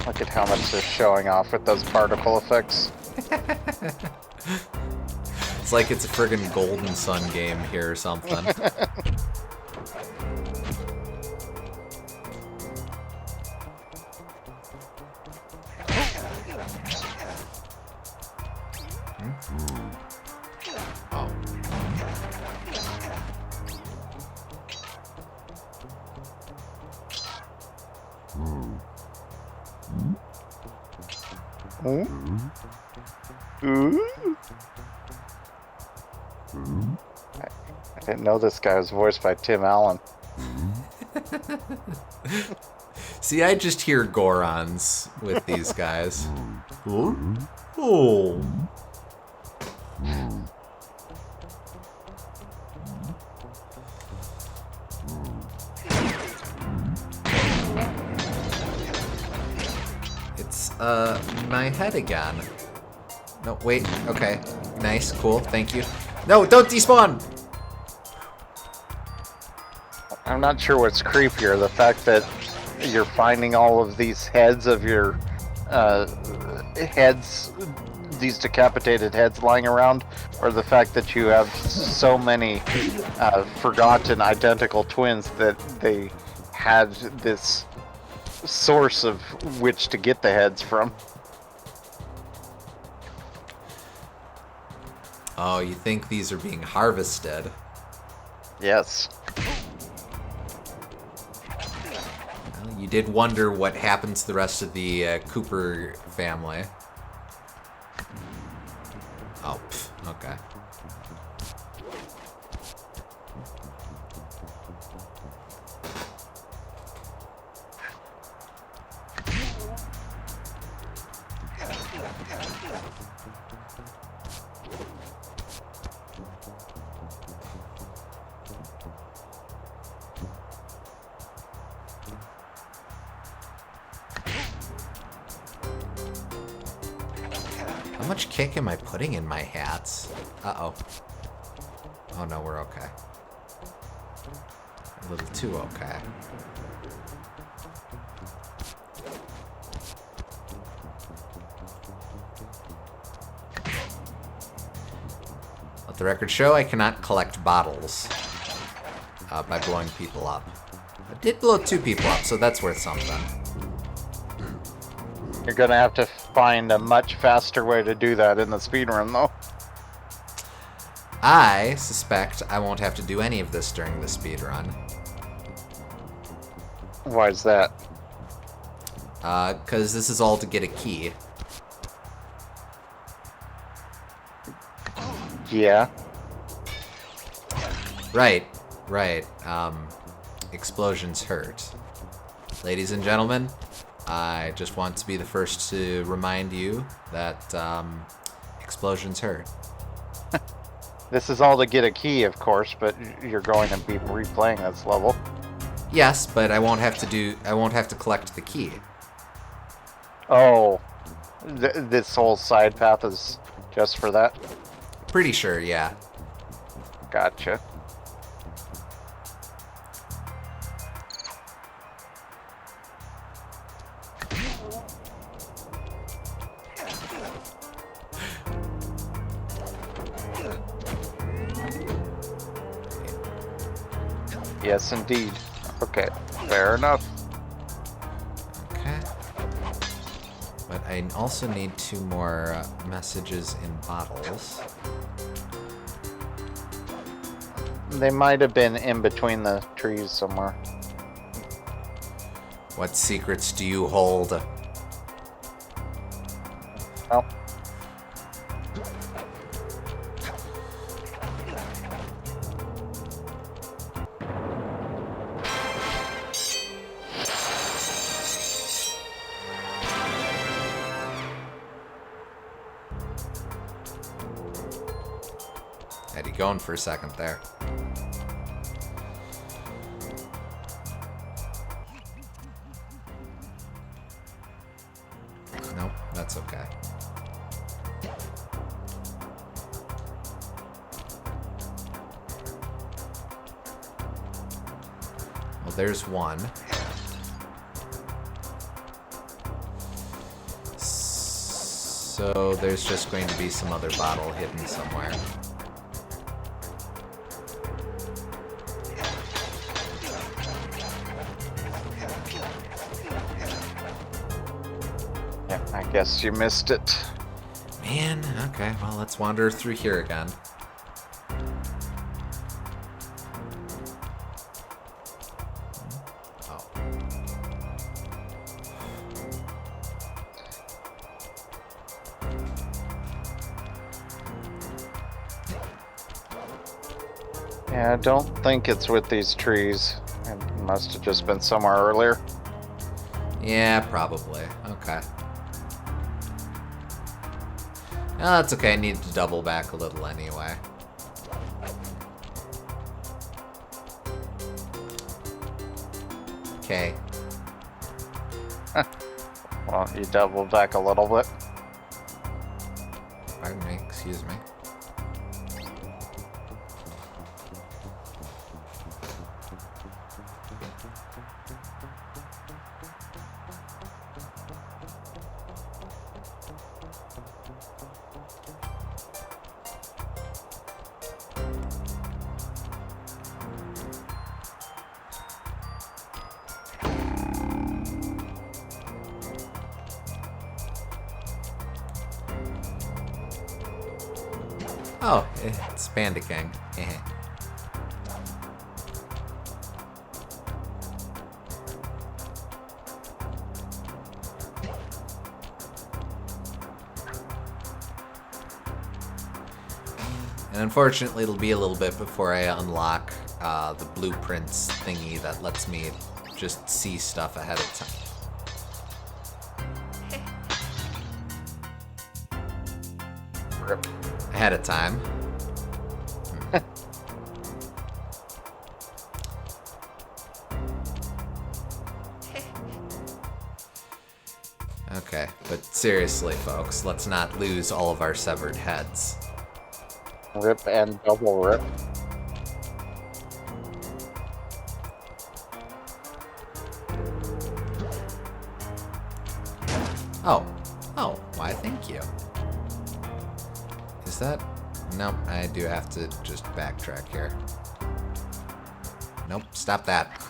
Look at how much they're showing off with those particle effects. It's like it's a friggin' Golden Sun game here or something. Oh. Ooh. I didn't know this guy was voiced by Tim Allen. See, I just hear Gorons with these guys. Oh. It's, my head again. No, wait, okay. Nice, cool, thank you. No, don't despawn! I'm not sure what's creepier, the fact that you're finding all of these heads of your these decapitated heads lying around, or the fact that you have so many forgotten identical twins that they had this source of which to get the heads from. Oh, you think these are being harvested? Yes. Well, you did wonder what happened to the rest of the Cooper family. Oh, okay. How much kick am I putting in my hats? Uh-oh. Oh no, we're okay. A little too okay. Let the record show I cannot collect bottles by blowing people up. I did blow 2 people up, so that's worth something. You're gonna have to find a much faster way to do that in the speedrun, though. I suspect I won't have to do any of this during the speedrun. Why is that? Because this is all to get a key. Yeah. Right. Explosions hurt. Ladies and gentlemen, I just want to be the first to remind you that explosions hurt. This is all to get a key, of course, but you're going to be replaying this level. Yes, but I won't have to collect the key. Oh, this whole side path is just for that? Pretty sure, yeah. Gotcha. Yes, indeed. Okay, fair enough. Okay. But I also need 2 more messages in bottles. They might have been in between the trees somewhere. What secrets do you hold? Oh. Had you going for a second there. Nope, that's okay. Well, there's one. So there's just going to be some other bottle hidden somewhere. Yeah, I guess you missed it. Man, okay, well, let's wander through here again. Oh. Yeah, I don't think it's with these trees. It must have just been somewhere earlier. Yeah, probably. Okay. No, that's okay. I need to double back a little anyway. Okay. Well, you doubled back a little bit. Pardon me. Excuse me. Oh, it's Panda King. And unfortunately, it'll be a little bit before I unlock the blueprints thingy that lets me just see stuff ahead of time. Ahead of time. Okay, but seriously, folks, let's not lose all of our severed heads. Rip and double rip. Oh. Oh, why, thank you. Is that... Nope, I do have to just backtrack here. Nope, stop that.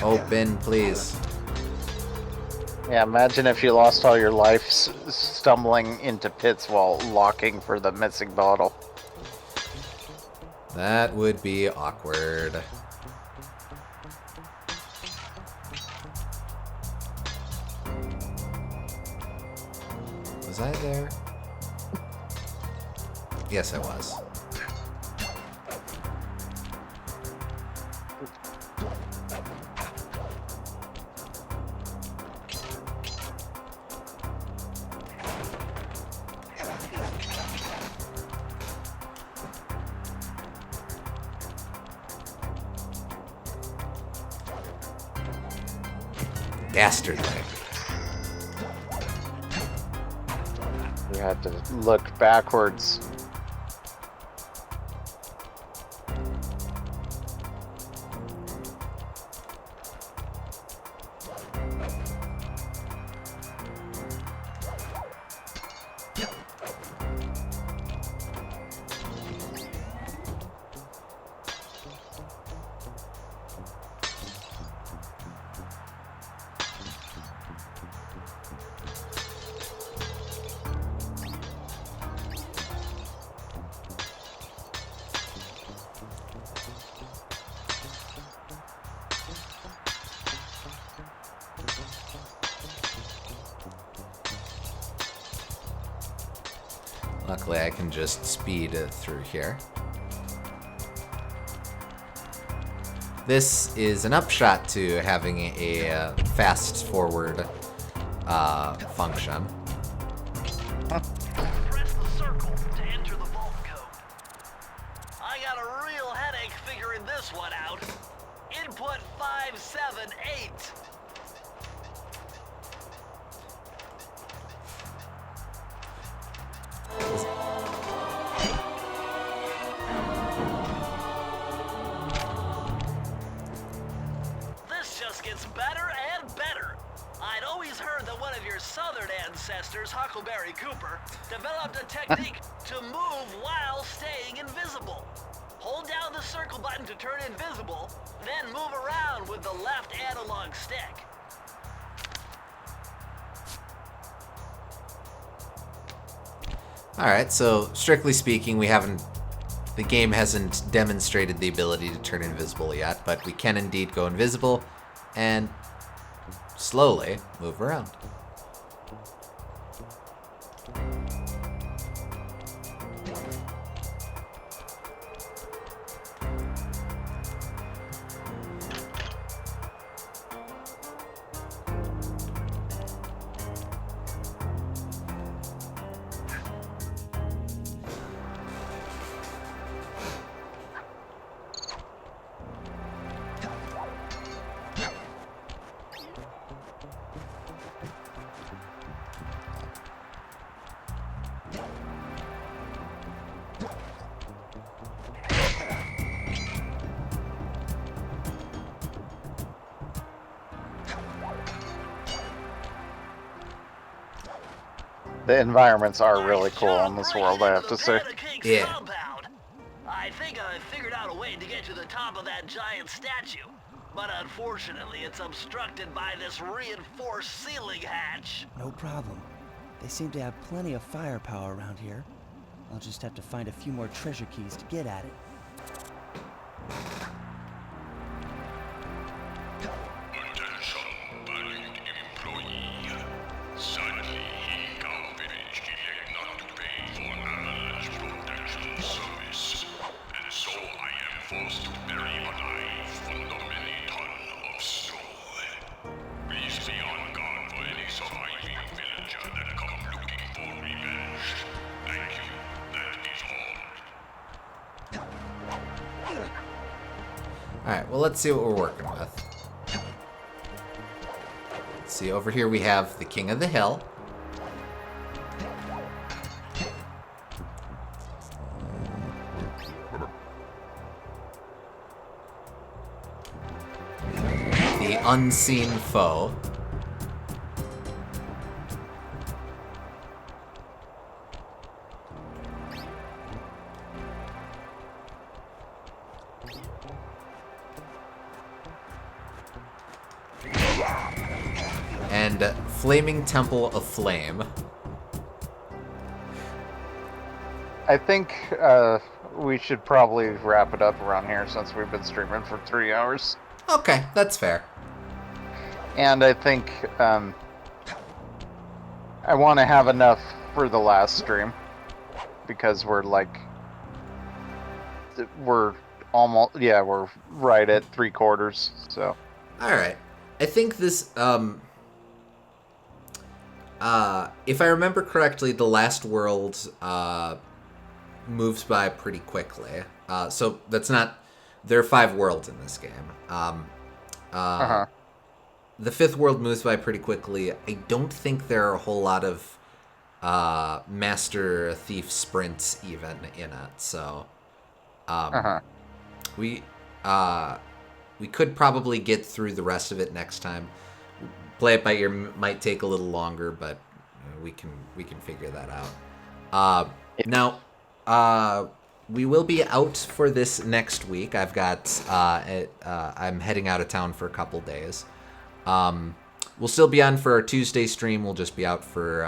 Open, please. Yeah, imagine if you lost all your life stumbling into pits while locking for the missing bottle. That would be awkward. Was I there? Yes, I was. Dastardly. You had to look backwards. Luckily, I can just speed through here. This is an upshot to having a fast forward function. Press the circle to enter the vault code. I got a real headache figuring this one out. Input 578. This just gets better and better. I'd always heard that one of your southern ancestors, Huckleberry Cooper, developed a technique to move while staying invisible. Hold down the circle button to turn invisible, then move around with the left analog stick. Alright, so strictly speaking, the game hasn't demonstrated the ability to turn invisible yet, but we can indeed go invisible and slowly move around. The environments are really cool in this world, I have to say. Yeah. Compound. I think I figured out a way to get to the top of that giant statue. But unfortunately, it's obstructed by this reinforced ceiling hatch. No problem. They seem to have plenty of firepower around here. I'll just have to find a few more treasure keys to get at it. Attention, valued employee. Sadly, company elect not to pay for Analyst protection service, and so I am forced to bury alive under many ton of snow. Please be on guard for any surviving villager that come looking for revenge. Thank you. That is all. Alright, well, let's see what we're working with. Let's see, over here we have the King of the Hill. The Unseen Foe. And Flaming Temple of Flame. I think we should probably wrap it up around here since we've been streaming for 3 hours. Okay, that's fair. And I think I want to have enough for the last stream because we're almost, yeah, we're right at 3/4. So. All right, I think this. If I remember correctly, the last world moves by pretty quickly. So that's not. There are 5 worlds in this game. The 5th world moves by pretty quickly. I don't think there are a whole lot of Master Thief sprints even in it. So we could probably get through the rest of it next time. Play it by ear might take a little longer, but we can figure that out. Now, we will be out for this next week. I've got I'm heading out of town for a couple days. We'll still be on for our Tuesday stream. We'll just be out for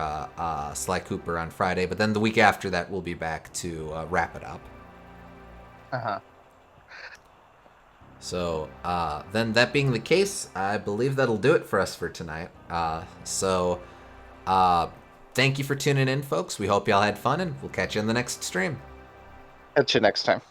Sly Cooper on Friday, but then the week after that we'll be back to wrap it up. So, then that being the case, I believe that'll do it for us for tonight. Thank you for tuning in, folks. We hope y'all had fun, and we'll catch you in the next stream. Catch you next time.